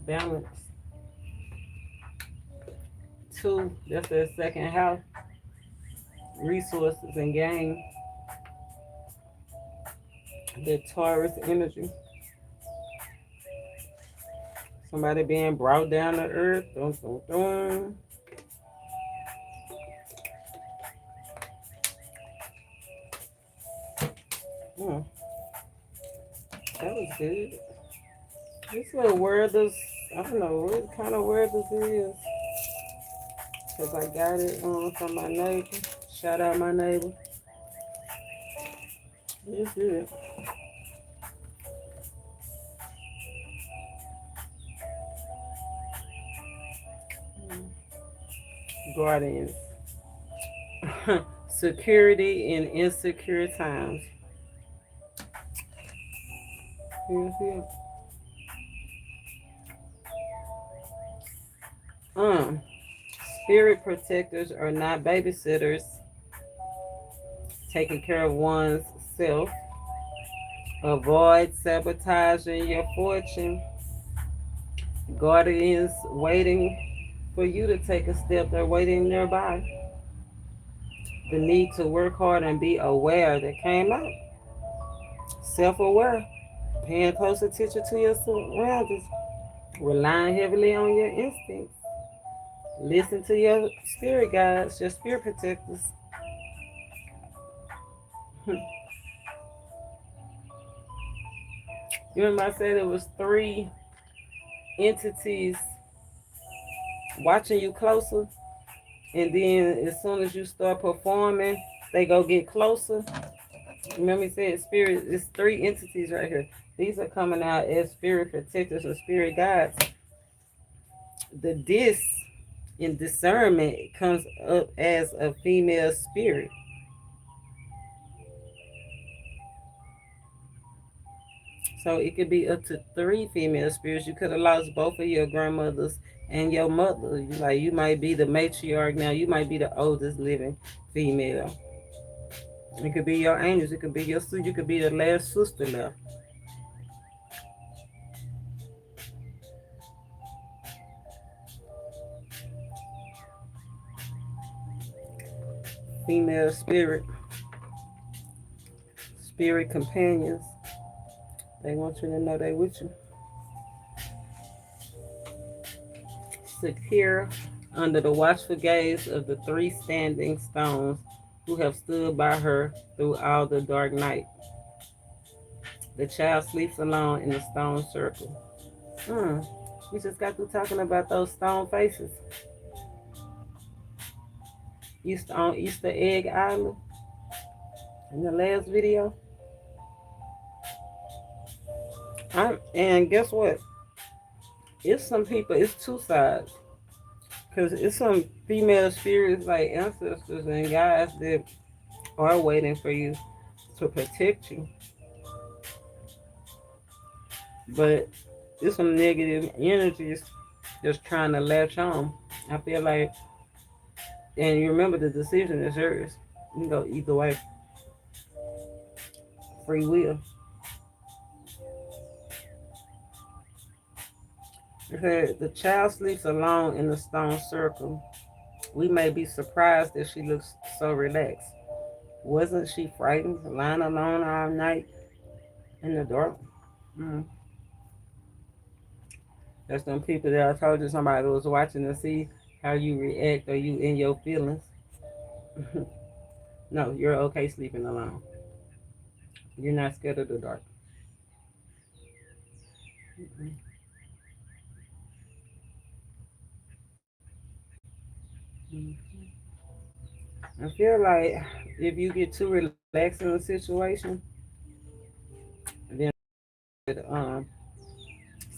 Balance. 2. That's the second house. Resources and gain. The Taurus energy. Somebody being brought down to earth. Dun, dun, dun. That was good. This little word is, I don't know what kind of word this is. Because I got it from my neighbor. Shout out my neighbor. It's good. Guardians. Security in insecure times. Yes, yes. Spirit protectors are not babysitters. Taking care of one's self. Avoid sabotaging your fortune. Guardians waiting for you to take a step. They're waiting nearby. The need to work hard and be aware that came out. Self-aware. Paying close attention to your surroundings. Relying heavily on your instincts. Listen to your spirit guides, your spirit protectors. You remember I said it was 3 entities watching you closer, and then as soon as you start performing, they go get closer. Remember he said spirit, it's 3 entities right here. These are coming out as spirit protectors or spirit guides. The dis in discernment comes up as a female spirit. So it could be up to 3 female spirits. You could have lost both of your grandmothers and your mother. You might be the matriarch now. You might be the oldest living female. It could be your angels. It could be your sister. You could be the last sister left. Female spirit. Spirit companions. They want you to know they with you. Secure under the watchful gaze of the 3 standing stones who have stood by her through all the dark night. The child sleeps alone in the stone circle. We just got through talking about those stone faces. On Easter Egg Island in the last video. And guess what? It's some people, it's 2 sides. Because it's some female spirits like ancestors and guys that are waiting for you to protect you. But it's some negative energies just trying to latch on. I feel like, and you remember the decision is yours. You can go either way. Free will. The child sleeps alone in the stone circle. We may be surprised that she looks so relaxed. Wasn't she frightened, lying alone all night in the dark? That's them people that I told you somebody was watching to see how you react or you in your feelings. No, you're okay sleeping alone. You're not scared of the dark. Mm-mm. I feel like if you get too relaxed in a situation, then it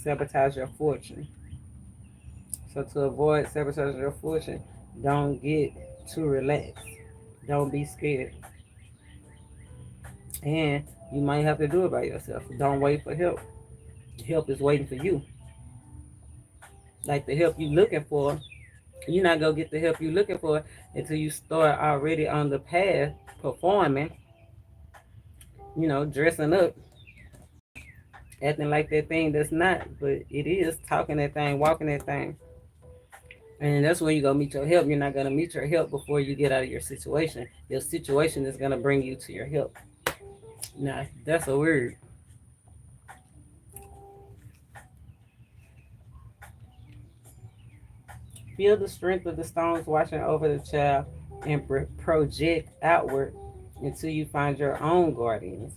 sabotage your fortune. So to avoid sabotaging your fortune, don't get too relaxed. Don't be scared. And you might have to do it by yourself. Don't wait for help. Help is waiting for you. Like the help you looking for, you're not gonna get the help you looking for until you start already on the path performing, dressing up, acting like that thing that's not, but it is, talking that thing, walking that thing. And that's when you're gonna meet your help. You're not gonna meet your help before you get out of your situation. Your situation is gonna bring you to your help. Now that's a word. Feel the strength of the stones washing over the child and project outward until you find your own guardians,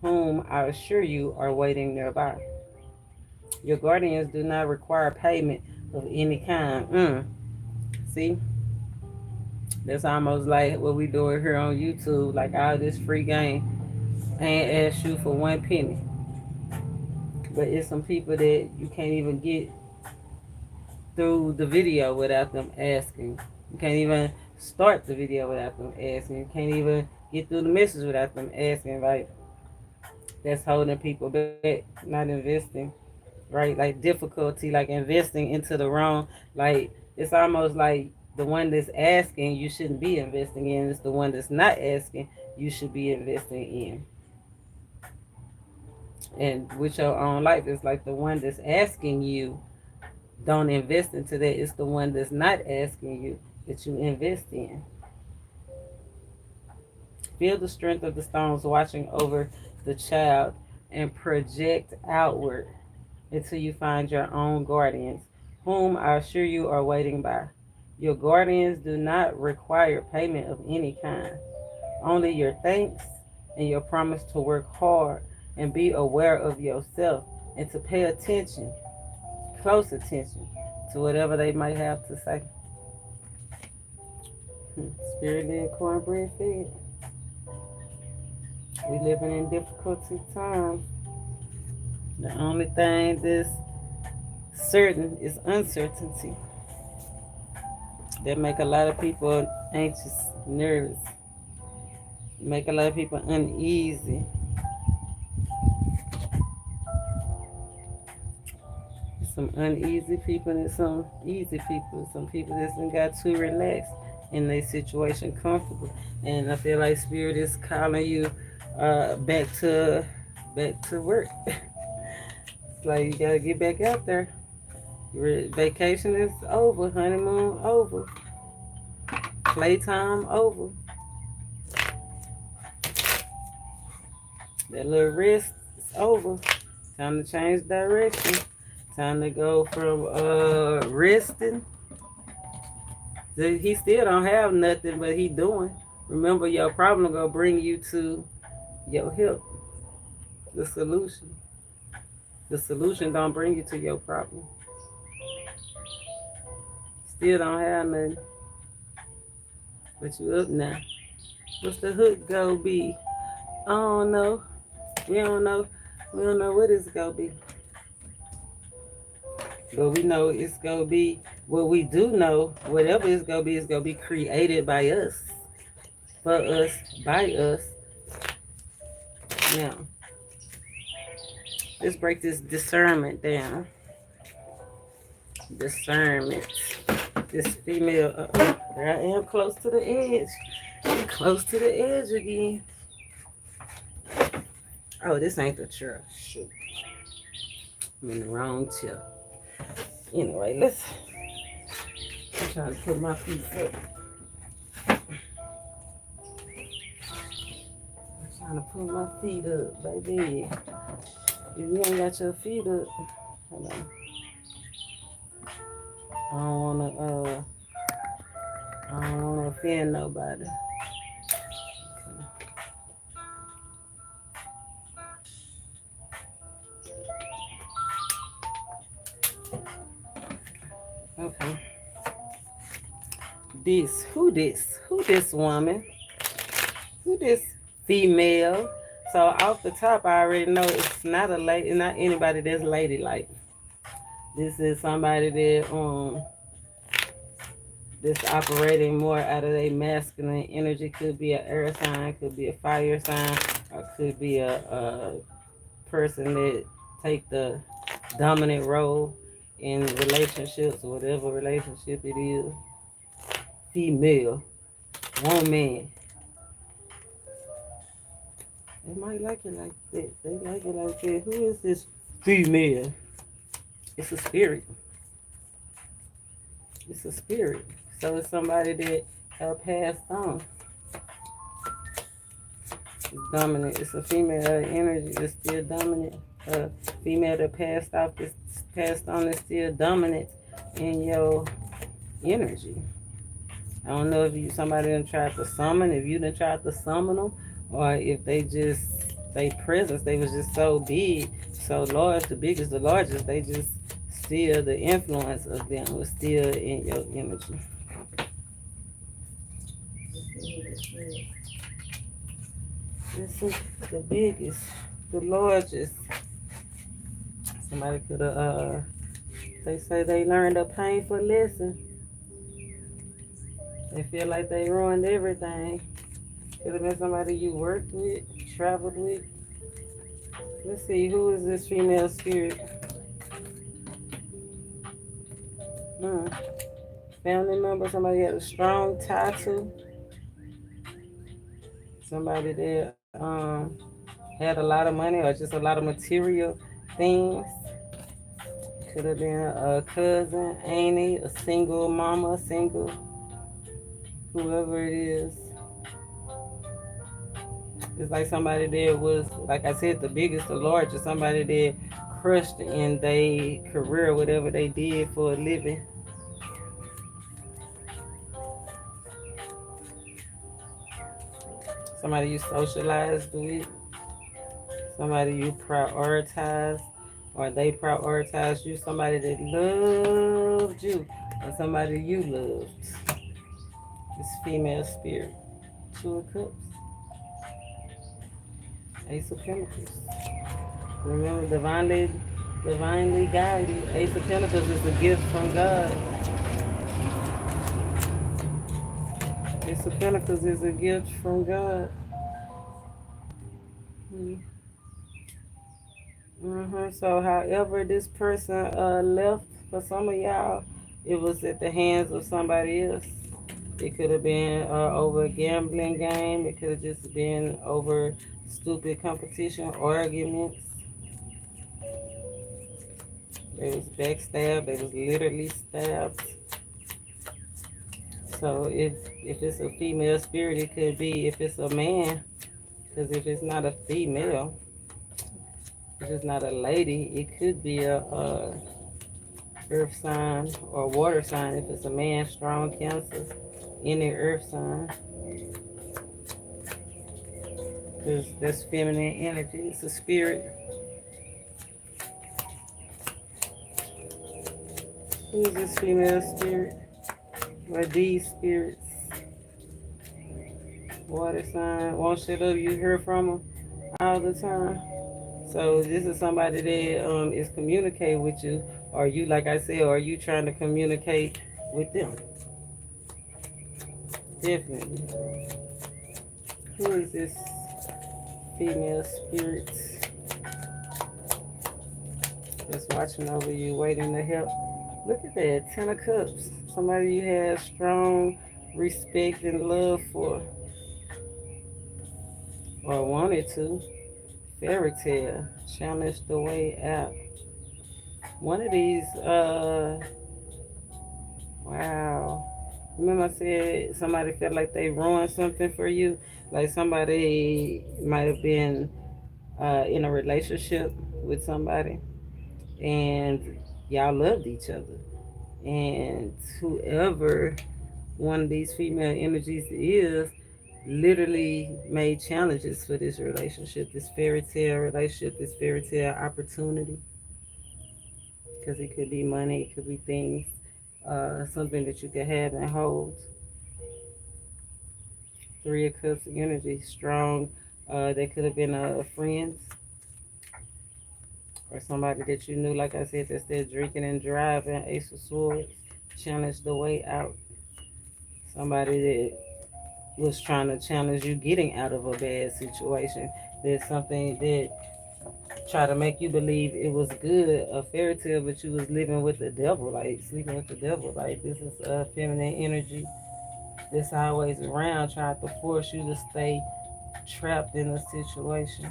whom I assure you are waiting nearby. Your guardians do not require payment of any kind. See, that's almost like what we doing here on YouTube, like all this free game. Ain't ask you for one penny. But it's some people that you can't even get through the video without them asking. You can't even start the video without them asking. You can't even get through the message without them asking. Like, that's holding people back, not investing, right? Like difficulty, like investing into the wrong. Like, it's almost like the one that's asking you shouldn't be investing in. It's the one that's not asking you should be investing in. And with your own life, it's like the one that's asking you don't invest into that. It's the one that's not asking you that you invest in. Feel the strength of the stones watching over the child and project outward until you find your own guardians, whom I assure you are waiting by. Your guardians do not require payment of any kind, only your thanks and your promise to work hard and be aware of yourself and to pay attention, close attention, to whatever they might have to say. Spirit led cornbread fed. We living in difficulty times. The only thing that's certain is uncertainty. That make a lot of people anxious, nervous. Make a lot of people uneasy. Some uneasy people and some easy people. Some people that's got too relaxed in their situation, comfortable. And I feel like Spirit is calling you back to work. It's like you gotta get back out there. Vacation is over, honeymoon over, playtime over. That little rest is over. Time to change direction. Time to go from resting. He still don't have nothing, but he doing. Remember, your problem gonna bring you to your help. The solution. The solution don't bring you to your problem. Still don't have nothing. But you up now. What's the hook go be? I don't know. We don't know. We don't know what it's gonna be. But we know it's gonna be what we do know, whatever it's gonna be created by us. For us, by us. Now, let's break this discernment down. Discernment. This female, there I am close to the edge. Close to the edge again. Oh, this ain't the chair. Shoot. I'm in the wrong chair. Anyway, I'm trying to put my feet up. I'm trying to put my feet up, baby. If you ain't got your feet up, hold on. I don't wanna offend nobody. Okay. Who this woman? Who this female? So off the top, I already know it's not a lady, not anybody that's ladylike. This is somebody that's operating more out of their masculine energy. Could be an air sign, could be a fire sign, or could be a person that take the dominant role in relationships, whatever relationship it is. Female, woman. They might like it like that. They like it like that. Who is this female? It's a spirit. It's a spirit. So it's somebody that passed on. It's dominant. It's a female energy. It's still dominant. Female that passed on is still dominant in your energy. I don't know if somebody done tried to summon, if you done tried to summon them, or if they presence, they was just so big, so large, the biggest, the largest, they just still, the influence of them was still in your energy. This is the biggest, the largest. Somebody could have, they say they learned a painful lesson. They feel like they ruined everything. Could have been somebody you worked with, traveled with. Let's see, who is this female spirit? Family member, somebody had a strong tie to. Somebody that had a lot of money or just a lot of material things. Could have been a cousin, auntie, a single mama, single, whoever it is. It's like somebody that was, like I said, the biggest, the largest, somebody that crushed in their career, whatever they did for a living. Somebody you socialized with, somebody you prioritized, or they prioritized you, somebody that loved you, and somebody you loved. This female spirit. Two of Cups. Ace of Pentacles. Remember, divinely guided. Ace of Pentacles is a gift from God. Ace of Pentacles is a gift from God. So, however, this person left, for some of y'all, it was at the hands of somebody else. It could have been over a gambling game. It could have just been over stupid competition, arguments. They was backstabbed. They was literally stabbed. So if it's a female spirit, it could be. If it's a man, because if it's not a female, if it's not a lady, it could be a earth sign or water sign. If it's a man, strong Cancer, any earth sign. Because that's feminine energy. It's a spirit. Who is this female spirit? Or these spirits? Water sign. Won't shut up. You hear from them all the time. So this is somebody that is communicating with you, or you, like I said, or you trying to communicate with them. Definitely. Who is this female spirit that's watching over you, waiting to help? Look at that, 10 of Cups. Somebody you have strong respect and love for, or wanted to. Fairy tale, challenge the way out. One of these, wow. Remember I said somebody felt like they ruined something for you? Like somebody might have been in a relationship with somebody and y'all loved each other. And whoever one of these female energies is literally made challenges for this relationship, this fairy tale relationship, this fairy tale opportunity. Because it could be money, it could be things, something that you could have and hold. Three of Cups energy, strong. They could have been friends or somebody that you knew, like I said, that's still drinking and driving. Ace of Swords, challenge the way out. Somebody that was trying to challenge you getting out of a bad situation. There's something that try to make you believe it was good, a fairy tale, but you was living with the devil, like sleeping with the devil. Like this is feminine energy that's always around, trying to force you to stay trapped in a situation.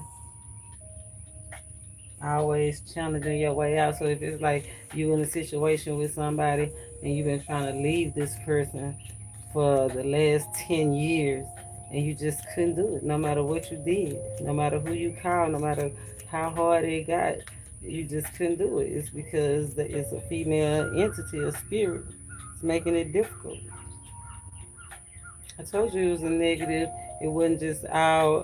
Always challenging your way out. So if it's like you in a situation with somebody and you've been trying to leave this person for the last 10 years and you just couldn't do it, no matter what you did, no matter who you called, no matter how hard it got, you just couldn't do it. It's because it's a female entity, a spirit. It's making it difficult. I told you it was a negative. It wasn't just our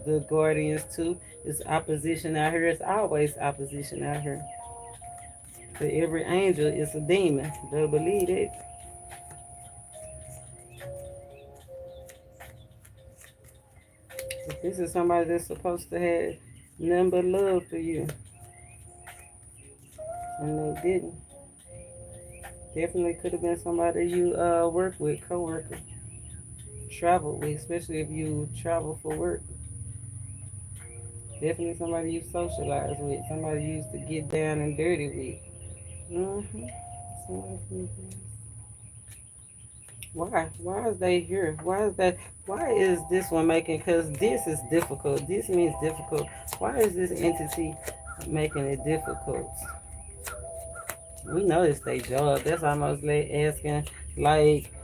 the guardians too. It's opposition out here. It's always opposition out here. For every angel is a demon. Better believe it. If this is somebody that's supposed to have nothing but love for you, and they didn't. Definitely could have been somebody you work with, co-worker, travel with, especially if you travel for work. Definitely somebody you socialize with, somebody you used to get down and dirty with. Why? Why is they here? Why is that? Why is this one making? Because this is difficult. This means difficult. Why is this entity making it difficult? We know it's their job. That's almost like asking, like,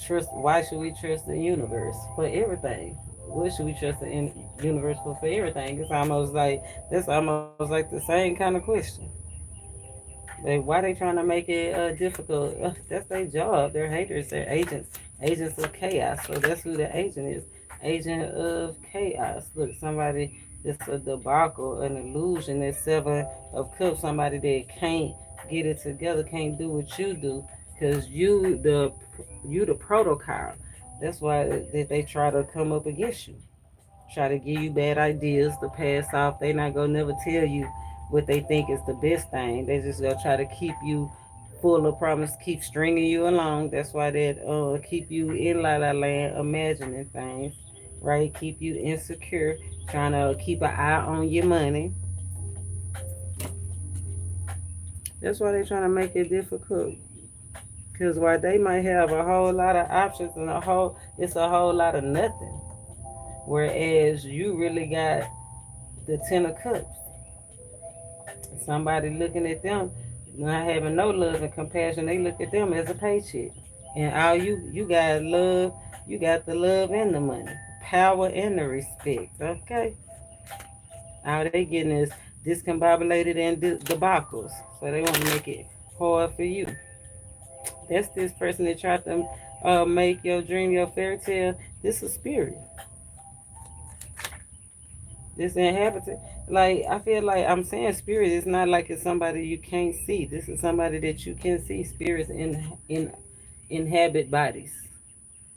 trust. Why should we trust the universe for everything? What should we trust the universe for everything? It's almost like that's almost like the same kind of question. Like, why they trying to make it difficult? That's their job. They're haters. They're agents. Agents of chaos. So that's who the agent is. Agent of chaos. Look, somebody that's a debacle, an illusion. That's Seven of Cups. Somebody that can't get it together, can't do what you do, cause you the protocol. That's why that they try to come up against you, try to give you bad ideas to pass off. They not gonna never tell you what they think is the best thing. They just gonna try to keep you full of promise, keep stringing you along. That's why they keep you in la la land, imagining things, right? Keep you insecure, trying to keep an eye on your money. That's why they're trying to make it difficult. Cause while they might have a whole lot of options and it's a whole lot of nothing. Whereas you really got the Ten of Cups. Somebody looking at them, not having no love and compassion, they look at them as a paycheck. And all you got love, you got the love and the money, power and the respect. Okay, all they getting is discombobulated and debacles. So they want to make it hard for you. That's this person that tried to make your dream your fairy tale. This is spirit. This inhabitant, like I feel like I'm saying, spirit is not like it's somebody you can't see. This is somebody that you can see. Spirits in inhabit bodies.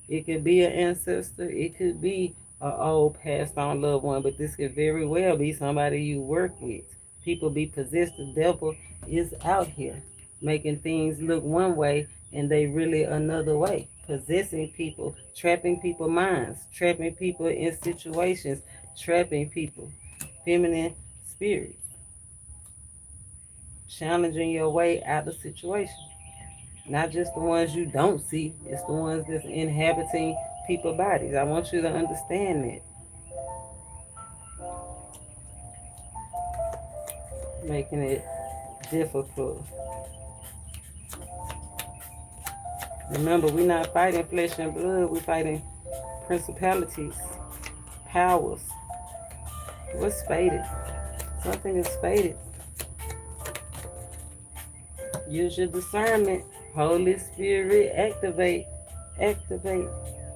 It could be an ancestor. It could be an old passed on loved one. But this could very well be somebody you work with. People be possessed. The devil is out here making things look one way and they really another way. Possessing people, trapping people's minds, trapping people in situations, trapping people. Feminine spirits. Challenging your way out of situations. Not just the ones you don't see, it's the ones that's inhabiting people's bodies. I want you to understand that. Making it difficult. Remember, we're not fighting flesh and blood, we're fighting principalities, powers. What's fated? Something is fated. Use your discernment. Holy Spirit, activate, activate,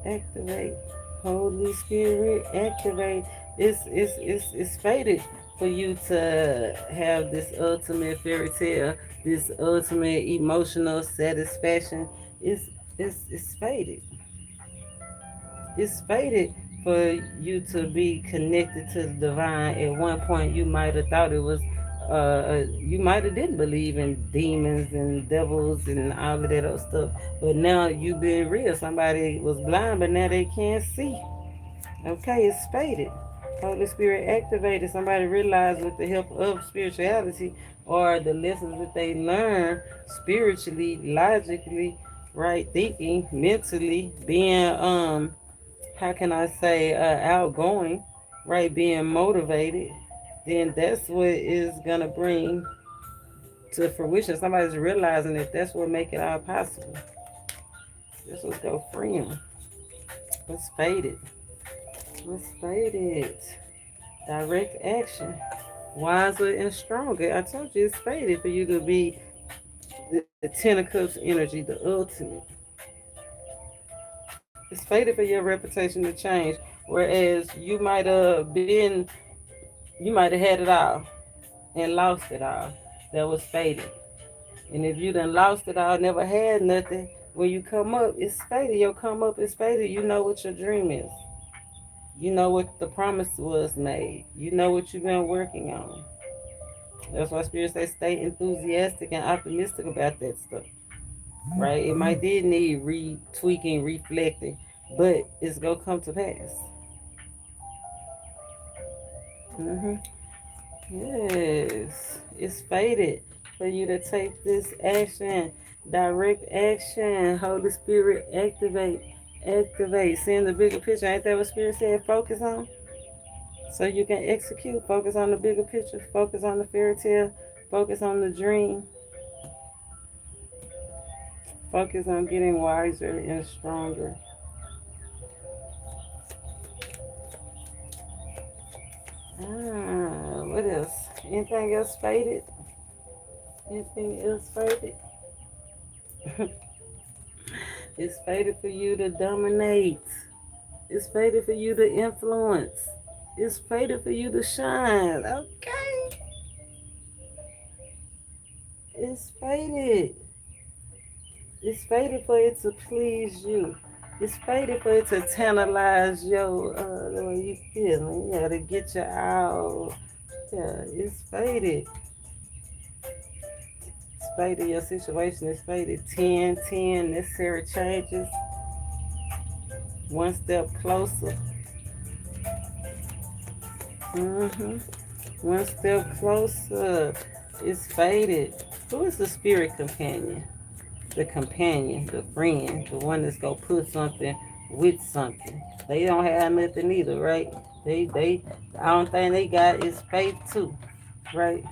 activate. Holy Spirit, activate. It's fated for you to have this ultimate fairy tale, this ultimate emotional satisfaction. It's it's fated. It's fated for you to be connected to the divine. At one point, you might have thought it was, you might have didn't believe in demons and devils and all of that other stuff. But now you been real. Somebody was blind, but now they can't see. Okay, it's fated. Holy Spirit activated. Somebody realized with the help of spirituality or the lessons that they learn spiritually, logically, right, thinking, mentally, being how can I say, outgoing, right, being motivated, then that's what is gonna bring to fruition. Somebody's realizing that that's what make it all possible. This was go freeing. Let's fade it. Let's fade it. Direct action. Wiser and stronger. I told you it's faded for you to be the Ten of Cups energy, the ultimate. It's fated for your reputation to change. Whereas you might have had it all and lost it all. That was fated. And if you done lost it all, never had nothing, when you come up, it's fated. Your come up is fated. You know what your dream is. You know what the promise was made. You know what you've been working on. That's why Spirit says stay enthusiastic and optimistic about that stuff. Right? It might did need retweaking, reflecting, but it's gonna come to pass. hmm Yes, it's fated for you to take this action, direct action. Holy Spirit, activate, activate. Seeing the bigger picture. Ain't that what Spirit said? Focus on, so you can execute. Focus on the bigger picture. Focus on the fairy tale. Focus on the dream. Focus on getting wiser and stronger. What else? Anything else faded? Anything else faded? It's fated for you to dominate. It's fated for you to influence. It's fated for you to shine. Okay. It's fated. It's fated for it to please you. It's fated for it to tantalize your the way you feel. Yeah, to get you out. Yeah, it's fated. It's fated. Your situation is fated. 10, 10 necessary changes. One step closer. hmm One step closer. It's fated. Who is the spirit companion? The companion, the friend, the one that's gonna put something with something. They don't have nothing either, right? They I don't think they got is faith too, right?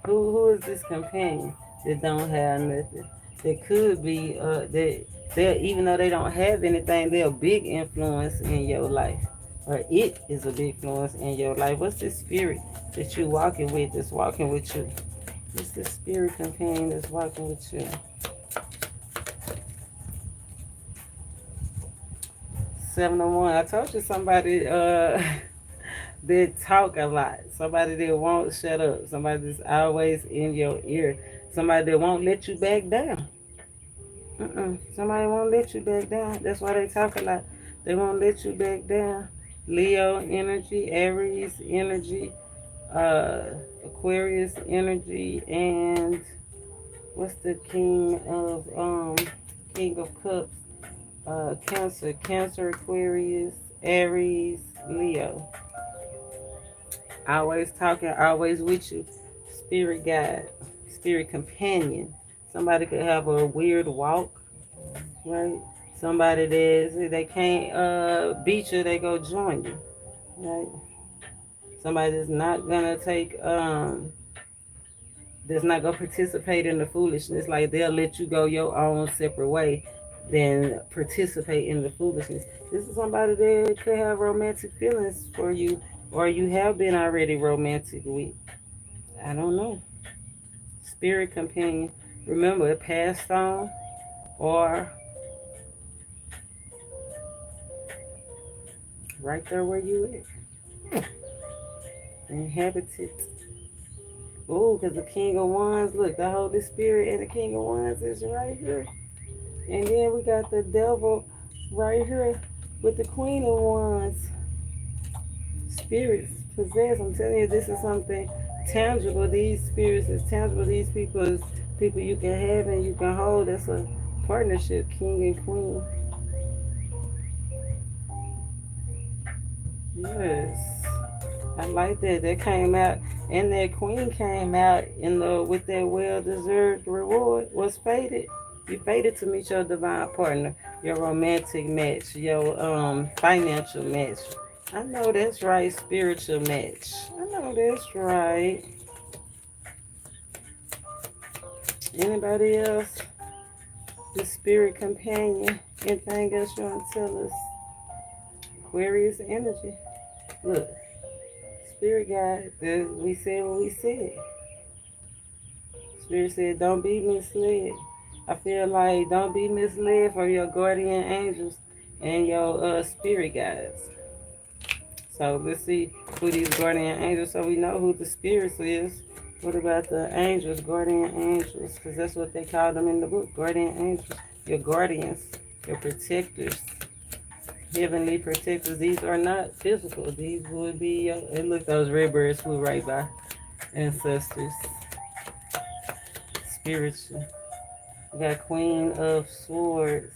Who is this companion that don't have nothing? That could be that they, even though they don't have anything, they're a big influence in your life. Or it is a big influence in your life. What's this spirit that you walking with that's walking with you? What's this spirit companion that's walking with you? 701. I told you somebody that talk a lot. Somebody that won't shut up. Somebody that's always in your ear. Somebody that won't let you back down. Somebody won't let you back down. That's why they talk a lot. They won't let you back down. Leo energy, Aries energy, Aquarius energy, and what's the King of Cups? Cancer, Aquarius, Aries, Leo. Always talking, always with you. Spirit guide, spirit companion. Somebody could have a weird walk, right? Somebody that they can't beat you, they go join you, right? Somebody that's not gonna that's not gonna participate in the foolishness. Like they'll let you go your own separate way, than participate in the foolishness. This is somebody that could have romantic feelings for you, or you have been already romantic with. I don't know. Spirit companion. remember it passed on or right there where you at. Inhabited. Oh, because the King of Wands, look, the Holy Spirit and the King of Wands is right here. And then we got the devil right here with the Queen of Wands. Spirits possessed. I'm telling you, this is something tangible. These spirits is tangible. These people is people you can have and you can hold. That's a partnership, King and Queen. Yes. I like that. That came out, and that queen came out in the with that well-deserved reward. Was fated. You fated to meet your divine partner, your romantic match, your financial match. I know that's right. Spiritual match. I know that's right. Anybody else? The spirit companion. Anything else you want to tell us? Aquarius energy. Look. Spirit guide, we said what we said. Spirit said, don't be misled. I feel like don't be misled for your guardian angels and your spirit guides. So let's see who these guardian angels, so we know who the spirits is. What about the angels, guardian angels? Because that's what they call them in the book, guardian angels. Your guardians, your protectors. Heavenly protectors. These are not physical. These would be, and look, those red birds flew right by. Ancestors. Spiritual. We got Queen of Swords.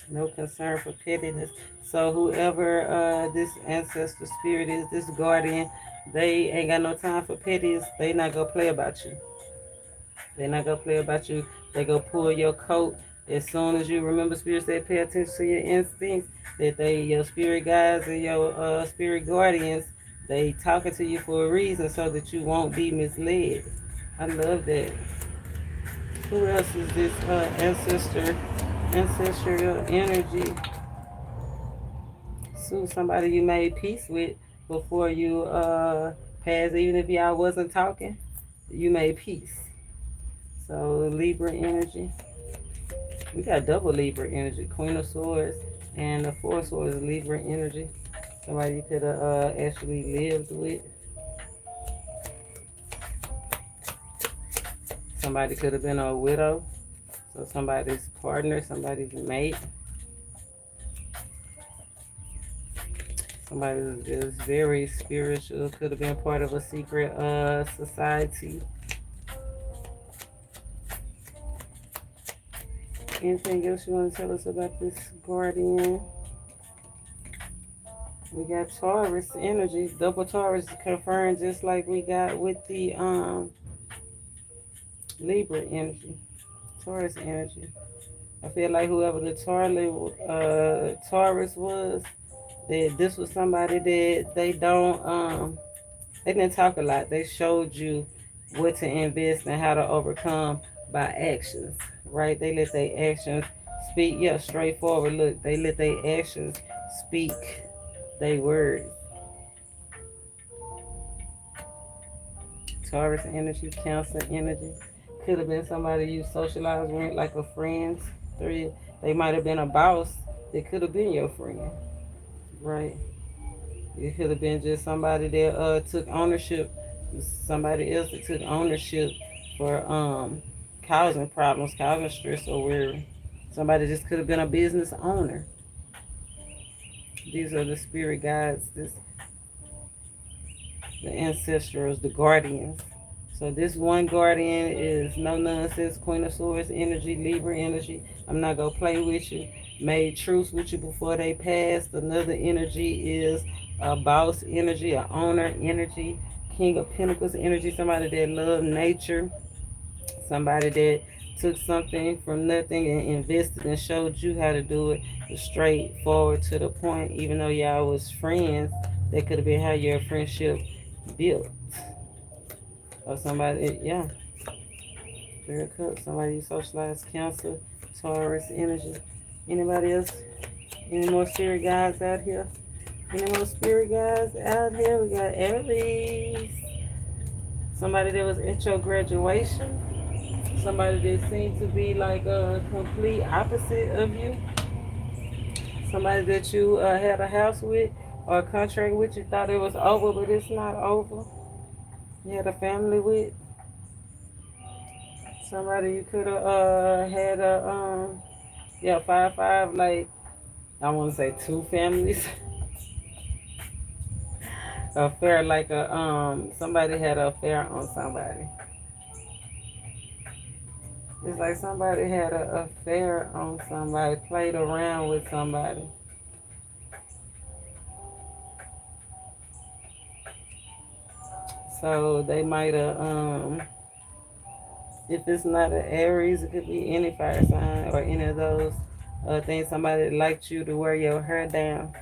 No concern for pettiness. So whoever this ancestor spirit is, this guardian, they ain't got no time for pettiness. They not gonna play about you. They not gonna play about you. They gonna pull your coat. As soon as you remember, spirit said, pay attention to your instincts. That your spirit guides and your spirit guardians, they talking to you for a reason so that you won't be misled. I love that. Who else is this ancestral energy? So somebody you made peace with before you passed, even if y'all wasn't talking, you made peace. So Libra energy. We got double Libra energy. Queen of Swords and the Four of Swords, Libra energy. Somebody you could have actually lived with. Somebody could have been a widow. So somebody's partner, somebody's mate. Somebody who's just very spiritual. Could have been part of a secret society. Anything else you want to tell us about this guardian? We got Taurus energy, double Taurus confirmed, just like we got with the Libra energy, Taurus energy. I feel like whoever the Taurus was, that this was somebody that they didn't talk a lot. They showed you what to invest and how to overcome by actions, right? They let their actions speak. Yeah, straightforward. Look, they let their actions speak their words. Taurus energy, Cancer energy. Could have been somebody you socialized with, like a friend. They might have been a boss. They could have been your friend, right? It could have been just somebody that took ownership. Somebody else that took ownership for causing problems, causing stress or worry. Somebody just could have been a business owner. These are the spirit guides, the ancestrals, the guardians. So this one guardian is no nonsense, Queen of Swords energy, Libra energy. I'm not gonna play with you. Made truce with you before they passed. Another energy is a boss energy, a owner energy, King of Pentacles energy. Somebody that loved nature. Somebody that took something from nothing and invested and showed you how to do it straightforward to the point. Even though y'all was friends, that could have been how your friendship built. Or somebody, yeah. Third cup, somebody you socialized, Cancer, Taurus energy. Anybody else? Any more spirit guides out here? Any more spirit guides out here? We got Aries. Somebody that was at your graduation. Somebody that seemed to be like a complete opposite of you. Somebody that you had a house with or a contract with. You thought it was over, but it's not over. You had a family with. Somebody you could have had a yeah, 5-5, like I want to say two families. Affair, like a somebody had an affair on somebody. It's like somebody had an affair on somebody, played around with somebody. So they might have if it's not an Aries, it could be any fire sign or any of those things. Somebody liked you to wear your hair down.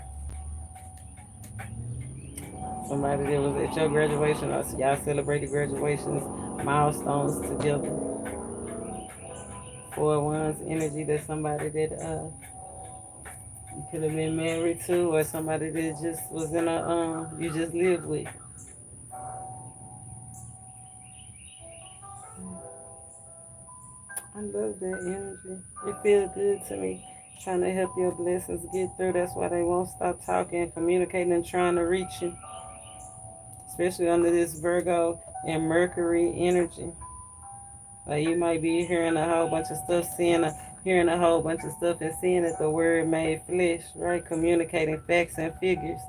Somebody that was at your graduation, or y'all celebrated graduations, milestones together. Four ones energy, that somebody that you could have been married to, or somebody that just was in a you just lived with. I love that energy. It feels good to me. Trying to help your blessings get through. That's why they won't stop talking, communicating, and trying to reach you. Especially under this Virgo and Mercury energy. Like you might be hearing a whole bunch of stuff, hearing a whole bunch of stuff, and seeing that the word made flesh, right? Communicating facts and figures.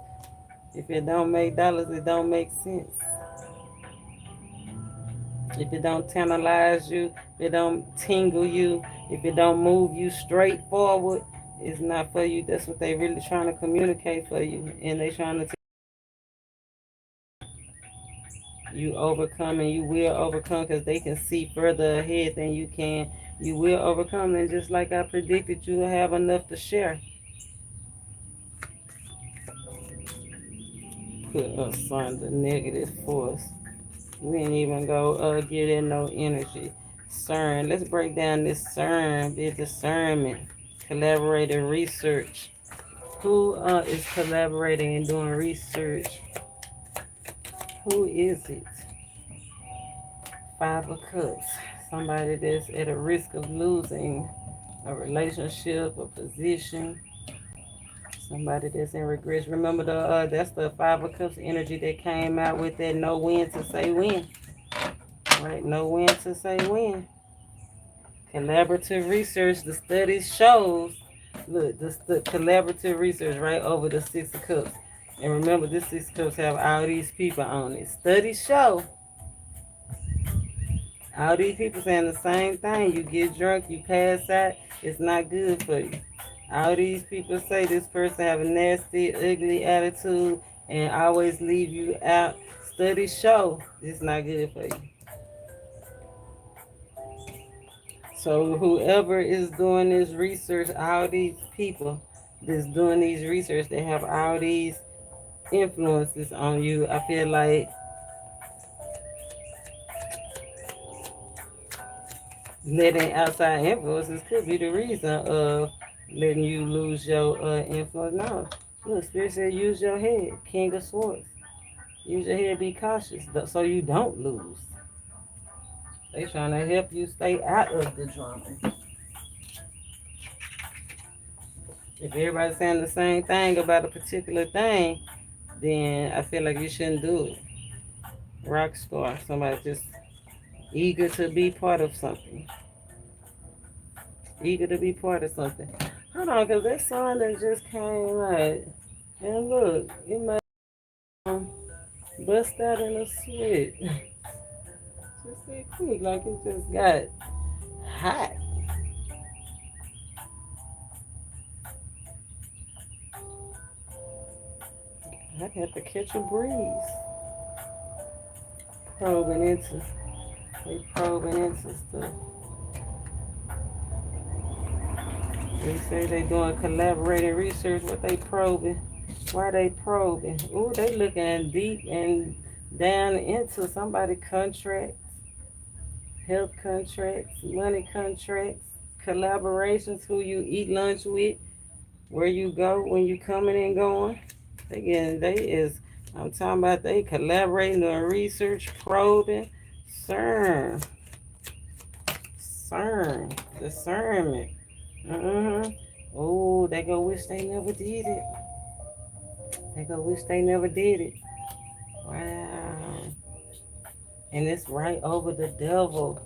If it don't make dollars, it don't make sense. If it don't tantalize you, if it don't tingle you, if it don't move you straight forward, it's not for you. That's what they really trying to communicate for you, and they trying to you overcome, and you will overcome because they can see further ahead than you can. You will overcome, and just like I predicted, you will have enough to share. Put asunder negative force. We ain't even go give it no energy. Cern. Let's break down this Cern. The discernment, collaborative research. Who is collaborating and doing research? Who is it? Five of Cups. Somebody that's at a risk of losing a relationship, a position. Somebody that's in regrets. Remember that's the Five of Cups energy that came out with that know when to say when. Right? Know when to say when. Collaborative research, the study shows, look, the collaborative research right over the Six of Cups. And remember, this Six of Cups have all these people on it. Studies show all these people saying the same thing. You get drunk, you pass out, it's not good for you. All these people say this person have a nasty, ugly attitude and always leave you out. Studies show it's not good for you. So whoever is doing this research, all these people that's doing these research, they have all these influences on you. I feel like letting outside influences could be the reason of letting you lose your influence. No, look, Spirit said use your head, King of Swords. Use your head, be cautious, so you don't lose. They trying to help you stay out of the drama. If everybody's saying the same thing about a particular thing, then I feel like you shouldn't do it. Rock star, somebody just eager to be part of something. Eager to be part of something. Hold on, because that song that just came out, and look, it might bust out in a sweat. Just that quick, like it just got hot. I had to catch a breeze. They probing into stuff. They say they doing collaborative research. What they probing? Why they probing? Ooh, they looking deep and down into somebody contracts, health contracts, money contracts, collaborations, who you eat lunch with, where you go when you coming and going. Again, they is I'm talking about they collaborating on research, probing, CERN, CERN, discernment. Oh, they go wish they never did it. They go wish they never did it. Wow. And it's right over the devil.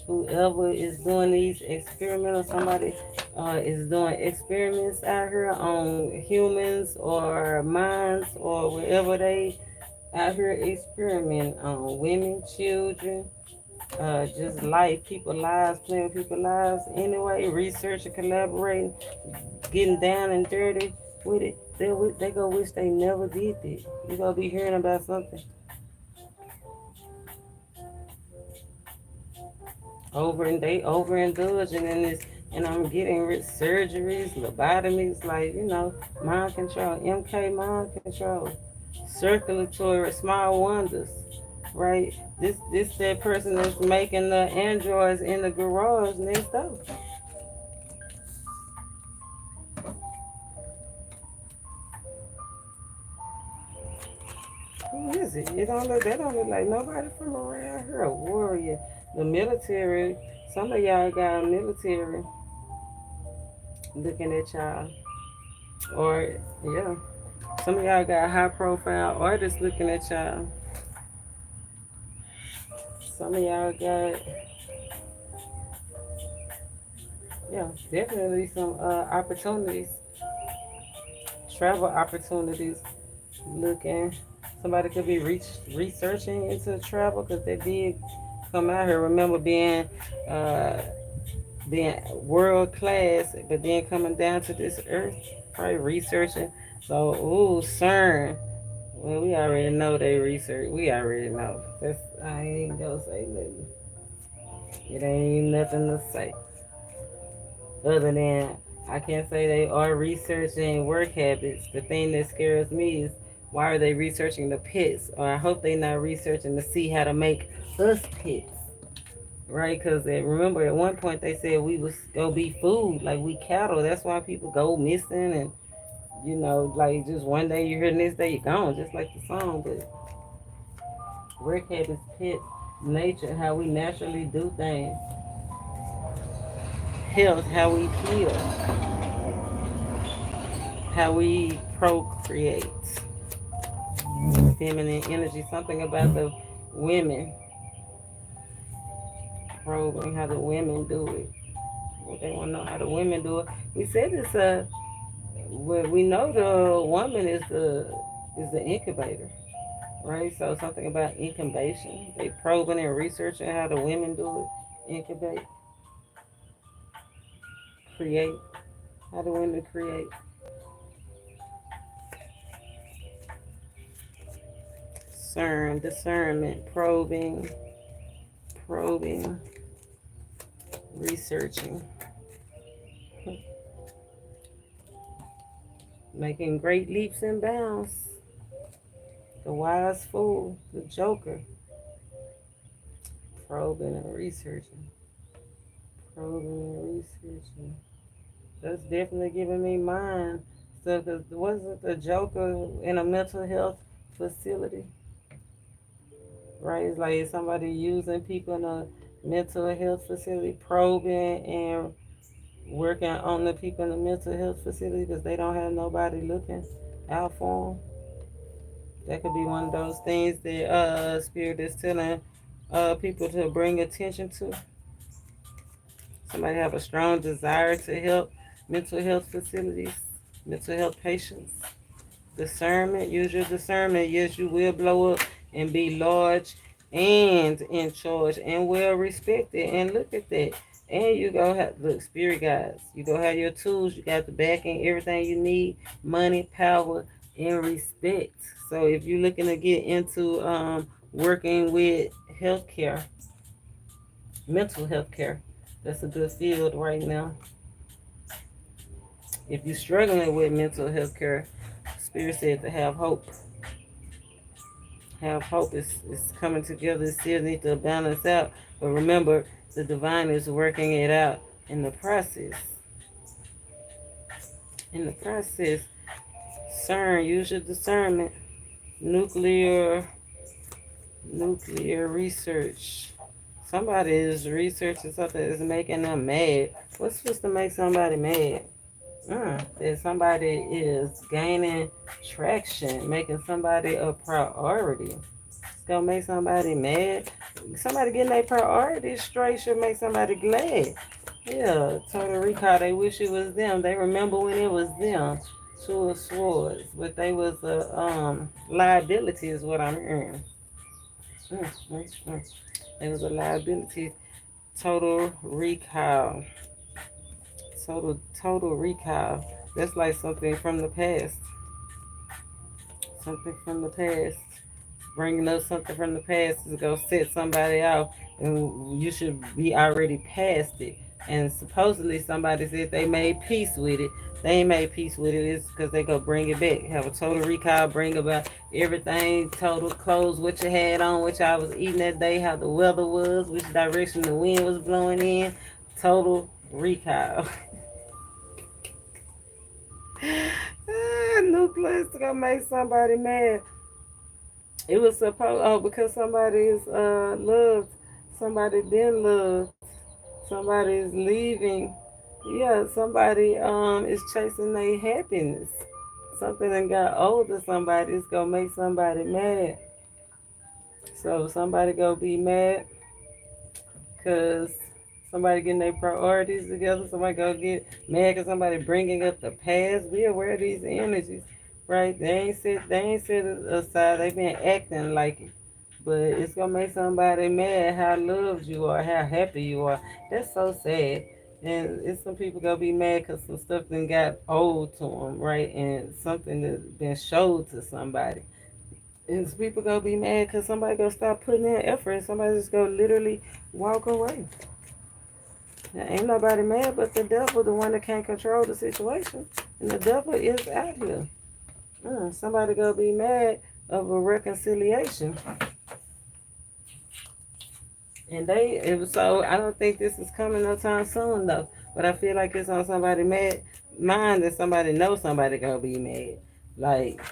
Whoever is doing these experiments, somebody is doing experiments out here on humans or minds or wherever they out here experimenting on women, children, just life, people lives, playing with people lives anyway, researching, collaborating, getting down and dirty with it. They go wish they never did that. You gonna be hearing about something overindulging in this, and I'm getting rid surgeries, lobotomies, like mind control, MK mind control, circulatory, small wonders, right? This that person that's making the androids in the garage next door. Who is it? They don't look like nobody from around here. A warrior, the military. Some of y'all got military looking at y'all, or yeah. Some of y'all got high profile artists looking at y'all. Some of y'all got, yeah, definitely some opportunities, travel opportunities looking. Somebody could be researching into travel because they did come out here. Remember uh, being world class, but then coming down to this earth, right? Researching. So, ooh, CERN. Well, we already know they research. We already know. I ain't gonna say nothing. It ain't even nothing to say. Other than I can't say they are researching work habits. The thing that scares me is why are they researching the pets? Or I hope they're not researching to see how to make us pets. Right? Because remember at one point they said we was gonna be food, like we cattle. That's why people go missing and like just one day you're here, the next day you're gone, just like the song. But work habits, pets, nature, how we naturally do things, health, how we heal, how we procreate, feminine energy, something about the women, probing how the women do it. What they want to know how the women do it. We said it's we know the woman is the incubator, right? So something about incubation. They probing and researching how the women do it, incubate, create. How the women create. CERN, discernment, probing, researching, making great leaps and bounds. The wise fool, the joker, probing and researching, probing and researching. That's definitely giving me mine. So, cause wasn't the joker in a mental health facility? Right? It's like somebody using people in a mental health facility, probing and working on the people in the mental health facility because they don't have nobody looking out for them. That could be one of those things that spirit is telling people to bring attention to. Somebody have a strong desire to help mental health facilities, mental health patients. Discernment, use your discernment. Yes, you will blow up and be large and in charge and well respected. And look at that. And you go have look, spirit guides. You go have your tools. You got the backing, everything you need, money, power, and respect. So if you're looking to get into working with healthcare, mental health care, that's a good field right now. If you're struggling with mental health care, Spirit said to have hope. Have hope is coming together. It still need to balance out. But remember, the divine is working it out in the process. In the process, CERN, use your discernment. Nuclear research. Somebody is researching something that's making them mad. What's supposed to make somebody mad? That somebody is gaining traction, making somebody a priority. It's gonna make somebody mad. Somebody getting their priorities straight should make somebody glad. Yeah, total recall. They wish it was them. They remember when it was them. Two of swords, but they was a liability, is what I'm hearing. It was a liability. Total recall. Total recall. That's like something from the past. Something from the past. Bringing up something from the past is gonna set somebody off, and you should be already past it. And supposedly somebody said they made peace with it. They ain't made peace with it. It's because they go bring it back. Have a total recall. Bring about everything. Total clothes. What you had on. What y'all was eating that day. How the weather was. Which direction the wind was blowing in. Total recall. Nucleus gonna make somebody mad. It was supposed because somebody is loved, somebody been loved, somebody is leaving. Yeah, somebody is chasing their happiness. Something that got older. Somebody is gonna make somebody mad. So somebody gonna be mad because somebody getting their priorities together. Somebody gonna get mad because somebody bringing up the past. Be aware of these energies, right? They ain't sit aside. They been acting like it, but it's gonna make somebody mad how loved you are, how happy you are. That's so sad. And it's some people gonna be mad because some stuff then got old to them, right? And something that been showed to somebody. And people gonna be mad because somebody gonna stop putting in effort and somebody just gonna literally walk away. Now, ain't nobody mad but the devil, the one that can't control the situation. And the devil is out here. Somebody gonna be mad of a reconciliation. And so I don't think this is coming no time soon though. But I feel like it's on somebody mad mind that somebody knows somebody gonna be mad. Like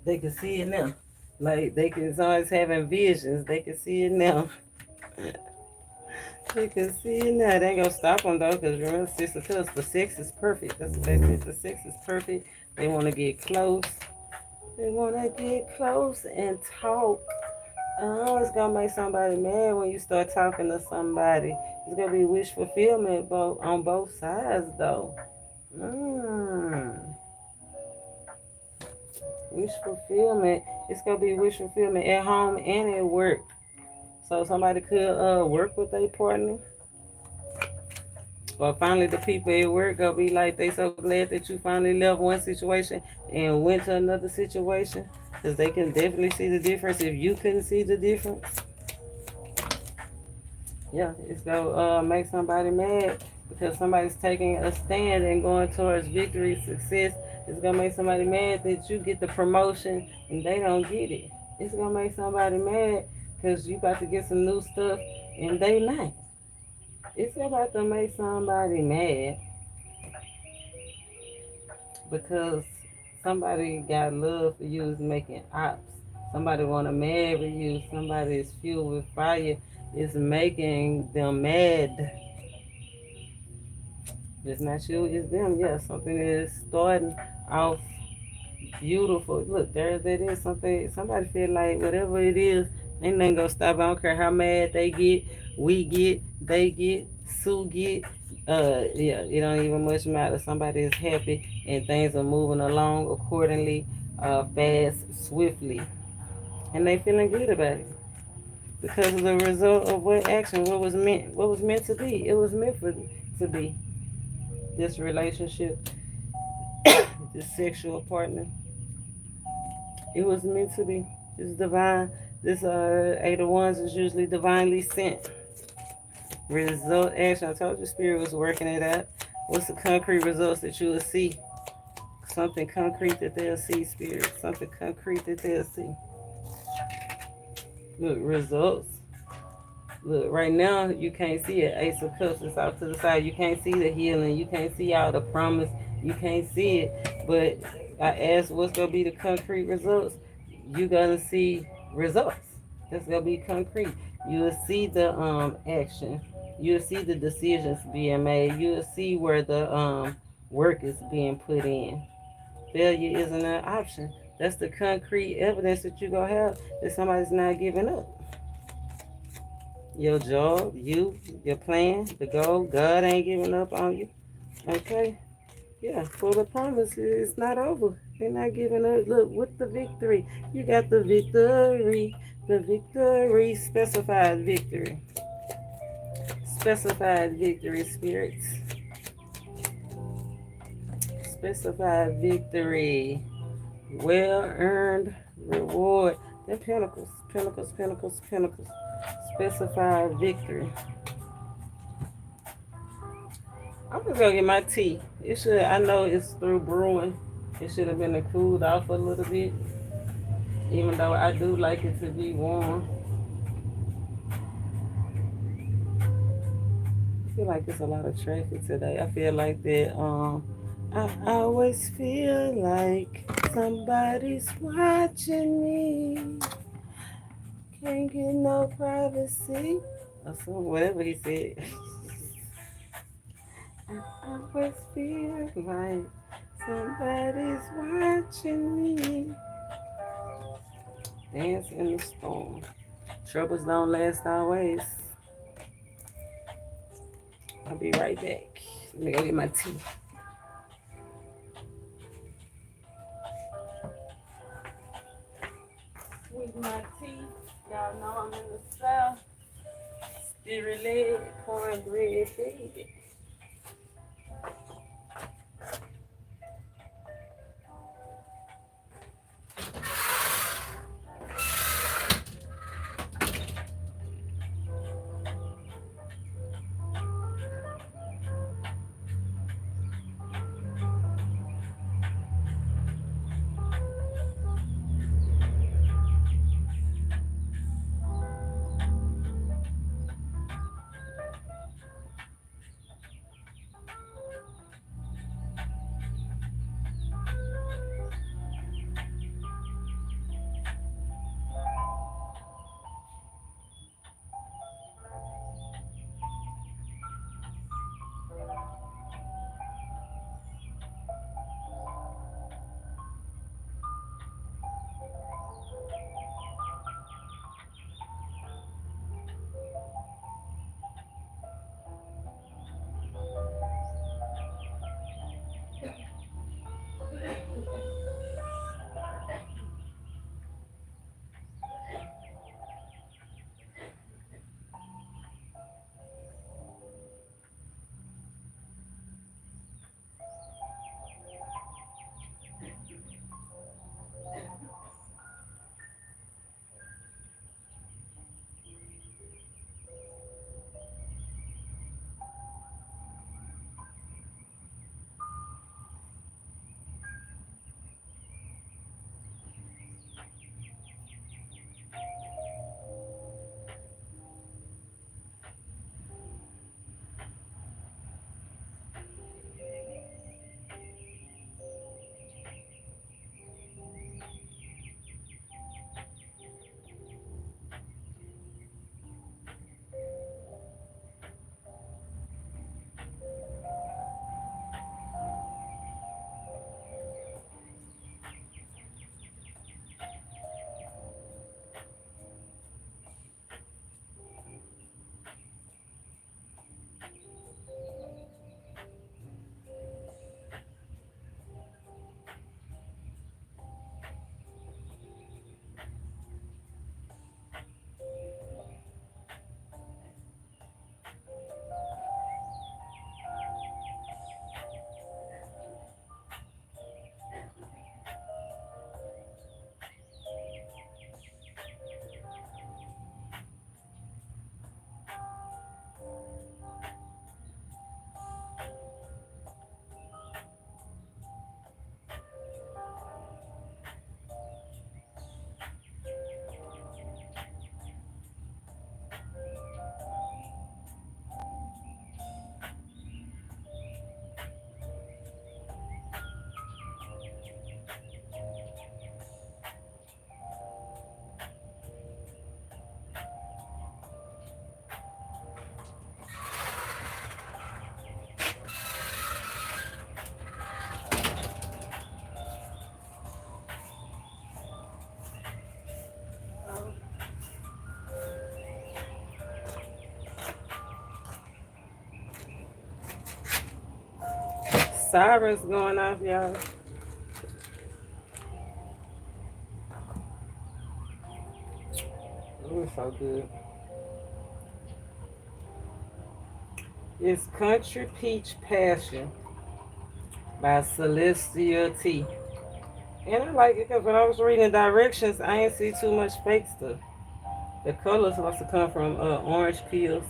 they can see it now. Like they can always having visions. They can see it now. They can see it now. They ain't gonna stop them though, because remember, Six of Cups, the sex is perfect. That's what they said. The sex is perfect. They want to get close. They want to get close and talk. Oh, it's gonna make somebody mad when you start talking to somebody. It's gonna be wish fulfillment on both sides though. Wish fulfillment. It's gonna be wish fulfillment at home and at work. So somebody could work with their partner. Or finally the people at work gonna be like they so glad that you finally left one situation and went to another situation. Because they can definitely see the difference if you couldn't see the difference. Yeah, it's gonna make somebody mad because somebody's taking a stand and going towards victory, success. It's gonna make somebody mad that you get the promotion and they don't get it. It's gonna make somebody mad because you about to get some new stuff and they not. It's about to make somebody mad because somebody got love for you is making ops. Somebody want to marry you. Somebody is fueled with fire. It's making them mad. It's not you, it's them. Yeah, something is starting off beautiful. Look, there it is. Something. Somebody feel like whatever it is, ain't nothing gonna stop. I don't care how mad they get, we get, they get, Sue get. Yeah, it don't even much matter. Somebody is happy and things are moving along accordingly, fast, swiftly, and they feeling good about it because of the result of what action, what was meant to be. It was meant for to be this relationship, this sexual partner. It was meant to be. It's divine. This Eight of Wands is usually divinely sent. Result action. I told you spirit was working it out. What's the concrete results that you will see? Something concrete that they'll see, spirit. Something concrete that they'll see. Look, results. Look, right now you can't see it. Ace of Cups is out to the side. You can't see the healing. You can't see all the promise. You can't see it. But I asked what's gonna be the concrete results. you're gonna see results. That's gonna be concrete. You'll see the action. You'll see the decisions being made. You'll see where the work is being put in. Failure isn't an option. That's the concrete evidence that you're gonna have that somebody's not giving up. Your job, you, your plan, the goal, God ain't giving up on you. Okay? Yeah, for the promise, it's not over. They're not giving up. Look, with the victory, you got the victory, specified victory, specified victory, spirits, specified victory, well earned reward. They're pinnacles, pinnacles, pinnacles, pinnacles, specified victory. I'm gonna go get my tea. It should. I know it's through brewing. It should have been cooled off a little bit, even though I do like it to be warm. I feel like there's a lot of traffic today. I feel like that. I always feel like somebody's watching me. Can't get no privacy. Or some whatever he said. I always feel like somebody's watching me. Dance in the storm. Troubles don't last always. I'll be right back. Let me go get my tea. With my tea, y'all know I'm in the South. Spirit led, cornbread, baby. sirens going off, y'all. It was so good. It's Country Peach Passion by Celestia T. And I like it because when I was reading directions, I didn't see too much fake stuff. The colors must have come from orange peels.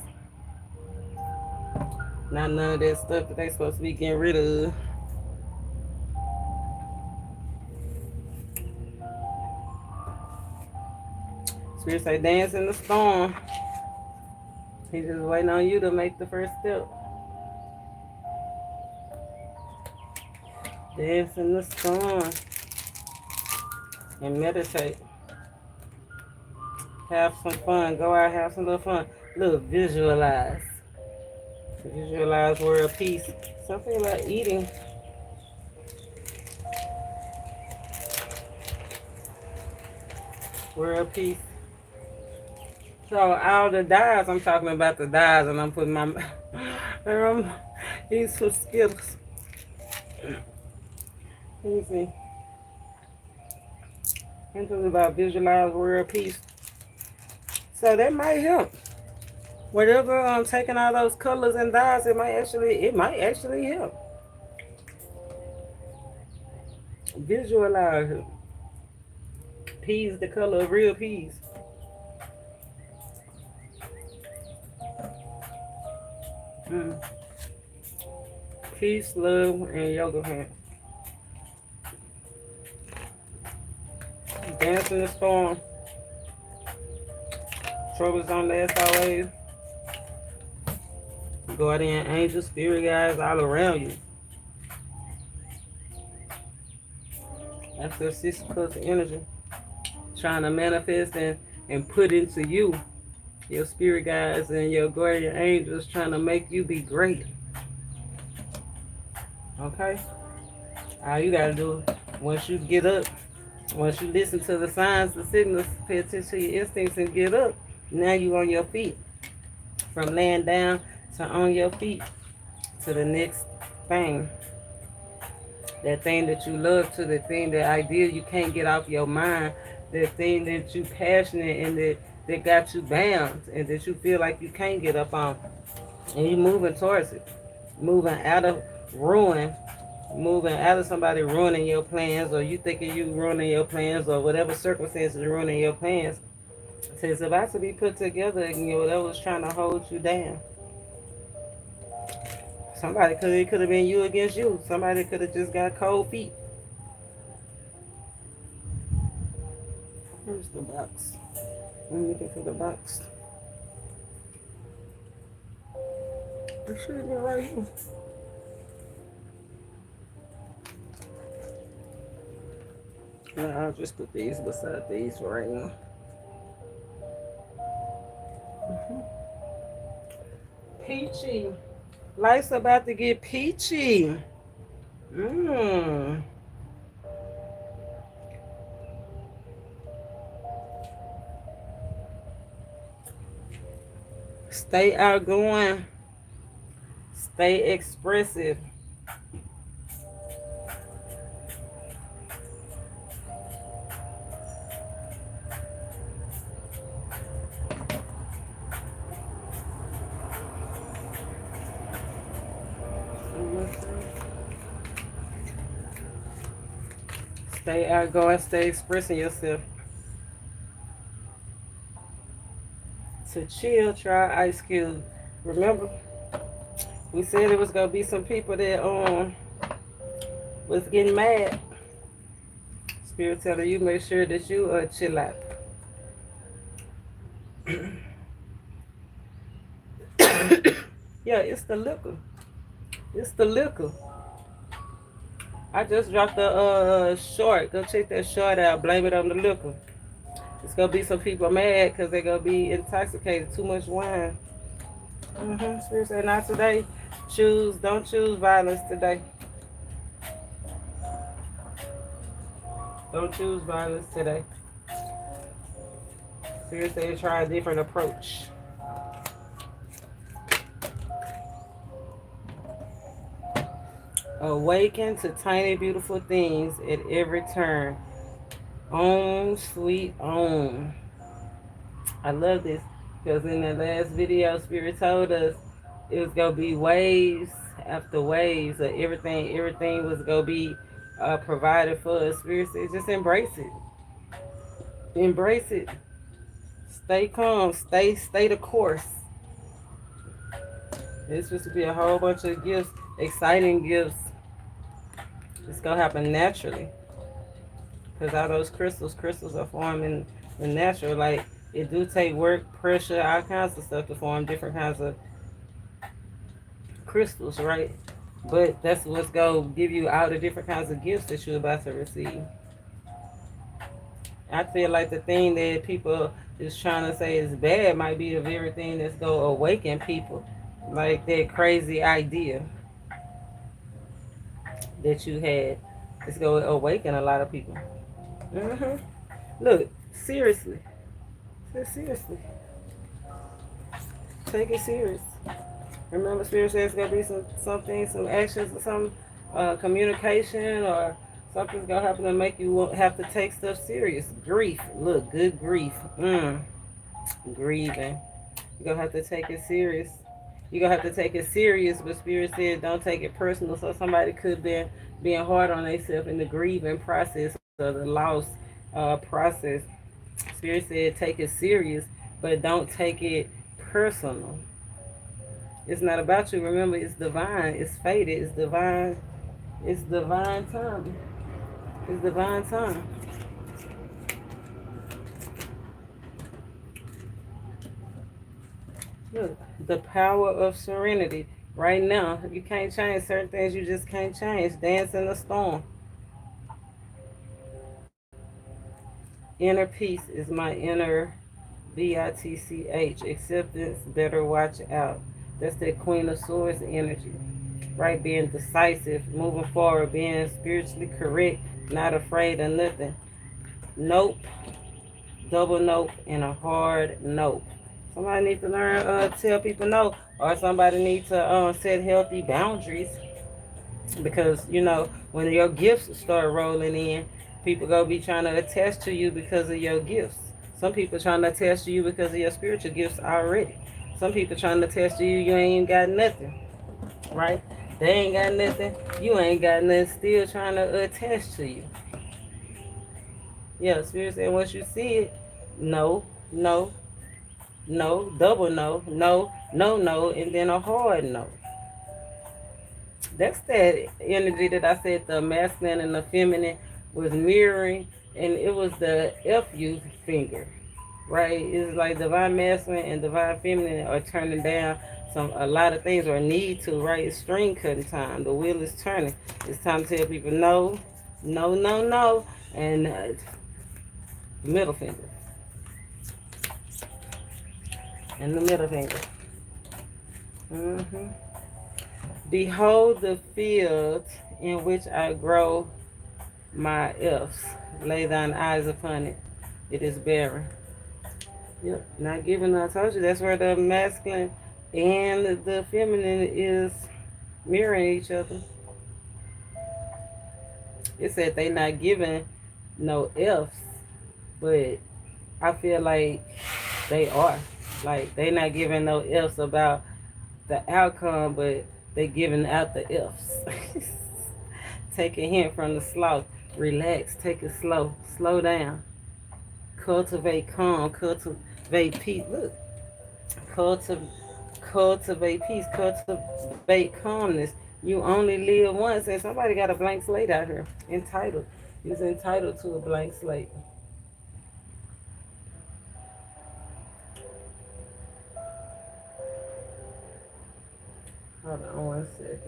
Not none of that stuff that they supposed to be getting rid of. Spirit say dance in the storm. He's just waiting on you to make the first step. Dance in the storm. And meditate. Have some fun. Go out, have some little fun. Look, visualize. Visualize world peace. Something about eating. World peace. So all the dyes, I'm talking about the dyes, and I'm putting my these some Skittles. Let me see. I'm talking about visualize world peace. So that might help. Whatever taking all those colors and dyes, it might actually help. Visualize it. Peas, the color of real peas. Peace, love, and yoga hand. Dance in the storm. Troubles don't last always. Guardian angels, spirit guides all around you. That's the 6 plus energy. Trying to manifest and put into you. Your spirit guides and your guardian angels trying to make you be great. Okay? All you gotta do, once you get up, once you listen to the signs, the signals, pay attention to your instincts and get up, now you on your feet. From laying down to on your feet to the next thing. That thing that you love, to the thing, that idea you can't get off your mind, that thing that you passionate and that got you bound and that you feel like you can't get up on. And you moving towards it. Moving out of ruin. Moving out of somebody ruining your plans, or you thinking you ruining your plans, or whatever circumstances ruining your plans. So it's about to be put together again, whatever was trying to hold you down. Somebody could have been you against you. Somebody could have just got cold feet. Where's the box? I'm looking for the box. It should have been right here. No, I'll just put these beside these for right now. Peachy. Life's about to get peachy. Stay outgoing. Stay expressive. Stay outgoing, stay expressing yourself. To chill, try Ice Cube. Remember, we said it was gonna be some people that was getting mad. Spirit telling you, make sure that you chill out. Yeah, it's the liquor. It's the liquor. I just dropped the short. Go check that short out. Blame it on the liquor. It's gonna be some people mad because they're gonna be intoxicated. Too much wine. Spirit said, not today. Don't choose violence today. Don't choose violence today. Spirit said, try a different approach. Awaken to tiny beautiful things at every turn. Om, sweet Om. I love this because in the last video, Spirit told us it was gonna be waves after waves of everything. Everything was gonna be provided for us. Spirit said, just embrace it. Embrace it. Stay calm. Stay the course. It's supposed to be a whole bunch of gifts, exciting gifts. It's gonna happen naturally. Because all those crystals are forming the natural. Like, it do take work, pressure, all kinds of stuff to form different kinds of crystals, right? But that's what's going to give you all the different kinds of gifts that you're about to receive. I feel like the thing that people is trying to say is bad might be the very thing that's going to awaken people. Like that crazy idea that you had. It's going to awaken a lot of people. Look, seriously. Seriously. Take it serious. Remember, Spirit says there's going to be some actions or some communication or something's going to happen to make you have to take stuff serious. Grief. Look, good grief. Grieving. You're going to have to take it serious. You're going to have to take it serious, but Spirit said don't take it personal. So somebody could be being hard on themselves in the grieving process or the loss process. Spirit said take it serious, but don't take it personal. It's not about you. Remember, it's divine. It's fated. It's divine. It's divine time. It's divine time. Look, the power of serenity. Right now, you can't change certain things. You just can't change. Dance in the storm. Inner peace is my inner BITCH. Acceptance, better watch out. That's that Queen of Swords energy. Right? Being decisive, moving forward, being spiritually correct, not afraid of nothing. Nope. Double nope and a hard nope. Somebody needs to learn tell people no, or somebody needs to set healthy boundaries, because when your gifts start rolling in, people gonna be trying to attach to you because of your gifts. Some people trying to attach to you because of your spiritual gifts already. Some people trying to attach to you, you ain't got nothing, right? They ain't got nothing, you ain't got nothing, still trying to attach to you. Yeah, Spirit said once you see it, no, no, no, double no, no, no, no, and then a hard no. That's that energy that I said the masculine and the feminine was mirroring, and it was the FU finger, right? It's like divine masculine and divine feminine are turning down a lot of things, or need to, right? It's string cutting time. The wheel is turning. It's time to tell people no, no, no, no, and middle finger. And the middle finger. Behold the field in which I grow my F's. Lay thine eyes upon it. It is barren. Yep, not giving. I told you that's where the masculine and the feminine is mirroring each other. It said they not giving no F's, but I feel like they are. Like they not giving no F's about the outcome, but they giving out the F's. Take a hint from the sloth. Relax, take it slow. Slow down. Cultivate calm, cultivate peace. Look. Cultivate peace, cultivate calmness. You only live once, and somebody got a blank slate out here. Entitled. He's entitled to a blank slate. Hold on 1 second.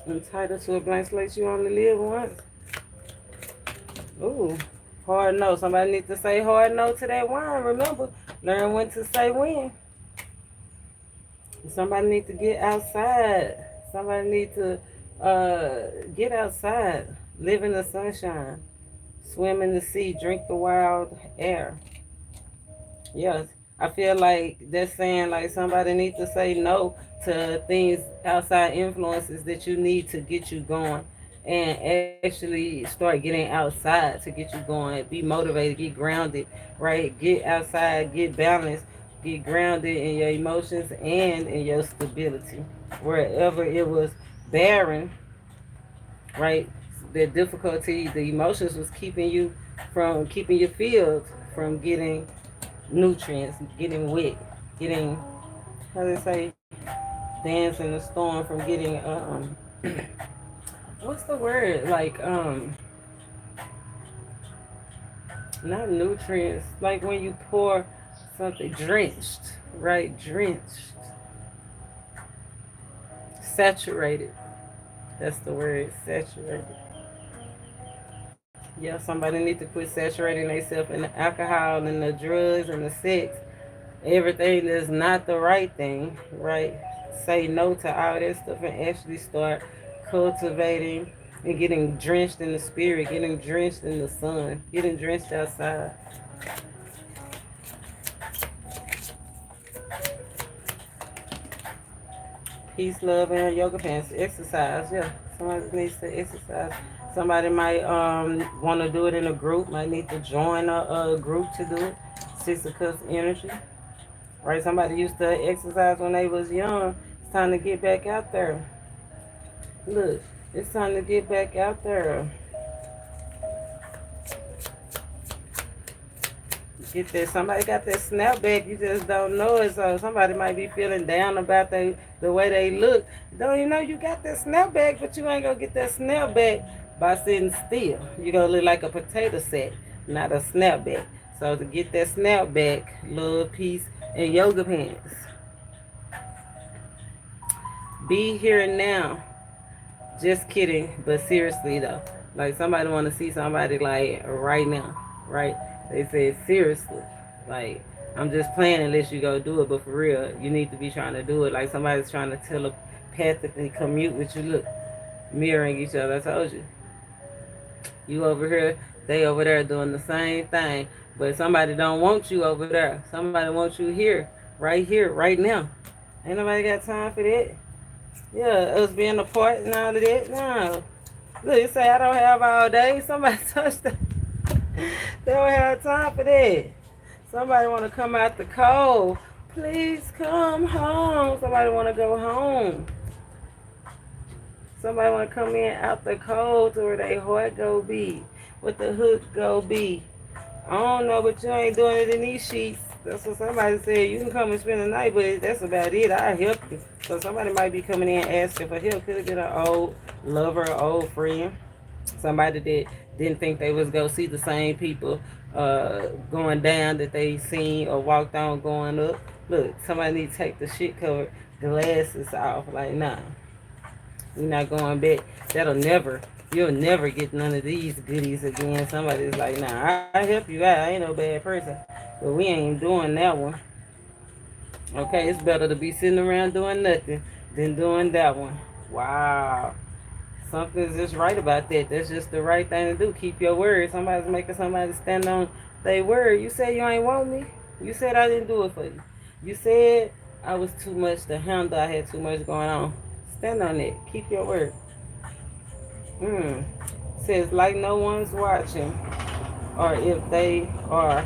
Entitled to a blank slate, you only live once. Ooh, hard no. Somebody needs to say hard no to that wine. Remember, learn when to say when. Somebody needs to get outside. Somebody needs to get outside. Live in the sunshine. swim in the sea, drink the wild air. Yes, I feel like that's saying like somebody needs to say no to things outside influences that you need to get you going and actually start getting outside to get you going. Be motivated, get grounded, right? Get outside, get balanced, get grounded in your emotions and in your stability. Wherever it was barren, right? The difficulty, the emotions was keeping you from keeping your field from getting nutrients, getting wet, getting how do they say, dance in the storm from getting what's the word? Like not nutrients, like when you pour something drenched, right? Drenched. Saturated. That's the word, saturated. Yeah, somebody need to quit saturating themselves in the alcohol and the drugs and the sex, everything that's not the right thing, right? Say no to all that stuff and actually start cultivating and getting drenched in the spirit, getting drenched in the sun, getting drenched outside. Peace, love, and yoga pants. Exercise, yeah. Somebody needs to exercise. Somebody might want to do it in a group, might need to join a group to do it. Six of Cups energy. Right? Somebody used to exercise when they was young. It's time to get back out there. Look, it's time to get back out there. Get that. Somebody got that snapback. You just don't know it. So somebody might be feeling down about the way they look. Don't you know you got that snapback, but you ain't gonna get that snapback by sitting still. You gonna look like a potato sack, not a snapback. So to get that snapback, love, peace, and yoga pants. Be here now. Just kidding, but seriously though. Like somebody want to see somebody like right now, right? They said seriously. Like I'm just playing unless you go do it, but for real, you need to be trying to do it. Like somebody's trying to telepathically commute with you. Look, mirroring each other. I told you. You over here, they over there doing the same thing. But somebody don't want you over there. Somebody wants you here, right now. Ain't nobody got time for that. Yeah, us being apart and all of that. No. Look, you say I don't have all day. Somebody touched that. They don't have time for that. Somebody want to come out the cold. Please come home. Somebody want to go home. Somebody want to come in out the cold to where they heart go be. What the hook go be. I don't know, but you ain't doing it in these sheets. That's what somebody said. You can come and spend the night, but that's about it. I'll help you. So somebody might be coming in asking for help. Could have been an old lover, old friend. Somebody that didn't think they was going to see the same people going down that they seen or walked on going up. Look, somebody need to take the shit covered glasses off. Like, nah, we're not going back. You'll never get none of these goodies again. Somebody's like, nah, I help you out. I ain't no bad person. But we ain't doing that one. Okay, it's better to be sitting around doing nothing than doing that one. Wow. Something's just right about that. That's just the right thing to do. Keep your word. Somebody's making somebody stand on their word. You said you ain't want me. You said I didn't do it for you. You said I was too much to handle. I had too much going on. Stand on it. Keep your word. Says like no one's watching. Or if they are,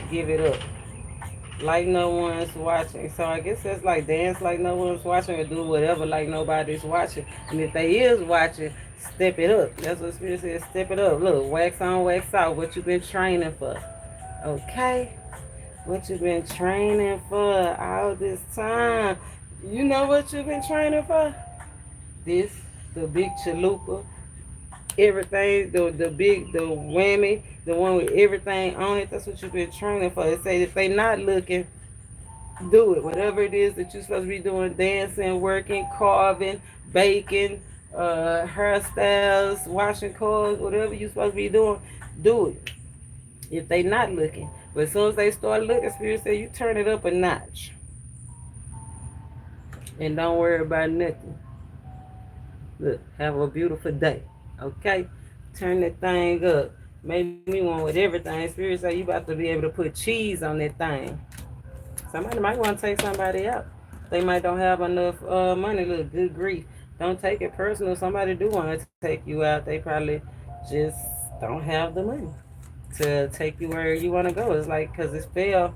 give it up. Like no one's watching. So I guess that's like dance like no one's watching or do whatever like nobody's watching. And if they is watching, step it up. That's what Spirit says, step it up. Look, wax on, wax out. What you been training for. Okay? What you been training for all this time. You know what you been training for? This, the big chalupa, everything, the whammy, the one with everything on it. That's what you've been training for. They say if they not looking, do it. Whatever it is that you're supposed to be doing, dancing, working, carving, baking, hairstyles, washing clothes, whatever you're supposed to be doing, do it. If they not looking. But as soon as they start looking, Spirit say you turn it up a notch. And don't worry about nothing. Look, have a beautiful day. Okay? Turn that thing up. Made me one with everything. Spirit say you about to be able to put cheese on that thing. Somebody might want to take somebody out. They might don't have enough money. Look, good grief. Don't take it personal. Somebody do want to take you out. They probably just don't have the money to take you where you want to go. It's like because it fell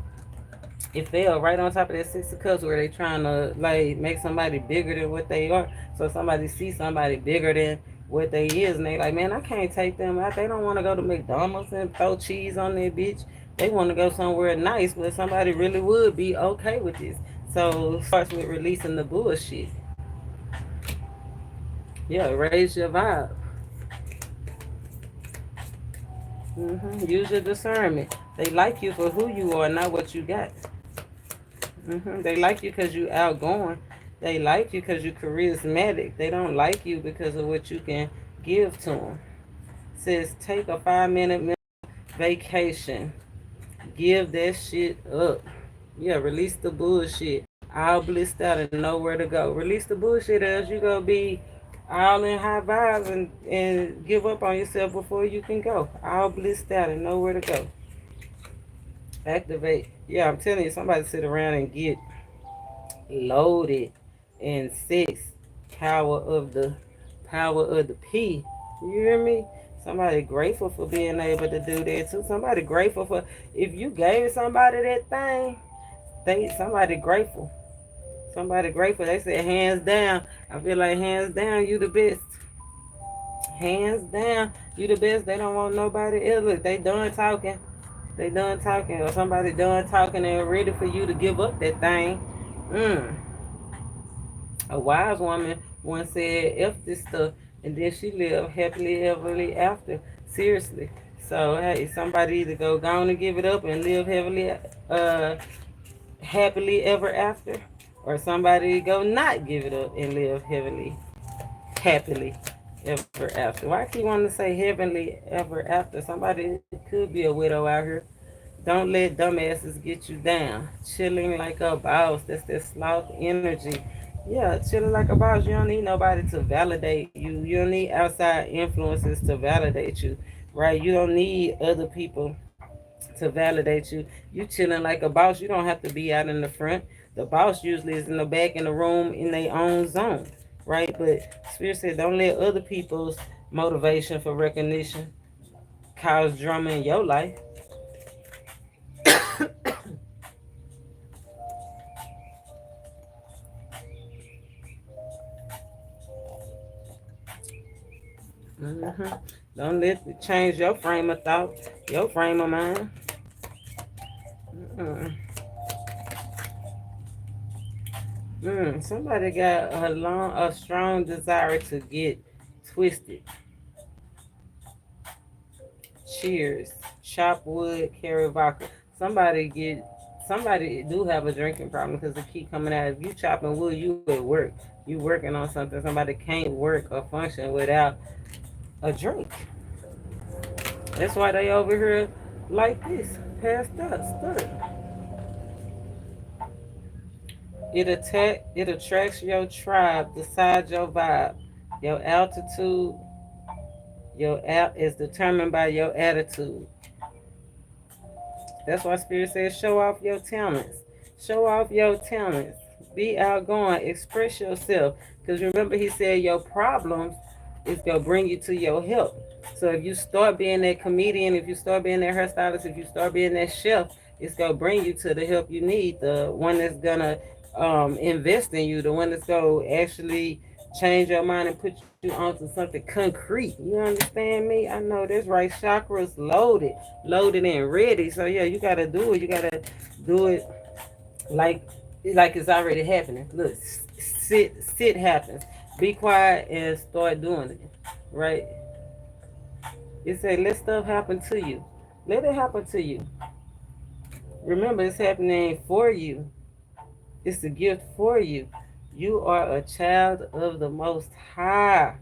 right on top of that 6 of cups where they trying to like make somebody bigger than what they are. So somebody see somebody bigger than what they is, and they like, man, I can't take them out. They don't want to go to McDonald's and throw cheese on their bitch. They want to go somewhere nice where somebody really would be okay with this. So starts with releasing the bullshit. Yeah, raise your vibe. Use your discernment. They like you for who you are, not what you got. They like you because you outgoing. They like you because you charismatic. They don't like you because of what you can give to them. Says take a 5 minute vacation. Give that shit up. Yeah, release the bullshit. All blissed out and know where to go. Release the bullshit else you gonna be all in high vibes and give up on yourself before you can go. All blissed out and know where to go. Activate. Yeah, I'm telling you, somebody sit around and get loaded in sex. Power of the power of the P. You hear me? Somebody grateful for being able to do that too. Somebody grateful for if you gave somebody that thing, somebody grateful. Somebody grateful. They said hands down. I feel like hands down, you the best. Hands down, you the best. They don't want nobody else. Look, they done talking. They done talking, or somebody done talking and ready for you to give up that thing. Mm. A wise woman once said, F this stuff, and then she lived happily ever after. Seriously. So, hey, somebody either go on and give it up and live happily ever after, or somebody go not give it up and live happily ever after. Why keep wanting to say heavenly ever after? Somebody could be a widow out here. Don't let dumbasses get you down. Chilling like a boss. That's that sloth energy. Yeah, chilling like a boss. You don't need nobody to validate you. You don't need outside influences to validate you, right? You don't need other people to validate you. You chilling like a boss. You don't have to be out in the front. The boss usually is in the back in the room in their own zone, right? But Spirit said, don't let other people's motivation for recognition cause drama in your life. hmm Don't let it change your frame of thought, your frame of mind. Mm. Somebody got a strong desire to get twisted. Cheers. Chop wood, carry vodka. Somebody do have a drinking problem because they keep coming out. If you chopping wood, you at work. You working on something. Somebody can't work or function without a drink. That's why they over here like this, passed out, stuck. It attracts your tribe, decides your vibe. Your altitude, your app is determined by your attitude. That's why Spirit says show off your talents. Show off your talents. Be outgoing. Express yourself. Because remember, he said your problems is going to bring you to your help. So if you start being that comedian, if you start being that hairstylist, if you start being that chef, it's going to bring you to the help you need. The one that's going to invest in you. The one that's going to actually change your mind and put you onto something concrete. You understand me? I know that's right. Chakras loaded and ready. So yeah, you gotta do it. You gotta do it like it's already happening. Look, sit happens. Be quiet and start doing it. Right? It said let stuff happen to you. Let it happen to you. Remember, it's happening for you. It's a gift for you. You are a child of the Most High.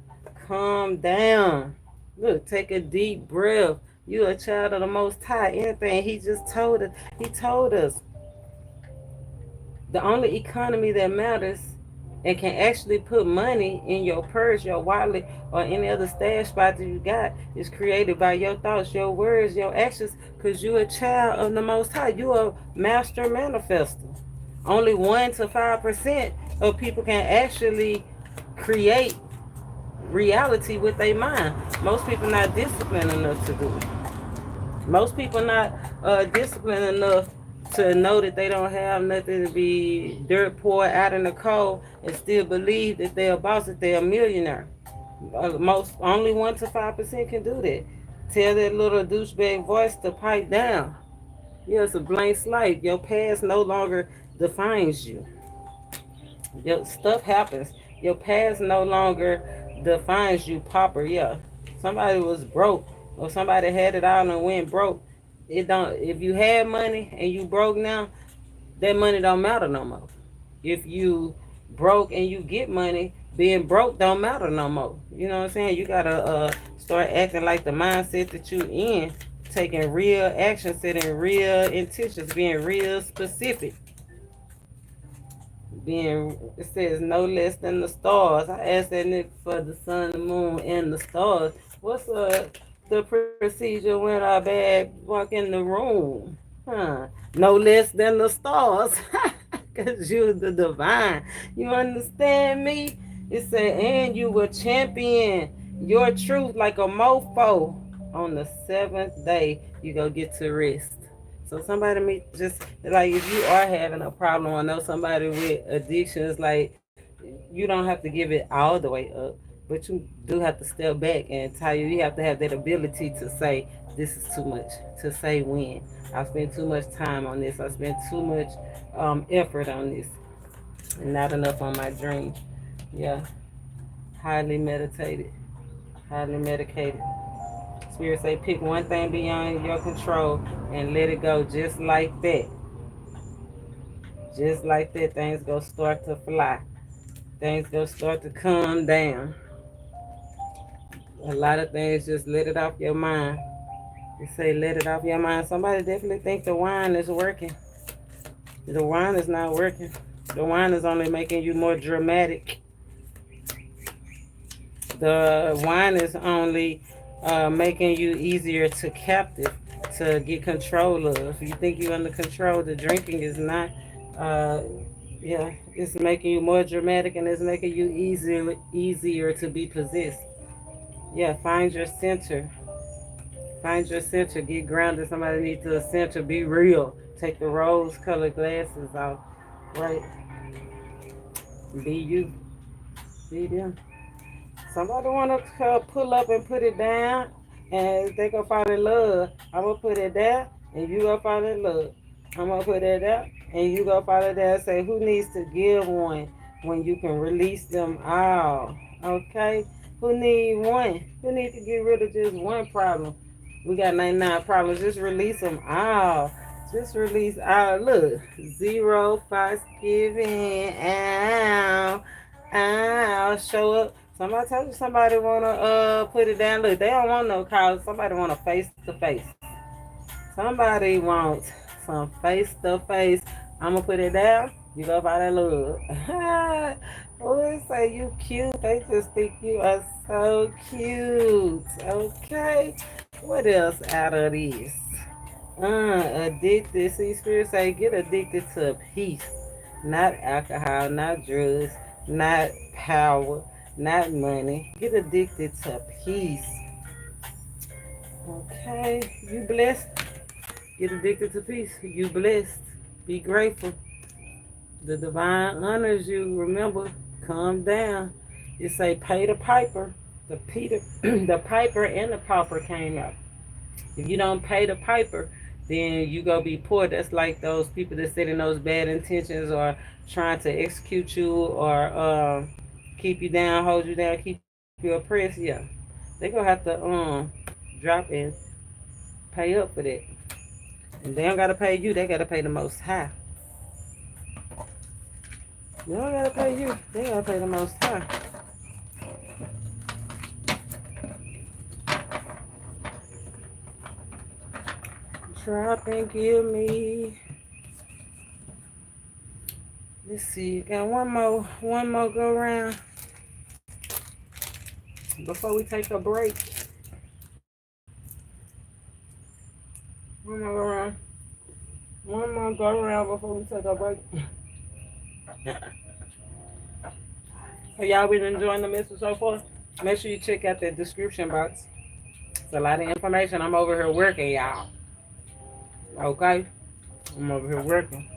Calm down. Look, take a deep breath. You are a child of the Most High. Anything He just told us. He told us the only economy that matters and can actually put money in your purse, your wallet, or any other stash spot that you got is created by your thoughts, your words, your actions, because you're a child of the Most High. You're a master manifester. Only 1 to 5% of people can actually create reality with their mind. Most people not disciplined enough to do it. Most people not disciplined enough to know that they don't have nothing to be dirt poor out in the cold and still believe that they're a boss, that they're a millionaire. Most only 1 to 5% can do that. Tell that little douchebag voice to pipe down. Yeah, it's a blank slate. Your past no longer defines you. Your stuff happens. Your past no longer defines you, Popper. Yeah, somebody was broke or somebody had it all and went broke. It don't. If you had money and you broke now, that money don't matter no more. If you broke and you get money, being broke don't matter no more. You know what I'm saying? You gotta start acting like the mindset that you in, taking real action, setting real intentions, being real specific. Being, it says no less than the stars. I asked that nigga for the sun, the moon, and the stars. What's the procedure when I bad walk in the room? Huh? No less than the stars. Cause you the divine. You understand me? It said, and you will champion your truth like a mofo. On the seventh day, you go get to rest. So somebody may just like if you are having a problem or know somebody with addictions, like you don't have to give it all the way up, but you do have to step back and tell you have to have that ability to say this is too much. To say when I spend too much time on this, I spend too much effort on this, and not enough on my dream. Yeah, highly meditated, highly medicated. Spirit say pick one thing beyond your control and let it go just like that. Just like that, things go start to fly. Things go start to calm down. A lot of things just let it off your mind. They say let it off your mind. Somebody definitely think the wine is working. The wine is not working. The wine is only making you more dramatic. The wine is only making you easier to captive, to get control of. You think you're under control. The drinking is not. Uh, yeah, it's making you more dramatic and it's making you easier to be possessed. Yeah, find your center. Find your center. Get grounded. Somebody needs to center. Be real. Take the rose-colored glasses off. Right. Be you. Be them. Somebody want to pull up and put it down, and they gonna fall in love. I'm gonna put it there, and you gonna fall in love. I'm gonna put it there, and you gonna fall in there and say, who needs to give one when you can release them all? Okay? Who need one? Who need to get rid of just one problem? We got 99 problems. Just release them all. Just release all. Look, zero Thanksgiving. Ow. Ow. Show up. Somebody told you somebody wanna put it down. Look, they don't want no calls. Somebody want a face to face. Somebody wants some face to face. I'ma put it down. You go by that love. Always say you cute. They just think you are so cute. Okay. What else out of this? Addicted. See, Spirit say get addicted to peace. Not alcohol, not drugs, not power, not money. Get addicted to peace. Okay. You blessed. Get addicted to peace. You blessed. Be grateful. The divine honors you. Remember, calm down. It say pay the piper. The Peter, the piper and the pauper came out. If you don't pay the piper, then you gonna be poor. That's like those people that sit in those bad intentions or trying to execute you or keep you down, hold you down, keep you oppressed. Yeah, they gonna have to drop and pay up for that. And they don't gotta pay you. They gotta pay the Most High. They don't gotta pay you. They gotta pay the Most High. Drop and give me Let's see. Got one more go around before we take a break. One more go around. One more go around before we take a break. Have y'all been enjoying the message so far? Make sure you check out the description box. It's a lot of information. I'm over here working, y'all. Okay? I'm over here working.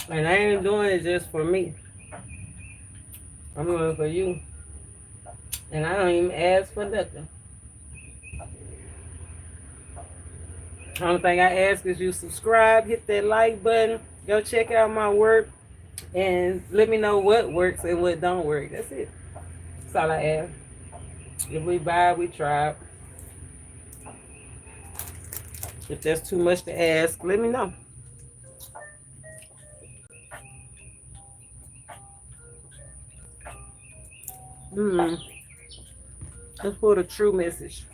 And I ain't doing it just for me. I'm doing it for you. And I don't even ask for nothing. The only thing I ask is you subscribe, hit that like button, go check out my work, and let me know what works and what don't work. That's it. That's all I ask. If we buy, we try. If there's too much to ask, let me know. Let's put a true message.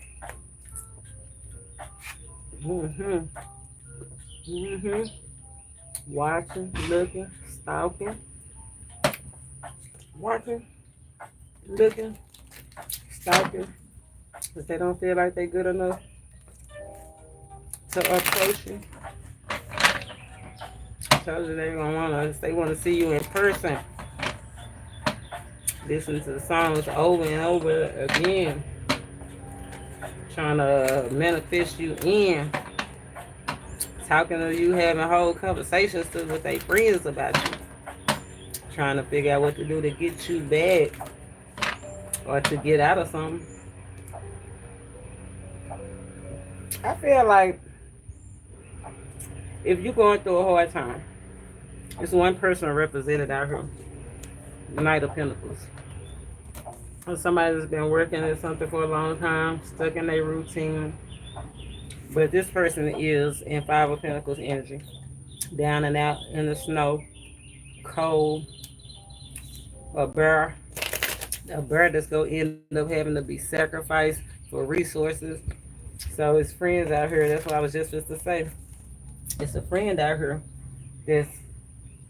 Watching, looking, stalking. Watching, looking, stalking. Because they don't feel like they're good enough to approach you. I told you they gonna want us. They want to see you in person. Listen to the songs over and over again. Trying to manifest you in. Talking to you, having whole conversations with their friends about you. Trying to figure out what to do to get you back. Or to get out of something. I feel like if you're going through a hard time, it's one person represented out here. Knight of Pentacles. Or somebody that's been working at something for a long time, stuck in their routine. But this person is in Five of Pentacles energy. Down and out in the snow, cold, a bear that's going to end up having to be sacrificed for resources. So it's friends out here. That's what I was just to say. It's a friend out here that's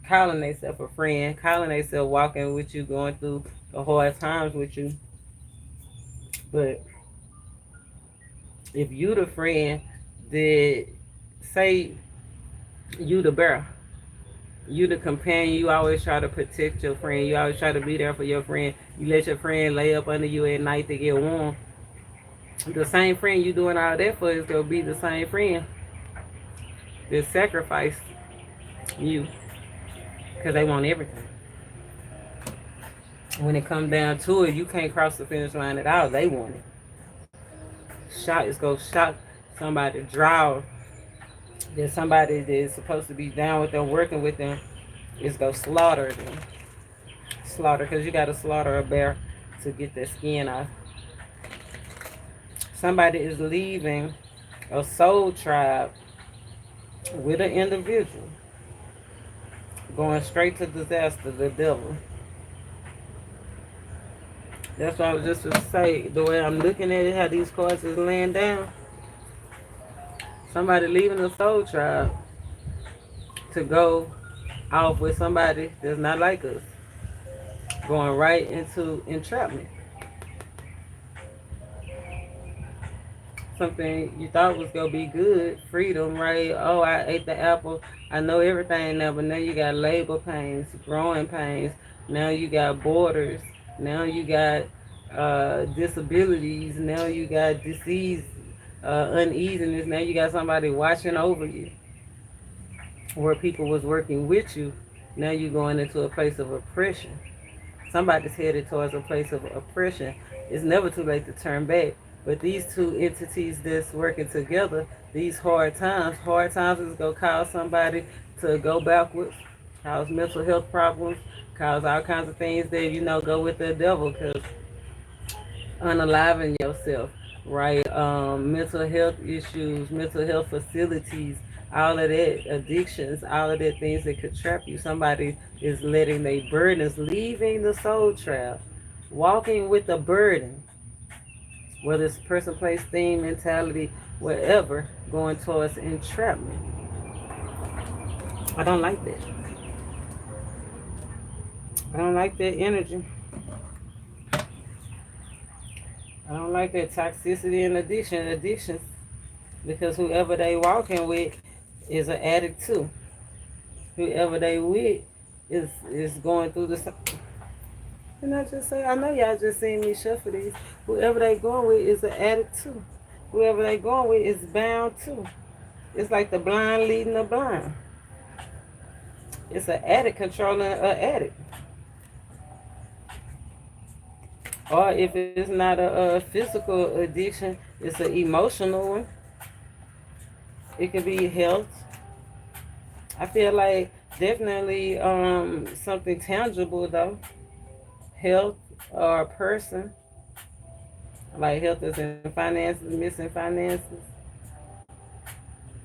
calling themselves a friend, calling themselves walking with you, going through the hard times with you. But if you the friend that say you the bear, you the companion, you always try to protect your friend, you always try to be there for your friend, you let your friend lay up under you at night to get warm. The same friend you doing all that for is gonna be the same friend that sacrifice you because they want everything. When it comes down to it, you can't cross the finish line at all. They want it. It's gonna shock somebody, draw. There's somebody that's supposed to be down with them, working with them, is gonna slaughter them. Slaughter, because you gotta slaughter a bear to get their skin off. Somebody is leaving a soul tribe with an individual, going straight to disaster, the devil. That's what I was just to say. The way I'm looking at it, how these cards is laying down. Somebody leaving the soul tribe to go off with somebody that's not like us. Going right into entrapment. Something you thought was going to be good, freedom, right? Oh, I ate the apple. I know everything now, but now you got labor pains, growing pains. Now you got borders. Now you got disabilities. Now you got disease, uneasiness. Now you got somebody watching over you. Where people was working with you, now you're going into a place of oppression. Somebody's headed towards a place of oppression. It's never too late to turn back. But these two entities that's working together, these hard times is going to cause somebody to go backwards, cause mental health problems, cause all kinds of things that, go with the devil, because unaliving yourself, right? Mental health issues, mental health facilities, all of that, addictions, all of that things that could trap you. Somebody is letting their burdens, leaving the soul trap, walking with a burden. whether it's person, place, theme, mentality, whatever, going towards entrapment. I don't like that. I don't like that energy. I don't like that toxicity and addictions, because whoever they walking with is an addict too. Whoever they with is going through the. And I just say, I know y'all just seen me shuffle these. Whoever they going with is an addict too. Whoever they going with is bound too. It's like the blind leading the blind. It's an addict controlling an addict. Or if it's not a physical addiction, it's an emotional one. It could be health. I feel like definitely something tangible though. Health or a person. Like health is in finances, missing finances,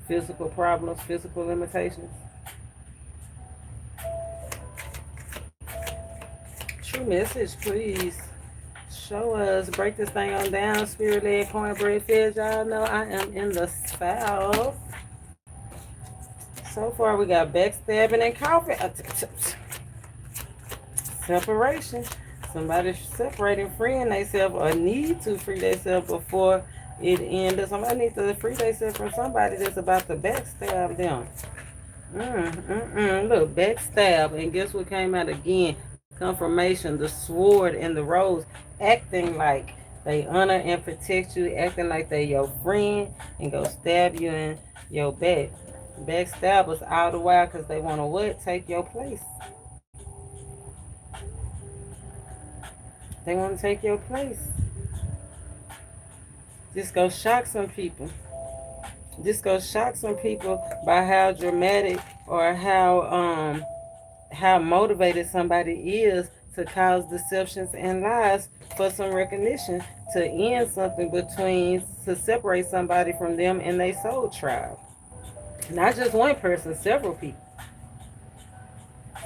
physical problems, physical limitations. True message, please. Show us. Break this thing on down. Spirit led cornbread feds. Y'all know I am in the South. So far, we got backstabbing and coffee. Separation. Somebody separating, freeing themselves, or need to free themselves before it ends. Somebody needs to free themselves from somebody that's about to backstab them. Look, backstab. And guess what came out again? Confirmation, the sword and the rose, acting like they honor and protect you, acting like they your friend, and go stab you in your back. Backstabbers all the while because they want to what? Take your place. They want to take your place. Just go shock some people. Just go shock some people by how dramatic or how motivated somebody is to cause deceptions and lies for some recognition, to end something between, to separate somebody from them and their soul tribe. Not just one person, several people.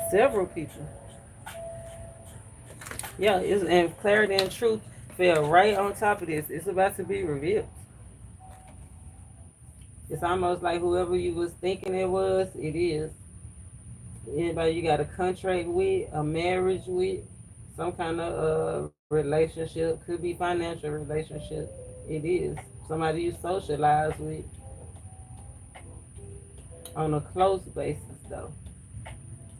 Several people. Yeah, and clarity and truth fell right on top of this. It's about to be revealed. It's almost like whoever you was thinking it is. Anybody you got a contract with, a marriage with, some kind of relationship, could be financial relationship. It is. Somebody you socialize with on a close basis though.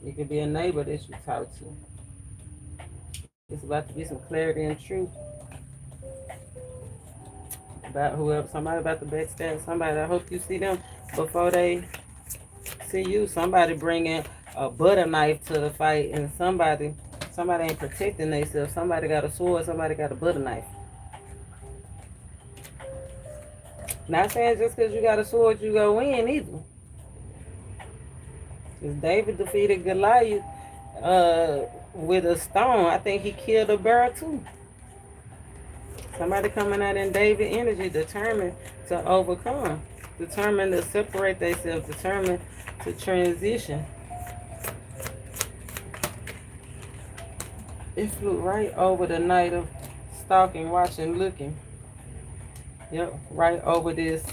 It could be a neighbor that you talk to. It's about to be some clarity and truth about whoever, somebody about to backstab somebody. I hope you see them before they see you. Somebody bringing a butter knife to the fight, and somebody ain't protecting themselves. Somebody got a sword, somebody got a butter knife. Not saying just because you got a sword you go win either. Because David defeated Goliath with a stone. I think he killed a bear too. Somebody coming out in David energy, determined to overcome, determined to separate themselves, determined to transition. It flew right over the night of stalking, watching, looking. Yep, right over this.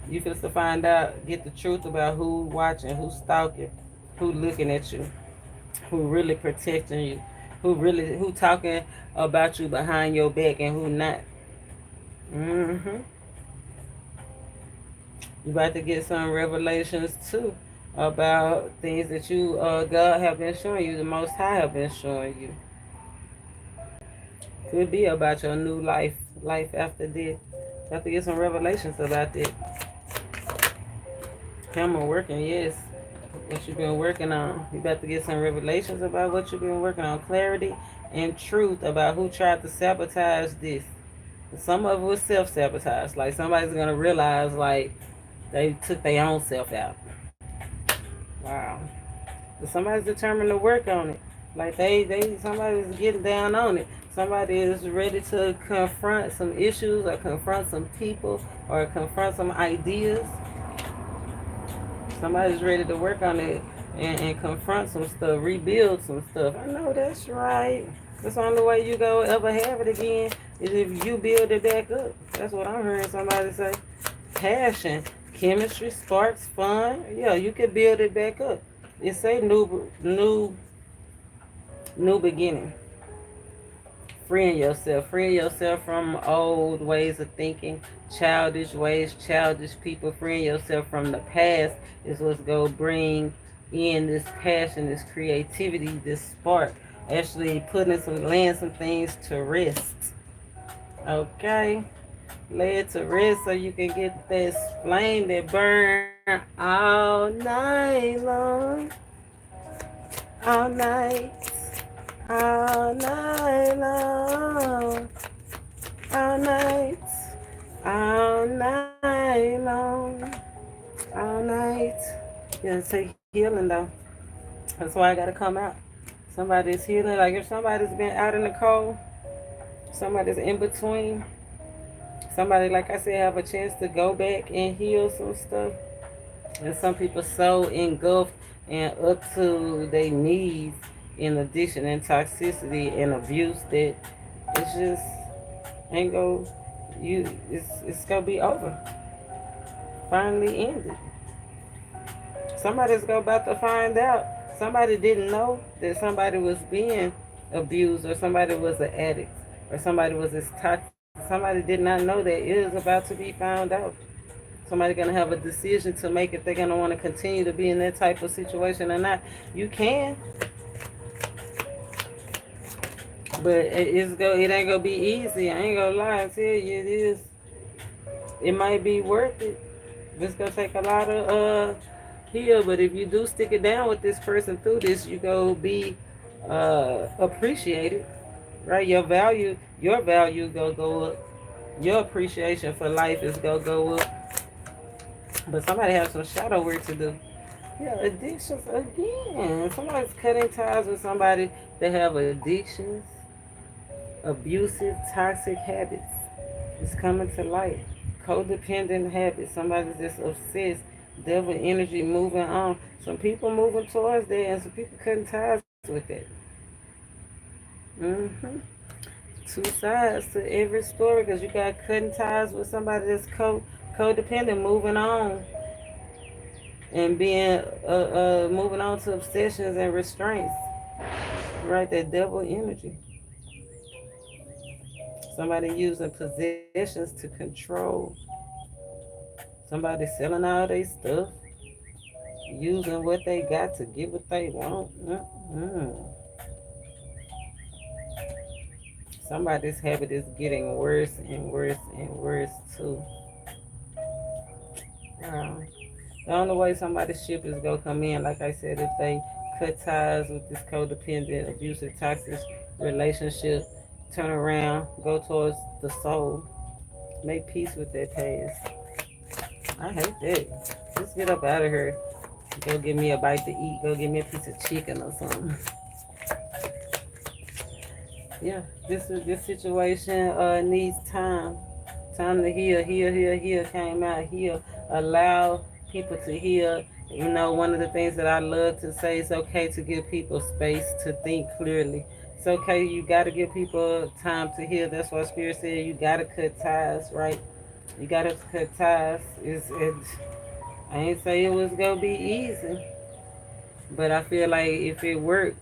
You supposed to find out, get the truth about who watching, who stalking, who looking at you, who really protecting you, who talking about you behind your back and who not. You about to get some revelations too about things that you God have been showing you, the Most High have been showing you. Could be about your new life after death. You have to get some revelations about that. Camera working, yes. What you've been working on. You about to get some revelations about what you've been working on. Clarity and truth about who tried to sabotage this. Some of it was self-sabotage. Like somebody's gonna realize like they took their own self out. Wow. But somebody's determined to work on it. Like somebody's getting down on it. Somebody is ready to confront some issues or confront some people or confront some ideas. Somebody's ready to work on it and confront some stuff, rebuild some stuff. I know that's right. That's the only way you go ever have it again is if you build it back up. That's what I'm hearing somebody say. Passion, chemistry, sparks, fun. Yeah, you can build it back up. It's a new beginning. Freeing yourself from old ways of thinking, childish ways, childish people. Freeing yourself from the past is what's going to bring in this passion, this creativity, this spark. Actually laying some things to rest. Okay? Lay it to rest so you can get this flame that burn all night long. All night. All night long. All night. All night long. All night. Yeah, take healing though. That's why I gotta come out. Somebody's healing. Like if somebody's been out in the cold, somebody's in between. Somebody, like I said, have a chance to go back and heal some stuff. And some people so engulfed and up to their knees in addiction and toxicity and abuse that it's just ain't go it's gonna be over. Finally ended. Somebody's about to find out. Somebody didn't know that somebody was being abused or somebody was an addict or somebody was this toxic. Somebody did not know that it is about to be found out. Somebody's gonna have a decision to make if they're gonna want to continue to be in that type of situation or not. You can, but it ain't gonna be easy. I ain't gonna lie and tell you it is. It might be worth it. It's gonna take a lot of heal, but if you do stick it down with this person through this, you go be appreciated, right? Your value go up. Your appreciation for life is gonna go up. But somebody has some shadow work to do. Yeah, addictions again. Somebody's cutting ties with somebody that have addictions, abusive, toxic habits. It's coming to light. Codependent habits. Somebody's just obsessed. Devil energy moving on. Some people moving towards that, and some people cutting ties with that. Mm-hmm. Two sides to every story because you got cutting ties with somebody that's codependent, moving on and being moving on to obsessions and restraints. Right, that devil energy. Somebody using possessions to control. Somebody selling all their stuff, using what they got to get what they want. Mm-mm. Somebody's habit is getting worse and worse and worse too. Wow. The only way somebody's ship is gonna come in, like I said, if they cut ties with this codependent, abusive, toxic relationship, turn around, go towards the soul, make peace with that past. I hate that. Just get up out of here. Go give me a bite to eat. Go give me a piece of chicken or something. Yeah, this situation needs time. Time to heal, heal. Came out, heal. Allow people to heal. You know, one of the things that I love to say is okay to give people space to think clearly. It's okay. You got to give people time to heal. That's why Spirit said you got to cut ties, right? You got to cut ties. I ain't say it was gonna be easy, but I feel like if it worked,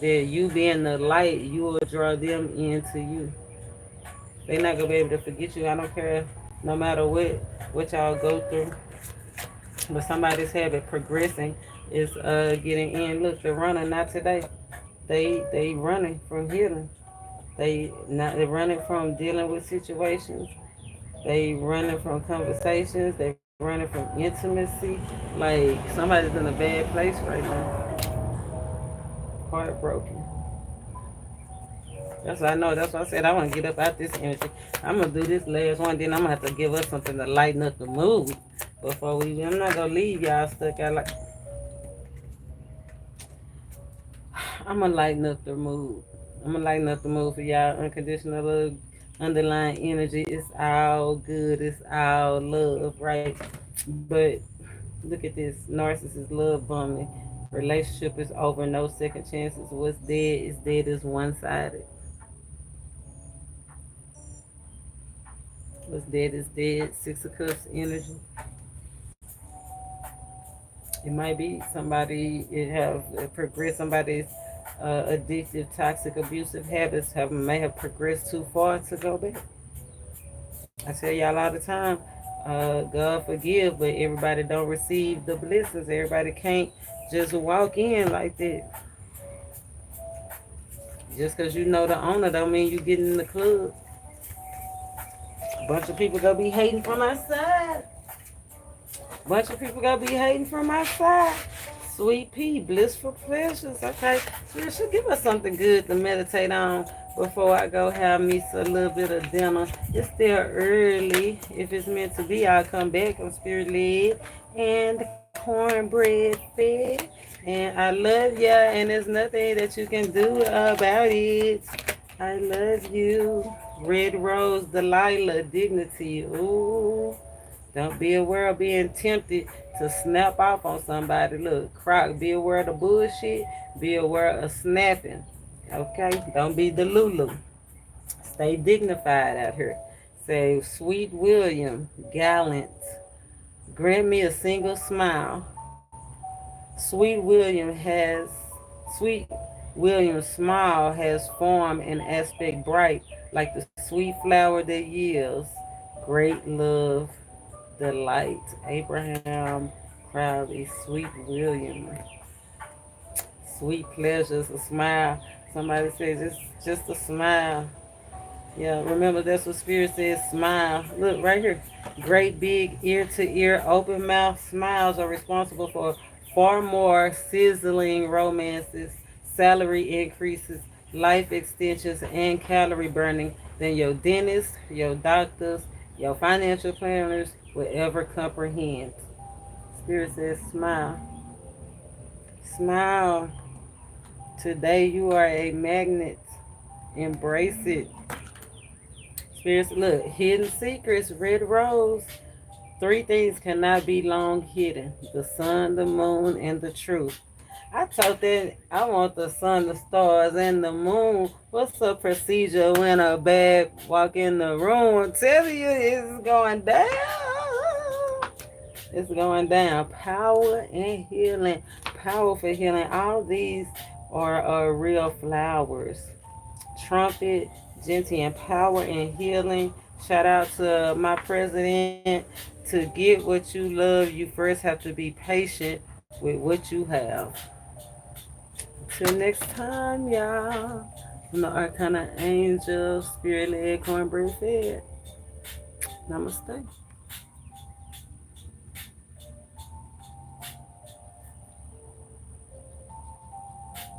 that you being the light, you will draw them into you. They not gonna be able to forget you. I don't care, no matter what y'all go through. But somebody's habit progressing is getting in. Look, they're running not today. They running from healing. They're running from dealing with situations. They running from conversations. They running from intimacy. Like somebody's in a bad place right now. Heartbroken. That's what I know. That's why I said I want to get up out this energy. I'm gonna do this last one, then I'm gonna have to give us something to lighten up the mood before we. I'm not gonna leave y'all stuck out like. I'm gonna lighten up the mood. I'm gonna lighten up the mood for y'all. Unconditional love, underlying energy. It's all good. It's all love, right? But look at this narcissist love bombing, Relationship is over, no second chances. What's dead is dead is one-sided. What's dead is dead. Six of Cups energy. It might be somebody it have progressed. Somebody's addictive, toxic, abusive habits may have progressed too far to go back. I tell y'all all the time, God forgive, but everybody don't receive the blessings. Everybody can't just walk in like that. Just because you know the owner don't mean you get in the club. A bunch of people gonna be hating from outside. Bunch of people gonna be hating from outside. Sweet pea, blissful pleasures. Okay, so you should give us something good to meditate on before I go have me a little bit of dinner. It's still early. If it's meant to be, I'll come back. I'm spirit led and cornbread fed. And I love ya, and there's nothing that you can do about it. I love you. Red Rose, Delilah, Dignity. Ooh. Don't be aware of being tempted to snap off on somebody. Look, Croc, be aware of the bullshit. Be aware of snapping. Okay? Don't be the Lulu. Stay dignified out here. Say, Sweet William, gallant. Grant me a single smile. Sweet William's smile has form and aspect bright, like the sweet flower that yields great love, delight. Abraham Crowley, Sweet William. Sweet pleasures, a smile. Somebody says just a smile. Yeah, remember that's what Spirit says, smile. Look, right here. Great big ear-to-ear open mouth smiles are responsible for far more sizzling romances, salary increases, life extensions, and calorie burning than your dentist, your doctors, your financial planners will ever comprehend. Spirit says, smile. Smile. Today you are a magnet. Embrace it. Spirits, look, hidden secrets, red rose. Three things cannot be long hidden: the sun, the moon, and the truth. I told that I want the sun, the stars, and the moon. What's the procedure when a bag walk in the room? I'm telling you, it's going down. It's going down. Power and healing. Powerful healing. All these are real flowers. Trumpet, gentian, power and healing. Shout out to my president. To get what you love, you first have to be patient with what you have. Till next time, y'all. From the Arcana Angel, Spirit led, cornbread fed. Namaste.